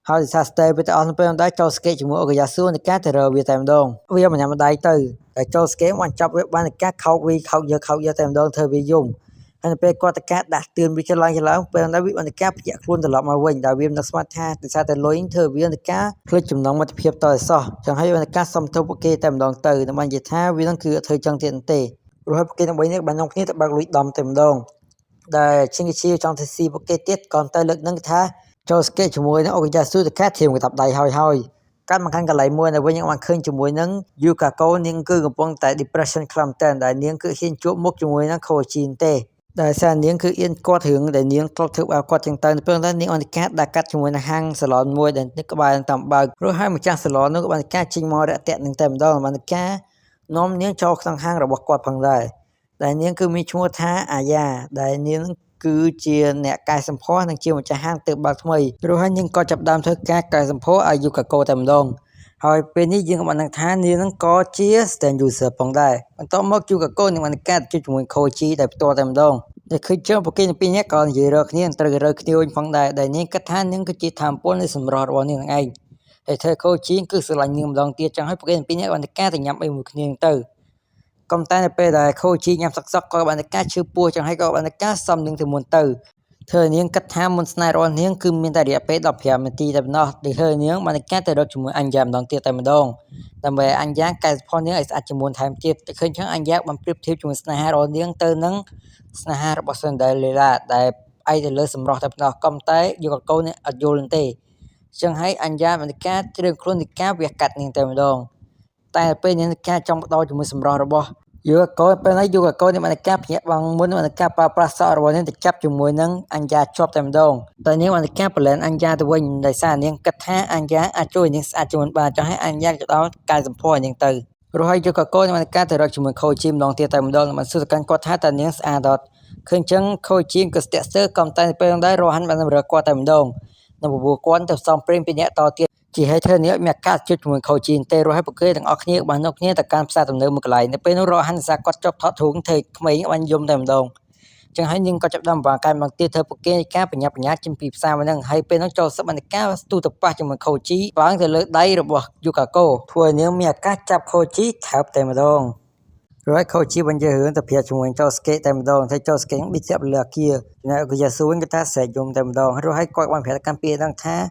ញហើយដោយសារ stand វាទៅអស់ពេលហ្នឹងចូលស្កេតជាមួយអូយ៉ាស៊ូនឹងការទៅរើវាតែម្ដងវាមិនញ៉ាំម្ដាយទៅតែចូលស្កេតបានចាប់វាបានការខោកវាខោកយកតែម្ដងធ្វើវាយំហើយពេលគាត់តកាដាស់ទឿនវាច្រឡំពេលហ្នឹងវាបានការភ្ញាក់ខ្លួនត្រឡប់មកវិញដែលវាមិនស្មានថាដោយសារតែលុយធ្វើវានឹងការភ្លេចចំណងមិត្តភាពតឲ្យសោះចឹងហើយបានការសុំទោសពួកគេតែម្ដងទៅនឹងបាននិយាយថាវានឹងគឺធ្វើចឹងទៀតទេព្រោះពួកគេទាំង3នាក់បាននាំគ្នាទៅបើកលុយដំតែម្ដង ដែលឈិងឈីចង់ទៅស៊ីពួកគេទៀតក៏តែលើកនឹងថាចូលស្កេតជាមួយនឹងអូកាយ៉ាស៊ូទៅកាធៀមកាប់ដៃហើយកាន់មកកាន់កន្លែងមួយនៅវិញយើងបានឃើញជាមួយនឹងយូកាកូនាងគឺកំពុងតែ depression ខ្លាំងតែដែលនាងគឺហ៊ានជួបមុខជាមួយនឹងខូជីនទេដែលសារនាងគឺអៀនគាត់រឿងដែលនាងធ្លាប់ធ្វើបាបគាត់ចឹងទៅពេលហ្នឹងនាងអន្តកាដាក់កាត់ជាមួយនឹងហាងសាឡនមួយដែលនៅក្បែរតាមបើករួចហើយម្ចាស់សាឡននោះក៏បានការចេញមករយៈនឹងតែម្ដងបានការនាំនាងចូលក្នុងហាងរបស់គាត់ផងដែរដែលនាងគឺមានឈ្មោះថាអាយ៉ាដែលនាងគឺជាអ្នកកែសម្ផស្សនិងជាម្ចាស់ហាងទើបបើកថ្មីរួចហើយនាងក៏ចាប់ផ្ដើមធ្វើការកែសម្ផស្សឲ្យយូកាកូតែម្ដងហើយពេលនេះយើងក៏បានដឹងថានាងនឹងក៏ជា stand user ផងដែរបន្ទាប់មកយូកាកូនឹងបានកាត់ជាមួយខូជីដែលផ្ទាល់តែម្ដងតែឃើញចឹងពួកគេទាំងពីរនាក់ក៏និយាយរកគ្នាត្រូវរើគ្នាវិញផងដែរដែលនាងគិតថានាងគឺជាធម៌ពលនៃសម្រស់របស់នាងនឹងឯងហើយធ្វើខូជីគឺស្រឡាញ់នាងម្ដងទៀតចឹងហើយពួកគេទាំងពីរនាក់បានការទៅញ៉ាំអីមួយគ្នាទៅក៏តែនៅពេលដែលខូជីញ៉ាំសក់ក៏បានការឈឺពោះចឹងហើយក៏បានការសំនាងទៅមុនទៅធ្វើនាងគិតថាមុនស្នេហ៍របស់នាងគឺមានតែរយៈពេល15នាទីតែប៉ុណ្ណោះដែលធ្វើនាងបានការទៅរកជាមួយអញ្ញ៉ាម្ដងទៀតតែម្ដងដើម្បីអញ្ញ៉ាកែសម្ផស្សនាងឲ្យស្អាតជាងមុនថែមទៀតតែឃើញចឹងអញ្ញ៉ាបានប្រៀបធៀបជាមួយស្នេហារបស់នាងទៅនឹងស្នេហារបស់សិនដែលលេឡាដែលឯទៅលើសម្រស់តែប៉ុណ្ណោះក៏តែយកកកូនអត់យល់ទេចឹងហើយអញ្ញ៉ាបានការត្រៀមខ្លួននៃការវះកាត់នាងតែម្ដងតែពេលនាងការចង់បដោជាមួយសម្រស់របស់យូកូពេលនេះយូកូនេះបានការភ្ញាក់បងមុនបានការប្រើប្រាស់សក់របស់នាងទៅចាប់ជាមួយនឹងអញ្ញ៉ាជាប់តែម្ដងតែនាងបានការប្រឡែនអញ្ញ៉ាទៅវិញដោយសារនាងគិតថាអញ្ញ៉ាអាចជួយនាងស្អាតជាងមុនបានចង់ឲ្យអញ្ញ៉ាទៅដល់កាយសម្ផស្សនាងទៅរហូតយូកូបានការទៅរកជាមួយខូជីម្ដងទៀតតែម្ដងបានសួរទៅកាន់គាត់ថាតើនាងស្អាតអត់ឃើញចឹងខូជីក៏ស្ទាក់ស្ទើរកំតែពេលហ្នឹងដែររហ័នបានរកគាត់តែម្ដងនៅពពោះគាត់ទៅផ្សំព្រេងពីអ្នកតទៀតជាហេតុធ្វើនេះមានការជិតជាមួយខូជីនទេរហូតពួកគេទាំងអស់គ្នាបាននោះគ្នាទៅកាន់ផ្សារទំនើបមួយកន្លែងនៅពេលនោះរហ័នសាគាត់ចុះថតធូងធ្វើក្មេងបានយំតែម្ដងចឹងហើយនាងក៏ចាប់ដើមបង្កើនមកទៀតធ្វើពួកគេការបញ្ញាបញ្ញាចេញពីផ្សារមកហ្នឹងហើយពេលនោះចូលសឹកបានការស្ទុះទៅប៉ះជាមួយខូជីឡើងទៅលើដៃរបស់យូកាកូធ្វើឲ្យនាងមានឱកាសចាប់ខូជីថើបតែម្ដងrồi khâu chi bên dưới hướng tập hiện chúng cho skate tem đòn thấy cho skate bị chậm lừa kia này cái giờ xuống người ta sẽ dùng tem đòn rồi hay coi quan phải cam pia đang tha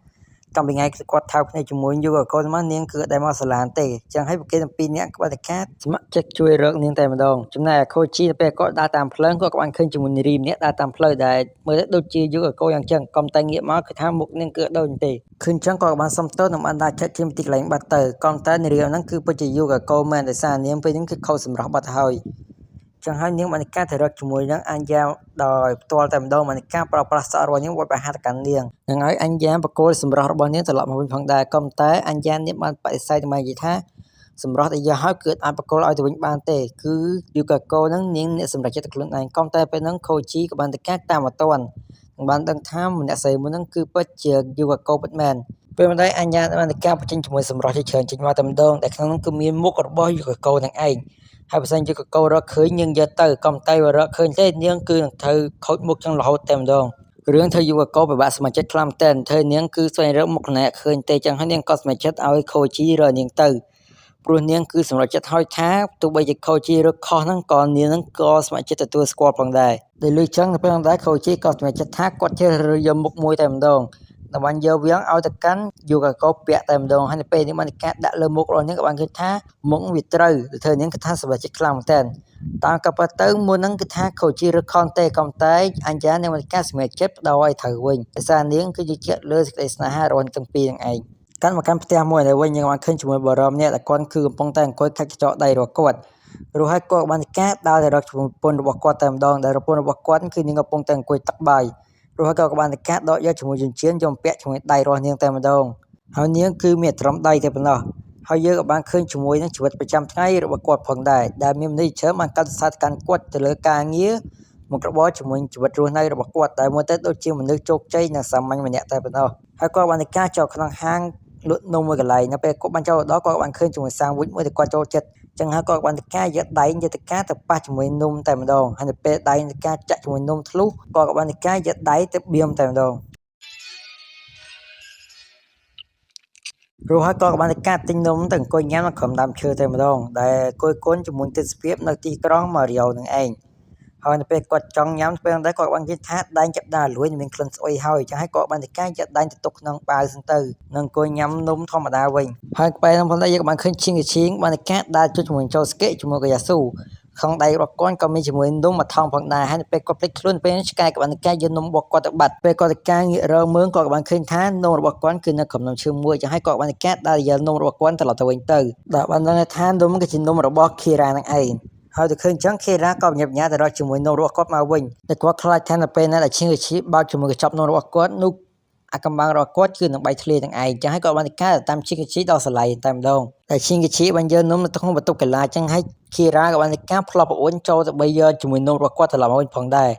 trong bên ngay quạt thao này chúng muốn vô con má niên cửa đại mao sàn tệ chẳng hay một cái pin nhẹ các bạn cát smart check chui rớt niên tem đòn chúng này khâu chi pe có đa tam phơi có các bạn khơi chúng mình rim nhé đa tam phơi đại mới đôi chi vô cô yang chẳng công tay nghĩa máu cái tham mục niên cửa đôi tệ khơi chẳng có các bạn xong tốt nằm ăn đa check thêm tịch lạnh bát tờ công tay này riêng nó cứ bây giờ vô cô men để sàn niên bây những cái khâu sầm róc bát hơi chẳng hay những bạn cá thể rớt chúng mình những anh giao đòi toa tem đòn bạn cá pro pro sợ rồi những bạn hát cảnh niênยังไงอันยามประโกนสำหรับរបស់នាងត្រឡប់មកវិញផងដែរក៏តែអញ្ញានេះបានបដិសេធមកនិយាយថាសម្រាប់តែយកហើយគឺអាចប្រកល់ឲ្យទៅវិញបានទេគឺយូកាកូហ្នឹងនាងអ្នកសម្រាប់ចិត្តខ្លួនឯងក៏តែពេលហ្នឹងខូជីក៏បានទៅកាត់តាមអត់តាន់បានដឹងថាម្នាក់ស្រីមួយហ្នឹងគឺពិតជាយូកាកូពិតមែនពេលម្ដាយអញ្ញាបានទៅកាត់បញ្ចេញជាមួយសម្រាប់ជាច្រើនចេញមកតែម្ដងតែក្នុងហ្នឹងគឺមានមុខរបស់យូកាកូហ្នឹងឯងហើយបើសិនយូកាកូរកឃើញនាងយកទៅក៏តែរកឃើញទេនាងគឺនឹងត្រូវខូចមុខចឹងរហូតតែម្ដងរឿងធ្វើយូកាកូពិបាកសមាជិកខ្លាំងតែនធ្វើនាងគឺស្វែងរកមុខម្នាក់ឃើញទេចឹងហើយនាងក៏សមាជិកឲ្យខូជីរកនាងទៅព្រោះនាងគឺសម្រេចចិត្តហើយថាទោះបីជាខូជីរកខុសហ្នឹងក៏នាងហ្នឹងក៏សមាជិកទទួលស្គាល់ផងដែរដែលលឺចឹងទៅពេលដែរខូជីក៏សមាជិកថាគាត់ជ្រើសរើសយកមុខមួយតែម្ដងដើម្បីយកវាងឲ្យទៅកាន់យូកាកូពាក់តែម្ដងហើយនៅពេលនេះបានការដាក់លើមុខរបស់នាងក៏បានគិតថាមុខវាត្រូវធ្វើនាងគិតថាសមាជិកខ្លាំងតែនតាមក៏ប៉ុន្តែមុនហ្នឹងគឺថាខូជីរកខនទេក៏តែអញ្ញានាងបានការសម្រេចចិត្តបដោឲ្យត្រូវវិញភាសានាងគឺជាជាលើសេចក្តីស្នេហារបស់ទាំងពីរនឹងឯងកាន់មកកាន់ផ្ទះមួយដែលវិញយើងបានឃើញជាមួយបរមនេះតែគាត់គឺកំពុងតែអង្គុយខាត់កញ្ចក់ដៃរបស់គាត់រួចហើយគាត់បានការដើរទៅរកជាមួយប្រពន្ធរបស់គាត់តែម្ដងដែលប្រពន្ធរបស់គាត់គឺនាងកំពុងតែអង្គុយตักបាយរួចហើយក៏បានការដកយកជាមួយចិញ្ចៀនយកពាក់ជាមួយដៃរបស់នាងតែម្ដងហើយនាងគឺមានត្រឹមដៃតែប៉ុណ្ណោះហើយយើងក៏បានឃើញជាមួយនឹងជីវិតប្រចាំថ្ងៃរបស់គាត់ផងដែរដែលមានមនុស្សច្រើនបានកាត់សរសើរកាន់គាត់ទៅលើការងារមុខរបរជាមួយជីវិតរស់នៅរបស់គាត់ដែលមើលទៅដូចជាមនុស្សជោគជ័យនិងសាមញ្ញម្នាក់តែប៉ុណ្ណោះហើយគាត់បានការចូលក្នុងហាងលក់នំមួយកន្លែងនៅពេលគាត់បានចូលដល់គាត់បានឃើញជាមួយសាំងវិចមួយដែលគាត់ចូលចិត្តចឹងហើយគាត់បានការយកដៃយកទៅការទៅប៉ះជាមួយនំតែម្ដងហើយនៅពេលដៃទៅការចាក់ជាមួយនំធ្លុះគាត់ក៏បានការយកដៃទៅបៀមតែម្ដងរួចហើយក៏បានការទិញនំទៅអង្គុយញ៉ាំនៅក្រុមដើមឈើតែម្ដងដែលគយគន់ជាមួយទេសភាពនៅទីក្រុងម៉ារីយ៉ូនឹងឯងហើយនៅពេលគាត់ចង់ញ៉ាំពេលដែរគាត់បាននិយាយថាដៃចាប់ដើរលួយមានក្លិនស្អុយហើយចឹងហើយគាត់បានតែការយកដៃទៅទុកក្នុងបាវសិនទៅនឹងអង្គុយញ៉ាំនំធម្មតាវិញហើយពេលហ្នឹងផងដែរយើងក៏បានឃើញឈៀងបានតែការដើរជួយជាមួយចូលស្កេជាមួយកាយ៉ាស៊ូ ក្នុងដៃរបស់គាត់ក៏មានជាមួយនំមួយថងផងដែរហើយនៅពេលគាត់ភ្លេចខ្លួនពេលឆ្កែក៏បានការយកនំរបស់គាត់ទៅបាត់ពេលគាត់ទៅការងាករកមើលគាត់ក៏បានឃើញថានំរបស់គាត់គឺនៅក្នុងនំឈើមួយចឹងហើយគាត់បានការដើរយកនំរបស់គាត់ត្រឡប់ទៅវិញទៅដែលបានដឹងថានំគឺជានំរបស់ Kira នឹងឯងហើយទៅឃើញចឹង Kira ក៏បញ្ញាទៅរកជាមួយនំរបស់គាត់មកវិញតែគាត់ខ្លាចថានៅពេលណាដែលឈៀងឈីបើកជាមួយកញ្ចប់នំរបស់គាត់នោះអាកំបាំងរបស់គាត់គឺនឹងបែកធ្លាយទាំងឯងចឹងហើយគាត់បានការតាមឈៀងឈីដល់ស្រឡៃតែម្ដងតែឈៀងឈីបានយកនំនៅក្នុងបន្ទប់កីឡាចឹងហើយ Kira ក៏បានការផ្លប់ប្អូនចូលទៅបីយកជាមួយនំរបស់គាត់ត្រឡប់មកវិញផងដែរ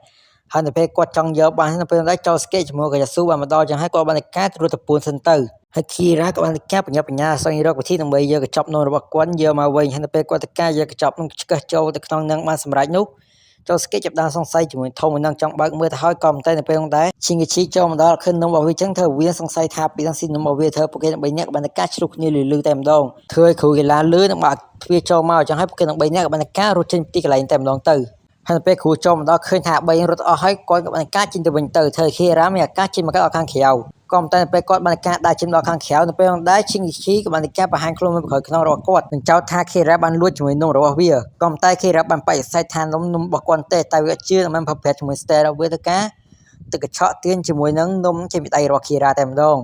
ហើយនៅពេលគាត់ចង់យកបាននៅពេលដែលចូលស្កេតជាមួយកាយ៉ាស៊ូបានមកដល់ចឹងហើយគាត់បានការត្រួតទៅពួនសិនទៅហើយ Kira ក៏បានការបញ្ញាបញ្ញាស្វែងរកវិធីដើម្បីយកកញ្ចប់នំរបស់គាត់យកមកវិញហើយនៅពេលគាត់ទៅការយកកញ្ចប់នោះឆ្កឹះចូលទៅក្នុងនឹងបានសម្រេចនោះចូលស្កេតចាប់ដើមសង្ស័យជាមួយធំមួយនឹងចង់បើកមើលទៅហើយក៏មិនតែនៅពេលនោះដែរឈីងឈីចូលមកដល់ឃើញនំរបស់វាចឹងធ្វើវាសង្ស័យថាពីទាំងស៊ីនំរបស់វាធ្វើពួកគេទាំង3នាក់បានការឆ្លុះគ្នាលឺតែម្ដងធ្វើឲ្យគ្រូកីឡាលឺនឹងបើកទ្វារចូលមកចឹងហើយពួកគេទាំង3នាក់ក៏បានការរត់ចេញពីកន្លែងតែម្ដងទៅហើយពេលគ្រូចូលមកដល់ឃើញថា3រត់អស់ហើយគាត់ក៏បានការចេញទៅវិញទៅធ្វើខេរ៉ាមានឱកាសចេញមកដល់ខាងក្រៅក៏តែពេលគាត់បានការដើរចេញដល់ខាងក្រៅនៅពេលនោះដែរឈីងឈីក៏បានការបង្ហាញខ្លួននៅក្រោយខ្នងរបស់គាត់នឹងចោទថាខេរ៉ាបានលួចជាមួយនំរបស់វាក៏តែខេរ៉ាបានបដិសេធថានំរបស់គាត់ទេតែវាជឿមិនប្រព្រឹត្តជាមួយស្ទែរបស់វាទៅការទឹកកញ្ឆក់ទៀនជាមួយនឹងនំចេញពីដៃរបស់ខេរ៉ាតែម្ដង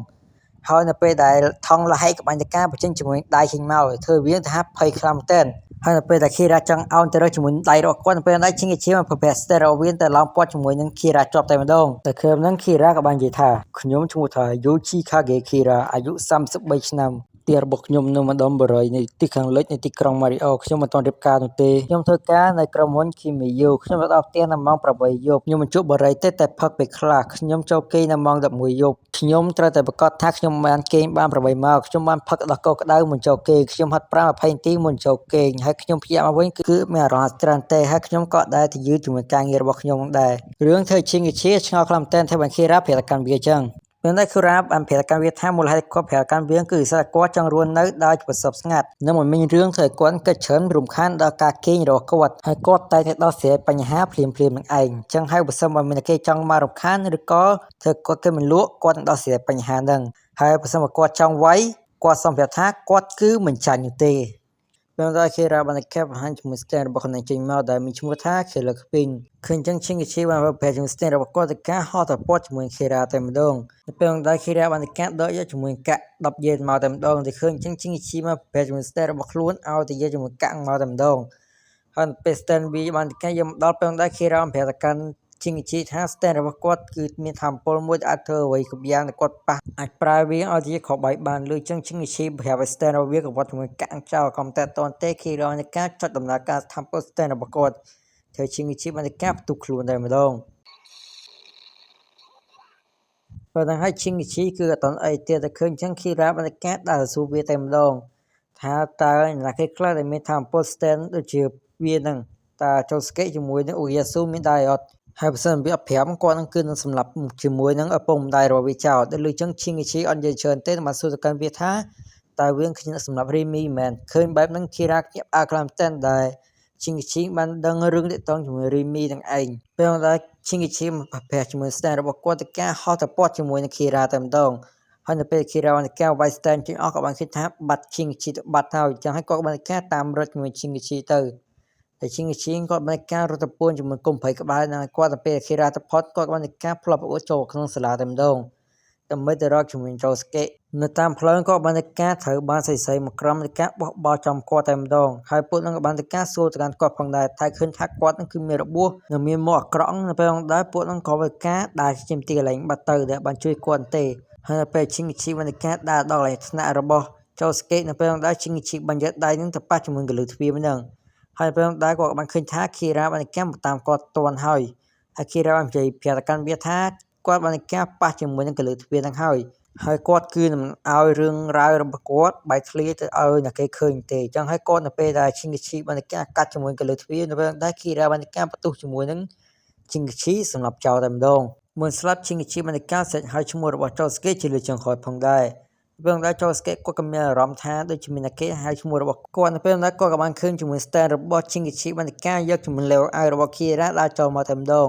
ហើយនៅពេលដែលថងលហែកក៏បានការបញ្ចេញជាមួយដៃចេញមកធ្វើវាថាភ័យខ្លាំងមែនទែនហើយនៅពេលដែល Kira ចង់អោនទៅរកជាមួយដៃរបស់គាត់នៅពេលដែលឈិងឈីមកប្រភេទ Steroid ទៅឡោមព័ទ្ធជាមួយនឹង Kira ជាប់តែម្ដងតែគ្រាមនឹង Kira ក៏បាននិយាយថាខ្ញុំឈ្មោះថា Yoshikage Kira អាយុ33ឆ្នាំផ្ទះរបស់ខ្ញុំនៅម្ដុំបរិយនៃទីខាងលិចនៃទីក្រុង Mario ខ្ញុំមិនទាន់រៀបការនោះទេខ្ញុំធ្វើការនៅក្រុមហ៊ុន Kimiyo ខ្ញុំមកដល់ផ្ទះនៅម៉ោង8យប់ខ្ញុំមិនជួបបរិយទេតែផឹកពេលខ្លះខ្ញុំចូលគេងនៅម៉ោង11យប់ខ្ញុំត្រូវតែប្រកាសថាខ្ញុំបានគេងបាន8ម៉ោងខ្ញុំបានផឹកដល់កោក្ដៅមុនចូលគេងខ្ញុំហាត់ប្រាណ20នាទីមុនចូលគេងហើយខ្ញុំភ្ញាក់មកវិញគឺមានអារម្មណ៍ច្រើនទេហើយខ្ញុំក៏ដែរទៅយឺតជាមួយការងាររបស់ខ្ញុំដែររឿងធ្វើឈិងឈីឆ្ងល់ខ្លាំងមែនទែនថាបាន Kira ប្រាប់កាន់វាចឹងពេលដែល Kira បានប្រាប់កាន់វាថាមូលហេតុគាត់ប្រាប់កាន់វាគឺសារគាត់ចង់រស់នៅដោយប្រសពស្ងាត់និងមិនមានរឿងធ្វើឲ្យគាត់កិច្ចច្រើនរំខានដល់ការគេងរបស់គាត់ហើយគាត់តែដោះស្រាយបញ្ហាភ្លាមនឹងឯងចឹងហើយបើសិនបើមានគេចង់មករំខានឬក៏ធ្វើគាត់គេមិនលក់គាត់នឹងដោះស្រាយបញ្ហាហ្នឹងហើយបើសិនបើគាត់ចង់វាយគាត់សំប្រាប់ថាគាត់គឺមិនចាញ់នោះទេពេលដែល Kira បានកែបង្ហាញជាមួយ stand របស់ខ្លួនចេញមកដែលមានឈ្មោះថា Killer Queen ឃើញចឹងឈិងឈីបានប្រភេទជាមួយ stand របស់គាត់ទៅការហោះទៅព័ទ្ធជាមួយ Kira តែម្ដងពេលដែល Kira បានការដកយកជាមួយកាក់10យេនមកតែម្ដងទៅឃើញចឹងឈិងឈីមកប្រភេទជាមួយ stand របស់ខ្លួនឲ្យទៅយកជាមួយកាក់មកតែម្ដងហើយពេល stand វាបានការយកមកដល់ពេលដែល Kira បានប្រាប់ទៅកាន់ឈិងឈីថា stand របស់គាត់គឺមានធម៌ពលមួយដែលអាចធ្វើអ្វីគ្រប់យ៉ាងដែលគាត់ប៉ះអាចប្រើវាឲ្យជាខបាយបានលើចឹងឈិងឈីប្រាប់ឲ្យ stand របស់វាក៏វត្តជាមួយកាក់ចោលកំតែតតទេ Kira នៃការចុចដំណើរការធម៌ពល stand របស់គាត់ធ្វើឈិងឈីបានការផ្ទុះខ្លួនតែម្ដងបើដល់ឲ្យឈិងឈីគឺអត់តន់អីទៀតតែឃើញចឹង Kira បានការដើរស៊ូវាតែម្ដងថាតើអ្នកគេខ្លះដែលមានធម៌ពល stand ដូចជាវានឹងតើចូលស្កេតជាមួយនឹងអូយ៉ាស៊ូមានដែរអត់ហើយបើសិនវាអត់ប្រាប់គាត់នឹងគឺនឹងសម្លាប់ជាមួយនឹងឪពុកម្ដាយរបស់វាចោលតែលើចឹងឈិងឈីអត់និយាយច្រើនទេបានសួរទៅកាន់វាថាតើវាខ្ញុំសម្លាប់រីមីមែនឃើញបែបហ្នឹង Kira ញាប់ខ្លាំងតែនដែរឈិងឈីបានដឹងរឿងទាក់ទងជាមួយរីមីទាំងឯងពេលដែលឈិងឈីប្រភេទជាមួយ stand របស់គាត់ទៅការហោះទៅព័ទ្ធជាមួយនឹង Kira តែម្ដងហើយនៅពេល Kira បានការវាយ stand ចេញអស់ក៏បានគិតថាបាត់ឈិងឈីទៅបាត់ហើយចឹងហើយគាត់បានការតាមរត់ជាមួយឈិងឈីទៅតែឈិងឈីគាត់បានការរត់ទៅពួនជាមួយគុំព្រៃក្បាលនឹងគាត់ទៅពេល Kira ទៅផុតគាត់បានការផ្លប់អួតចូលក្នុងសាលាតែម្ដងដើម្បីទៅរកជាមួយចូលស្កេតនៅតាមផ្លូវក៏បានការត្រូវបានសៃមកក្រុមនៃការបោះបោចំគាត់តែម្ដងហើយពួកនឹងក៏បានការសួរទៅកាន់គាត់ផងដែរតែឃើញថាគាត់នឹងគឺមានរបួសនិងមានមុខអាក្រក់នៅពេលនោះដែរពួកនឹងក៏បានការដើរចេញទីកន្លែងបាត់ទៅដែលបានជួយគាត់ទេហើយនៅពេលឈិងឈីបានការដើរដល់កន្លែងថ្នាក់របស់ចូលស្កេតនៅពេលនោះដែរឈិងឈីបានយកដៃនឹងទៅប៉ះជាមួយកលឺទ្វារហ្នឹងហើយពេលនោះដែរគាត់ក៏បានឃើញថា Kira បានការតាមគាត់ទាន់ហើយ Kira បាននិយាយប្រាប់ទៅកាន់វាថាគាត់បានការប៉ះជាមួយនឹងកលឺទ្វារហ្នឹងហើយគាត់គឺមិនឲ្យរឿងរ៉ាវរបស់គាត់បែកធ្លាយទៅឲ្យអ្នកគេឃើញទេអញ្ចឹងហើយគាត់នៅពេលដែលឈិងឈីបានការកាត់ជាមួយកលឺទ្វារនៅពេលដែល Kira បានការបន្ទុះជាមួយនឹងឈិងឈីសម្រាប់ចោលតែម្ដងមុនស្លាប់ឈិងឈីបានការសេចឲ្យឈ្មោះរបស់ចូលស្កេតជាលើចុងក្រោយផងដែរពេលដែលចូលស្កេតគាត់ក៏មានអារម្មណ៍ថាដូចជាមានអ្នកគេហៅឈ្មោះរបស់គាត់នៅពេលដែលគាត់ក៏បានឃើញជាមួយ stand របស់ឈិងឈីបានការយកជាមួយលេវឲ្យរបស់ Kira ដើរចូលមកតែម្ដង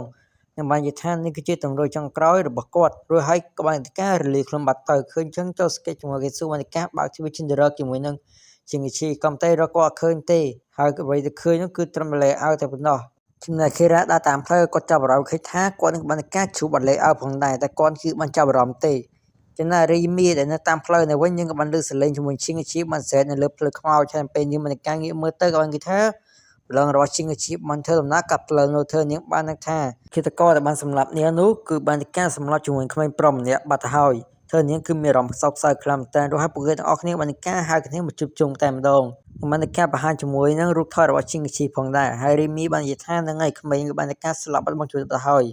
នឹងបាននិយាយថានេះគឺជាទង្រួយចុងក្រោយរបស់គាត់រួចហើយក៏បានការរលាយខ្លួនបាត់ទៅឃើញចឹងចូលស្កេតជាមួយកេស៊ូបានការបើកទ្វារជិនទៅរកជាមួយនឹង ជាងឈីកំតែរកគាត់ឃើញទេហើយអ្វីដែលឃើញនោះគឺត្រឹមតែលេអើតែប៉ុណ្ណោះចំណែកខេរ៉ាដើរតាមផ្លូវគាត់ចាប់អារម្មណ៍ឃើញថាគាត់នឹងបានការជួបបាត់លេអើផងដែរតែគាត់គឺបានចាប់អារម្មណ៍ទេចំណែករីមីដែលនៅតាមផ្លូវនៅវិញយើងក៏បានលើកសលេងជាមួយឈីងឈីបានស្រែកនៅលើផ្លូវខ្មោចហើយពេលនេះបានការងារមើលទៅក៏បានគេថាប្រឡងរបស់ឈីងឈីបានធ្វើដំណើរកាត់ផ្លូវនៅធ្វើនាងបាននឹងថាគិតកោដែលបានសម្លាប់នាងនោះគឺបានការសម្លាប់ជាមួយក្មេងប្រុសម្នាក់បាត់ទៅហើយធ្វើនាងគឺមានអារម្មណ៍សោកសៅខ្លាំងតែរហូតពួកគេទាំងអស់គ្នាបានការហៅគ្នាមកជួបជុំតែម្ដងបានការបង្ហាញជាមួយនឹងរូបថតរបស់ឈីងឈីផងដែរហើយរីមីបាននិយាយថានឹងឯក្មេងគឺបានការស្លាប់បាត់បង់ជីវិតទៅហើយ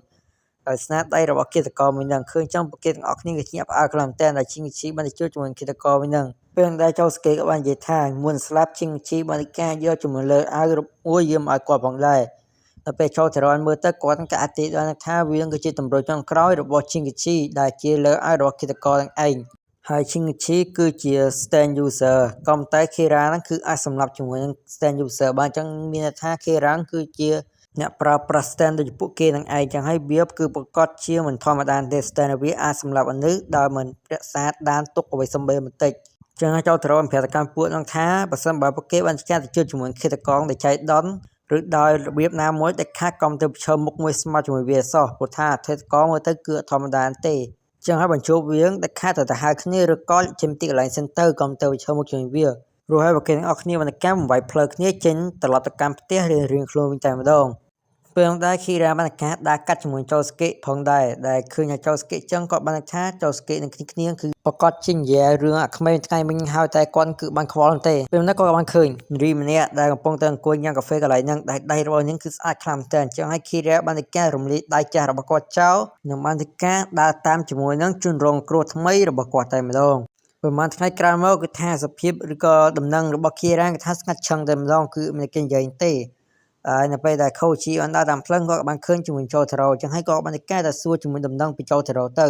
ហើយស្នាដៃរបស់គិតកោមួយនឹងឃើញចំពួកគេទាំងអស់គ្នាគឺញាប់ផ្អើលខ្លាំងតែឈីងឈីបានជួបជាមួយគិតកោមួយនឹងពេលដែលចូលស្កេក៏បាននិយាយថាមុនស្លាប់ឈីងឈីបានការយកជាមួយលើអាវមួយយាមឲ្យគាត់ផងដែរដល់ពេលចូលទៅរនមើលទៅគាត់ក៏អតិដល់ថាវាគឺជាតម្រូវចុងក្រោយរបស់ឈីងឈីដែលជាលើអាវរបស់គិតកោទាំងឯងហើយឈីងឈីគឺជា stand user ក៏តែ Kira ហ្នឹងគឺអាចសម្រាប់ជាមួយនឹង stand user បានអញ្ចឹងមានថា Kira គឺជាអ្នកប្រើប្រាស់ stand ដូចពួកគេនឹងឯងចឹងហើយវាគឺប្រកាសជាមិនធម្មតាទេ stand វាអាចសម្រាប់មនុស្សដោយមិនរក្សាដានទុកអ្វីសំបីបន្តិចចឹងហើយចូលទៅរកប្រតិកម្មពួកនឹងថាបើសិនបើពួកគេបានស្គាល់ទៅជួយជាមួយឃាតករដែលចៃដន្យឬដោយរបៀបណាមួយដែលខាតកំទៅប្រឈមមុខមួយស្មើជាមួយវាសោះព្រោះថាឃាតករមើលទៅគឺធម្មតាទេចឹងហើយបញ្ជប់វាដែលខាតទៅហៅគ្នាឬក៏ជិមទីកន្លែងសិនទៅកំទៅប្រឈមមុខជាមួយវាព្រោះហើយពួកគេទាំងអស់គ្នាបានកម្មបំបីផ្លូវគ្នាចេញត្រឡប់ទៅកម្មផ្ទះរៀងខ្លួនវិញតែម្ដងពេលនោះដែរ Kira បានការដើរកាត់ជាមួយចូលស្កេផងដែរដែលឃើញចូលស្កេចឹងគាត់បានថាចូលស្កេនឹងគ្នាគឺប្រកាសជានិយាយរឿងអាក្មេងថ្ងៃមិញហើយតែគាត់គឺបានខ្វល់ទេពេលនោះគាត់បានឃើញរីម្នាក់ដែលកំពុងតែអង្គុយញ៉ាំកាហ្វេកន្លែងហ្នឹងដៃរបស់នាងគឺស្អាតខ្លាំងតែអញ្ចឹងហើយ Kira បានការរំលាយដៃចាស់របស់គាត់ចោលនិងបានការដើរតាមជាមួយនឹងជនរងគ្រោះថ្មីរបស់គាត់តែម្ដងប្រហែលថ្ងៃក្រោយមកគឺថាសភាពឬក៏ដំណឹងរបស់ Kira គឺថាស្ងាត់ឈឹងតែម្ដងគឺមិនគេនិយាយទេហើយនៅពេលដែលខូជីអនដើរតាមផ្លូវគាត់បានឃើញជាមួយចូលតារ៉ូអញ្ចឹងហើយក៏បានកែតែសួរជាមួយដំណឹងពីចូលតារ៉ូទៅ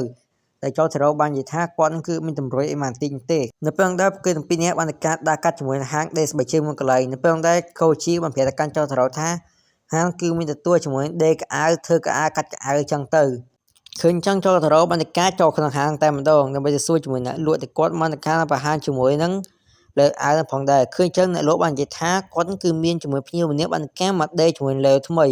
តែចូលតារ៉ូបាននិយាយថាគាត់នឹងគឺមានតម្រុយអីម៉ាន់តិចទេនៅពេលដែលគេទាំងពីរនាក់បានការដើរកាត់ជាមួយហាងដេស្បៃជើងមួយកន្លែងនៅពេលដែលខូជីបានប្រាប់ទៅកាន់ចូលតារ៉ូថាហាងគឺមានទទួលជាមួយដេកអាវធ្វើកៅអៅកាត់កៅអៅអញ្ចឹងទៅឃើញចឹងចូលតារ៉ូបានការចូលក្នុងហាងតែម្ដងដើម្បីទៅសួរជាមួយអ្នកលក់តែគាត់បានការបង្ហាញជាមួយនឹងលើអាវផងដែរឃើញចឹងអ្នកលោកបាននិយាយថាគាត់គឺមានជាមួយភ្ញៀវម្នាក់បានការមកដេកជាមួយលើថ្មី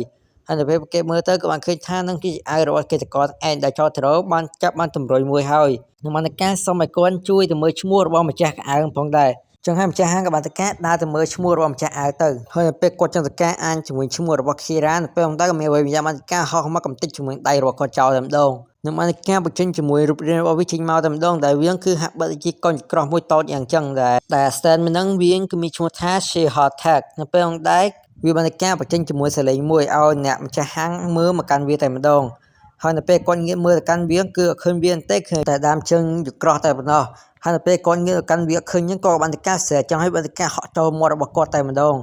ហើយនៅពេលគេមើលទៅក៏បានឃើញថានឹងជាអាវរបស់កិច្ចការឯងដែលចូលទៅបានចាប់បានតម្រុយមួយហើយនឹងបានការសុំឲ្យគាត់ជួយទៅមើលឈ្មោះរបស់ម្ចាស់អាវផងដែរចឹងហើយម្ចាស់ហាងក៏បានការដើរទៅមើលឈ្មោះរបស់ម្ចាស់អាវទៅហើយនៅពេលគាត់ចង់ទៅការអានជាមួយឈ្មោះរបស់ Kira នៅពេលហ្នឹងក៏មានអ្វីម្យ៉ាងបានការហោះមកកំទេចជាមួយដៃរបស់គាត់ចោលតែម្ដងនឹងបានការបញ្ចេញជាមួយរូបរាងរបស់វាចេញមកតែម្ដងដែលវាគឺហាក់បីជាកូនក្រោះមួយតូចយ៉ាងចឹងដែល stand មួយហ្នឹងវាគឺមានឈ្មោះថា Shea Hot Tag នៅពេលហ្នឹងដែរវាបានការបញ្ចេញជាមួយសលេងមួយឲ្យអ្នកម្ចាស់ហាងមើលមកកាន់វាតែម្ដងហើយនៅពេលគាត់ងាកមើលទៅកាន់វាគឺឃើញវាតែឃើញតែដើមជើងក្រោះតែប៉ុណ្ណោះហើយនៅពេលគាត់ងាកទៅកាន់វាឃើញហ្នឹងក៏បានការស្រែចង់ឲ្យបានការហក់ចូលមាត់របស់គាត់តែម្ដង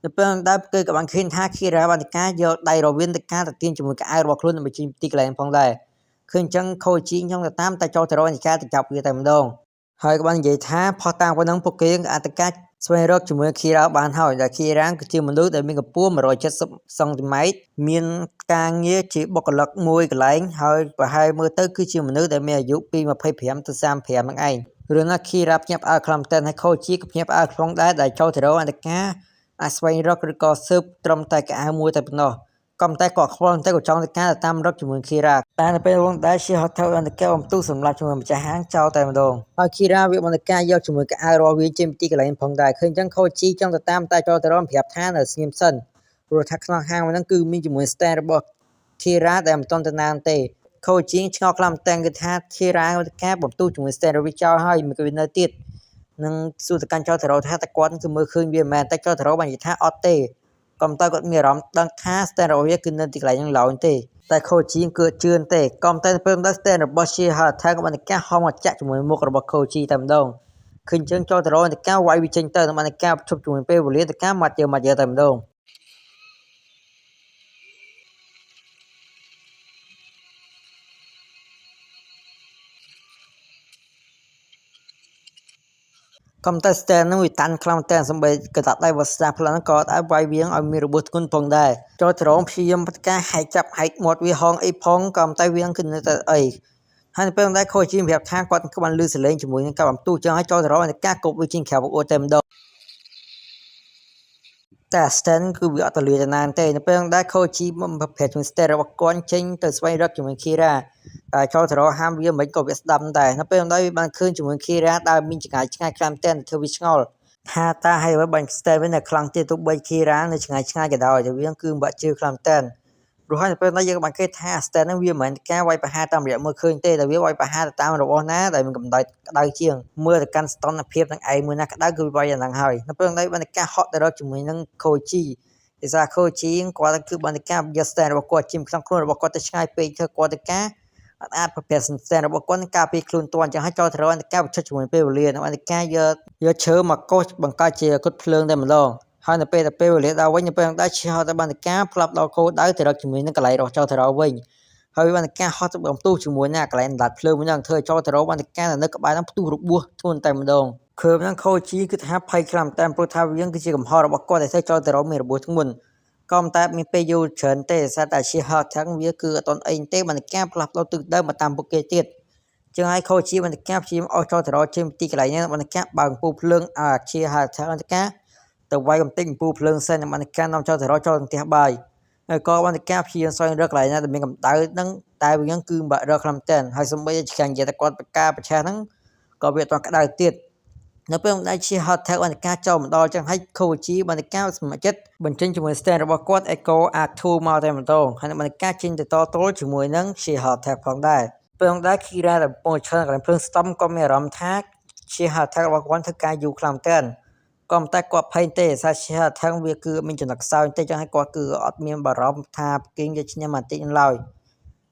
នៅពេលហ្នឹងដែរគេក៏បានឃើញថា Kira បានការយកដៃរវាងទៅការទៅទាញជាមួយកៅអៅរបស់ខ្លួនដើម្បីជិះទីកន្លែងផងដែរឃើញចឹងខូជីងខ្ញុំទៅតាមតែចូលទៅរកនៃការទៅចាប់វាតែម្ដងហើយក៏បាននិយាយថាផុសតាំងប៉ុណ្ណឹងពួកគេអាចទៅការស្វែងរកជាមួយ Kira បានហើយដែល Kira គឺជាមនុស្សដែលមានកម្ពស់170សង់ទីម៉ែត្រមានការងារជាបុគ្គលិកមួយកន្លែងហើយប្រហែលមើលទៅគឺជាមនុស្សដែលមានអាយុពី25ទៅ35ហ្នឹងឯងរឿងណា Kira ភ្ញាក់ផ្អើលខ្លាំងតែហើយខូជីក៏ភ្ញាក់ផ្អើលផងដែរដែលចូលទៅរកអន្តការអាចស្វែងរកឬក៏ស៊ើបត្រឹមតែកៅអៅមួយតែប៉ុណ្ណោះក៏តែគាត់ខ្វល់តែក៏ចង់ទៅការតាមរកជាមួយ Kira តែនៅពេលហ្នឹងដែរ She Hotel អន្តការបំទុះសម្រាប់ជាមួយម្ចាស់ហាងចោលតែម្ដងហើយ Kira វាបានការយកជាមួយកៅអៅរបស់វាចេញពីទីកន្លែងផងដែរឃើញចឹងខូជីចង់ទៅតាមតែចូលទៅរកប្រាប់ថានៅស្ងៀមសិនព្រោះថាក្នុងហាងហ្នឹងគឺមានជាមួយ stand របស់ Kira ដែលមិនទាន់ទៅណានទេខូជីឆ្ងល់ខ្លាំងតែគឺថា Kira ការបំទុះជាមួយ stand របស់វាចោលហើយមិនក៏វានៅទៀតនឹងសួរទៅកាន់ចូលទៅរកថាតើគាត់គឺមើលឃើញវាមែនតែចូលទៅរកបាននិយាយថាអត់ទេក៏តែគាត់មានអារម្មណ៍ដឹងថា stand របស់វាគឺនៅទីកន្លែងហ្នឹងឡើយទេតែខូជីគឺជឿនទេក៏តែពេលដល់ stand របស់ Shea Hot Tag ក៏បានការហោះមកចាក់ជាមួយមុខរបស់ខូជីតែម្ដងឃើញជើងចូលទៅរកតែការវាយវាចេញទៅបានការជប់ជាមួយពេលវេលាតែការមាត់យើតែម្ដងកំតែ stand នឹងវាតាន់ខ្លាំងតែសំបីកតាដៃវស្សាផ្លូវហ្នឹងក៏អាចវាយវាងឲ្យមានរបួសធ្ងន់ផងដែរចូលទៅរងព្យាយាមការហែកចាប់ហែកមាត់វាហងអីផងក៏តែវាងគឺនៅតែអីហើយនៅពេលដែរខូជីប្រាប់ថាគាត់បានលឺសលេងជាមួយនឹងការបំទុះចឹងឲ្យចូលទៅរកការគប់វាចេញក្រៅបង្អួតតែម្ដង តែ stand គឺវាអត់ទៅលឿនទៅណានទេនៅពេលដែល Koji មកប្រភេទជាមួយ stand របស់គាត់ចេញទៅស្វែងរកជាមួយ Kira តែចូលទៅរកហាមវាមិនក៏វាស្ដាប់ដែរនៅពេលដែលវាបានឃើញជាមួយ Kira ដើរមានឆ្ងាយឆ្ងាយខ្លាំងតែធ្វើវាឆ្ងល់ថាតើហើយបើបាញ់ stand វិញនៅខ្លាំងទៀតទោះបី Kira នៅឆ្ងាយឆ្ងាយក៏ដោយតែវាគឺបាក់ជឿខ្លាំងតែព្រោះហើយនៅពេលដែលយើងបានគេថា stand ហ្នឹងវាមិនមែនការវាយប្រហារតាមរយៈមើលឃើញទេតែវាវាយប្រហារទៅតាមរបស់ណាដែលមានកម្ដៅក្ដៅជាងមើលទៅកាន់ស្តនភាពនឹងឯងមួយណាក្ដៅគឺវាយអាហ្នឹងហើយនៅពេលដែលបានការហត់ទៅរកជាមួយនឹង Koji ភាសា Koji គាត់គឺបានការយក stand របស់គាត់จิ้មក្នុងខ្លួនរបស់គាត់ទៅឆ្ងាយពេកធ្វើគាត់ទៅការអាចប្រភេទ stand របស់គាត់នឹងការពារខ្លួនទាន់ចឹងហើយចូលទៅរកការប្រឈុតជាមួយពេលវេលានៅបានការយកឈើមកកោសបង្កើតជាគុតភ្លើងតែម្ដងហើយនៅពេលវេលាដល់វិញនៅពេលដែលឈរទៅបានការផ្លាប់ដល់គោដៅទៅរកជាមួយនឹងកន្លែងរបស់ចូលទៅរកវិញហើយបានការហត់ទៅបំទុះជាមួយនឹងកន្លែងដាច់ភ្លើងហ្នឹងធ្វើចូលទៅរកបានការនៅក្បែរហ្នឹងផ្ទុះរបួសធ្ងន់តែម្ដងឃើញហ្នឹង Koji គឺថាភ័យខ្លាំងតែព្រោះថាវាគឺជាកំហុសរបស់គាត់ដែលធ្វើចូលទៅរកមានរបួសធ្ងន់ក៏តែមានពេលយូរច្រើនទេស្អាតតែជាហត់ថាំងវាគឺអត់តន់អីទេបានការផ្លាស់ប្ដូរទឹកដើមមកតាមពួកគេទៀតចឹងហើយ Koji បានការព្យាយាមអស់ចូលទៅរកជាទីកន្លែងហ្នឹងបានការបើកពូភ្លើងជាហត់ថាំងការទៅវាយកំទេចពូភ្លើងសិនបានការនាំចូលទៅរកចូលផ្ទះបាយហើយក៏បានការព្យាយាមស្វែងរកកន្លែងណាដែលមានកម្ដៅហ្នឹងតែវាគឺបាក់រកខ្លាំងតែនហើយសំបីឆ្កាំងនិយាយតែគាត់បកាប្រឆាហ្នឹងក៏វាអត់ក្ដៅទៀតនៅពេលដែលជា hot tag បានការចូលមកដល់ចឹងហើយ Koji បានការសម្រេចចិត្តបញ្ចេញជាមួយ stand របស់គាត់ Echo R2 មកតែម្ដងហើយបានការចេញទៅតល់ជាមួយនឹងជា hot tag ផងដែរពេលដែល Kira ដែលពងឈើកន្លែងភ្លើងស្តំក៏មានអារម្មណ៍ថាជា hot tag របស់គាត់ធ្វើការយូរខ្លាំងតែនក៏តែគាត់ភ័យទេសាជា hot tag វាគឺមានចំណុចខ្សោយតែចឹងហើយគាត់គឺអត់មានបារម្ភថាគេយកឈ្នះបន្តិចនឹងឡើយ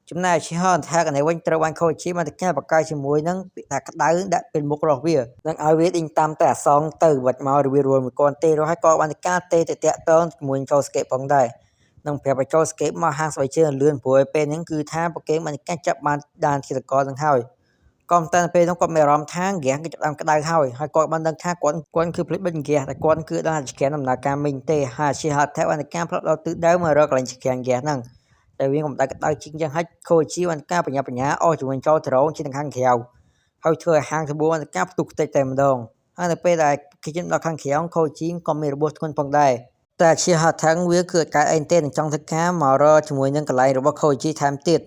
ចំណែកជា hot tag នេះវិញត្រូវបាន Koji បានការបកកាយជាមួយនឹងថាក្តៅដាក់ពេលមុខរបស់វានឹងឲ្យវាដេញតាមតែអសងទៅវិចមកវារួលមួយកូនទេរហើយក៏បានការទេទៅតាក់តងជាមួយចូលស្កេតផងដែរនឹងប្រាប់ឲ្យចូលស្កេតមកហាងស្បែកជើងលឿនព្រោះពេលហ្នឹងគឺថាពួកគេបានការចាប់បានដានធិតកលនឹងហើយក៏តែពេលនោះគាត់មានអារម្មណ៍ថាហ្គាសគឺចាប់ដើមក្តៅហើយគាត់បានដឹងថាគាត់គឺភ្លេចបិទហ្គាសតែគាត់គឺđangឆ្កែដំណើរការមិញទេហើយជាហត់ថាបានការផ្លាត់ដល់ទិសដៅមករកកន្លែងឆ្កែហ្គាសហ្នឹងតែវាកម្ដៅក្តៅជាងយ៉ាងហិច Koji បានការបញ្ញាបញ្ញាអស់ជាមួយចូលទៅរងជាខាងក្រៅហើយធ្វើឲ្យហាងត្បូងបានការផ្ទុះខ្ទេចតែម្ដងហើយនៅពេលដែលគេជិះដល់ខាងក្រៅ Koji ក៏មានរបួសធ្ងន់ផងដែរតែជាហត់ថាងវាគឺកើតឯងទេនឹងចង់ធ្វើការមករកជាមួយនឹងកន្លែងរបស់ Koji ថែមទៀត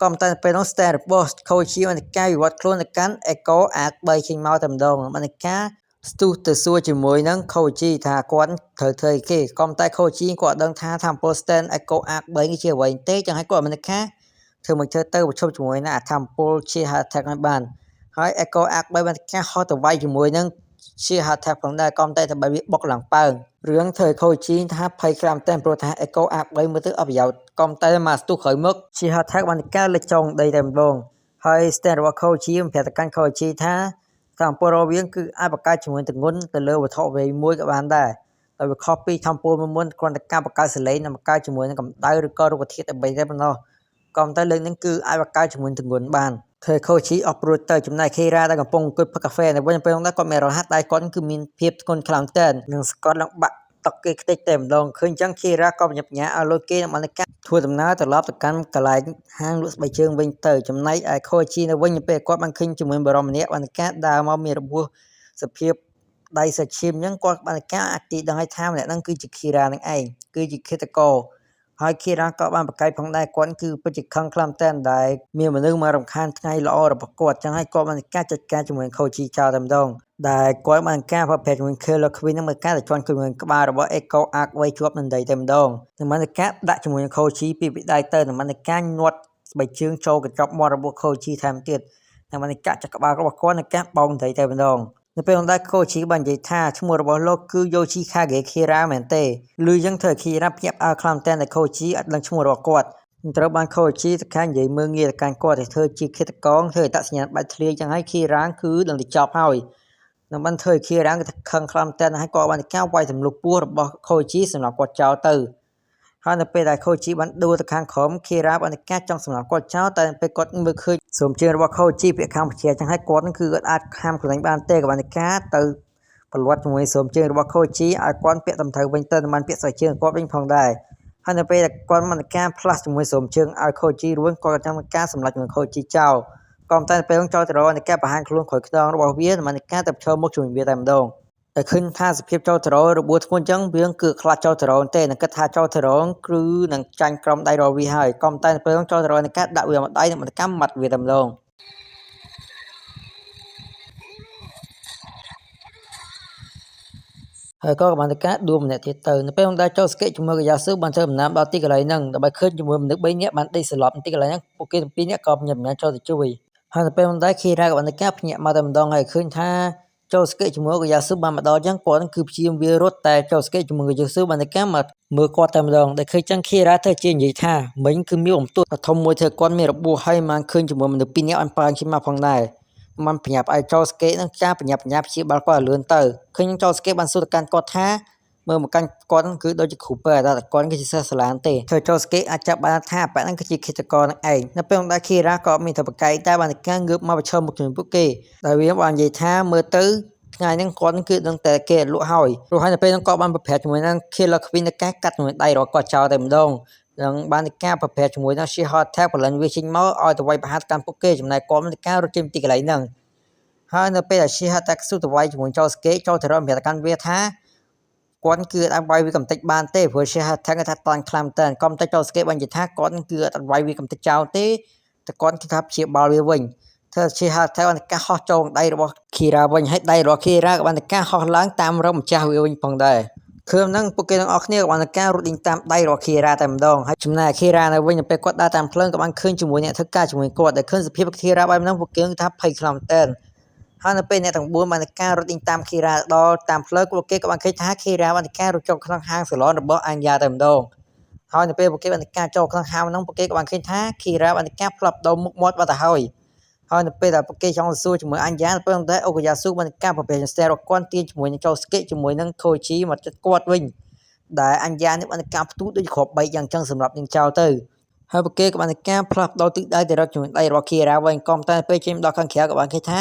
ក៏តែពេលនោះ stand របស់ Koji បានការវិវត្តខ្លួនទៅកាន់ Echo R3 ចេញមកតែម្ដងបានការស្ទុះទៅសួរជាមួយនឹង Koji ថាគាត់ត្រូវធ្វើអីគេក៏តែ Koji គាត់ដឹងថាធម្មពល stand Echo R3 គឺជាអ្វីទេចឹងហើយគាត់មិនថាធ្វើមកធ្វើទៅប្រជុំជាមួយនឹងធម្មពលជា hashtag ឲ្យបានហើយ Echo R3 បានការហត់ទៅវាយជាមួយនឹងជា hashtag ផងដែរក៏តែបើវាបុកឡើងប៉ើងរឿងធ្វើឲ្យ Koji ថាភ័យខ្លាំងតែព្រោះថា Echo R3 មើលទៅអត់ប្រយោជន៍ក៏តែមកស្ទុះក្រោយមុខជា hashtag បានការលេចចុងដីតែម្ដងហើយ stand របស់ Koji ប្រាប់ទៅកាន់ Koji ថាធម្មពលរបស់វាគឺអាចបង្កើតជាមួយទងន់ទៅលើវត្ថុអ្វីមួយក៏បានដែរតែវាខុសពីធម្មពលមុនគ្រាន់តែការបង្កើតសលេងនិងបង្កើតជាមួយនឹងកម្ដៅឬក៏រុក្ខធាតុអ្វីតែប៉ុណ្ណោះក៏តែលើកនេះគឺអាចបង្កើតជាមួយទងន់បានធ្វើ Koji អស់ព្រួយទៅចំណែក Kira ដែលកំពុងអង្គុយផឹកកាហ្វេនៅវិញពេលនោះគាត់មានរហ័សដៃគាត់គឺមានភាពធ្ងន់ខ្លាំងតែននឹងស្កត់ឡើងបាក់តុកគេខ្ទេចតែម្ដងឃើញចឹង Kira ក៏បញ្ញាបញ្ញាឲ្យលុយគេនឹងបានការធ្វើដំណើរត្រឡប់ទៅកាន់កន្លែងហាងលក់ស្បែកជើងវិញទៅចំណែកឯ Koji នៅវិញពេលគាត់បានឃើញជាមួយបរិមម្នាក់បានការដើរមកមានរបួសសភាពដៃសាច់ឈាមចឹងគាត់បានការអាចទីដឹងឲ្យថាម្នាក់ហ្នឹងគឺជា Kira នឹងឯងគឺជាឃាតករហើយ Kira ក៏បានប្រកែកផងដែរគាត់គឺពិតជាខឹងខ្លាំងតែនដែលមានមនុស្សមករំខានថ្ងៃល្អរបស់គាត់ចឹងហើយគាត់បានការចាត់ការជាមួយ Koji ចោលតែម្ដងដែលគាត់បានការប្រភេទជាមួយ Killer Queen នឹងមកការទៅជន់ជាមួយក្បាលរបស់ Echo Arc វៃជាប់នឹងដីតែម្ដងនឹងបានការដាក់ជាមួយ Koji ពីពីដៃទៅនឹងបានការញាត់ស្បែកជើងចូលកញ្ចប់មាត់របស់ Koji ថែមទៀតនឹងបានការចាក់ក្បាលរបស់គាត់នឹងការបោកដីតែម្ដងនៅពេលដែល Koji បាននិយាយថាឈ្មោះរបស់លោកគឺ Yoshikage Kira មែនទេឬយ៉ាងធ្វើ Kira ភ្ញាក់ផ្អើលខ្លាំងតែន Koji អត់ដឹងឈ្មោះរបស់គាត់ត្រូវបាន Koji ទៅខាងនិយាយមើងងាយទៅកាន់គាត់ឲ្យធ្វើជាឃាតករធ្វើអត្តសញ្ញាណបាច់ធ្លាយចឹងហើយ Kira គឺនឹងទៅចប់ហើយនឹងបានធ្វើ Kira គឺខឹងខ្លាំងតែនហើយក៏បានការវាយទម្លុះពោះរបស់ Koji សម្រាប់គាត់ចោលទៅហើយនៅពេលដែល Koji បានដួលទៅខាងក្រោម Kira បានការចង់សម្រាប់គាត់ចោលតែពេលគាត់មើលឃើញសូមជើងរបស់ Koji ពាក់ខាងប្រជាចឹងហើយគាត់នឹងគឺគាត់អាចខាំខ្លួនឯងបានទេក៏បានការទៅប្រវត្តិជាមួយសូមជើងរបស់ Koji ឲ្យគាត់ពាក់ត្រឹមត្រូវវិញទៅមិនពាក់ស្បែកជើងគាត់វិញផងដែរហើយនៅពេលដែលគាត់បានការផ្លាស់ជាមួយសូមជើងឲ្យ Koji រួចគាត់ចង់ការសម្លាច់ជាមួយ Koji ចោលក៏តែពេលចូលទៅរកនៃការបង្ហាញខ្លួនក្រោយខ្នងរបស់វាមិនការទៅប្រឈមមុខជាមួយវាតែម្ដង តែឃើញថាសភាពចៅត្ររបួសធ្ងន់អញ្ចឹងវាគឺខ្លាចចៅត្រទេនឹងគិតថាចៅត្រគឺនឹងចាញ់ក្រុមដៃរបស់វាហើយក៏តែនៅពេលចៅត្រនឹងកាត់ដាក់វាមកដៃនឹងមកកម្មមាត់វាតែម្ដងហើយក៏បានតែការដួលម្នាក់ទៀតទៅនៅពេលដែលចូលស្កេជាមួយកាយ៉ាស៊ូបានធ្វើដំណើរដល់ទីកន្លែងហ្នឹងដើម្បីឃើញជាមួយមនុស្ស3នាក់បានដេកសន្លប់នៅទីកន្លែងហ្នឹងពួកគេទាំងពីរនាក់ក៏ញ៉ាំចូលទៅជួយហើយនៅពេលដែលខេរ៉ាក៏បានតែការភ្ញាក់មកតែម្ដងហើយឃើញថាចូលស្កេជាមួយកាយ៉ាស៊ូបានមកដល់អញ្ចឹងគាត់នឹងគឺព្យាយាមវារត់តែចូលស្កេជាមួយកាយ៉ាស៊ូបានតែការមកមើលគាត់តែម្ដងដែលឃើញចឹងខេរ៉ាទៅជានិយាយថាមិញគឺមានអំទួតធំមួយធ្វើគាត់មានរបួសហើយបានឃើញជាមួយមនុស្ស2នាក់បានប៉ាងឈាមមកផងដែរมันប្រញាប់ឲ្យចូលស្កេនឹងចាប្រញាប់ព្យាបាលគាត់ឲ្យលឿនទៅឃើញចូលស្កេបានសួរទៅកាន់គាត់ថាមើលមកកាន់គាត់គឺដូចជាគ្រូពេទ្យតែគាត់គឺជាសិស្សសាលាទេធ្វើចូលស្កេអាចចាប់បានថាប៉ាហ្នឹងគឺជាឃាតករនឹងឯងនៅពេលដែលខេរ៉ាក៏មានតែប្រកែកតែបានតែការងើបមកប្រឈមមុខជាមួយពួកគេដែលវាបាននិយាយថាមើលទៅថ្ងៃហ្នឹងគាត់គឺនឹងតែគេលក់ហើយព្រោះហើយនៅពេលហ្នឹងក៏បានប្រព្រឹត្តជាមួយនឹង Killer Queen នៅការកាត់ជាមួយដៃរបស់គាត់ចោលតែម្ដងនឹងបានតែការប្រព្រឹត្តជាមួយនឹង She Hot Tag បលិញវាចេញមកឲ្យទៅវាយប្រហារកាន់ពួកគេចំណែកគាត់មានការរត់ចេញពីទីកន្លែងហ្នឹងហើយនៅពេលដែល She Hot Tag ស៊ូទៅវាយជាមួយចូលស្កេចូលទៅរកមានតែកាន់វាថាគាត់គឺអាចវាយវាកំតិចបានទេព្រោះ She Hot Tag ថាតាន់ខ្លាំងតែក៏មិនតែចូលស្កេបាននិយាយថាគាត់គឺអាចវាយវាកំតិចចោលទេតែគាត់គឺថាព្យាបាលវាវិញធ្វើ She Hot Tag បានការហោះចូលដៃរបស់ Kira វិញហើយដៃរបស់ Kira ក៏បានតែការហោះឡើងតាមរកម្ចាស់វាវិញផងដែរឃើញហ្នឹងពួកគេទាំងអស់គ្នាក៏បានតែការរត់ដេញតាមដៃរបស់ Kira តែម្ដងហើយចំណែក Kira នៅវិញទៅពេលគាត់ដើរតាមផ្លូវក៏បានឃើញជាមួយអ្នកធ្វើការជាមួយគាត់ដែលឃើញសភាព Kira បែបហ្នឹងពួកគេថាភ័យខ្លាំងមែនហើយនៅពេលអ្នកទាំង4បានតែការរត់ដេញតាម Kira ដល់តាមផ្លូវពួកគេក៏បានឃើញថា Kira បានតែការរត់ចូលក្នុងហាងសាឡនរបស់ Anya តែម្ដងហើយនៅពេលពួកគេបានតែការចូលក្នុងហាងហ្នឹងពួកគេក៏បានឃើញថា Kira បានតែការផ្លាប់ដោមមុខមាត់បាត់ទៅហើយនៅពេលដែលពួកគេចង់សួរជាមួយ Anya នៅពេលដែលអូកាយ៉ាស៊ូបានតែការប្រភេទ Stare របស់គាត់ទាញជាមួយនឹងចូលស្កេជាមួយនឹង Koji មកចិត្តគាត់វិញដែល Anya នេះបានតែការផ្ទុះដូចគ្រាប់បែកយ៉ាងចឹងសម្រាប់នឹងចោលទៅហើយពួកគេក៏បានតែការផ្លាស់ប្ដូរទិសដៅទៅរកជាមួយដៃរបស់ Kira វិញក៏តែពេលចេញដល់ខាងក្រៅក៏បានឃើញថា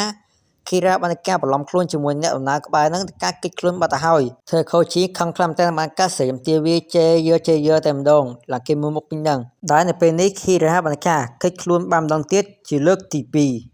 Kira បានតែការបន្លំខ្លួនជាមួយអ្នកដំណើរក្បែរហ្នឹងការគេចខ្លួនបាត់ទៅហើយធ្វើ Koji ខឹងខ្លាំងតែបានកាសស្រាមទាវាជេយើតែម្ដងឡាគេមើលមុខពីហ្នឹងដែលនៅពេលនេះ Kira បានតែការគេចខ្លួនបានម្ដងទៀតជាលើកទី2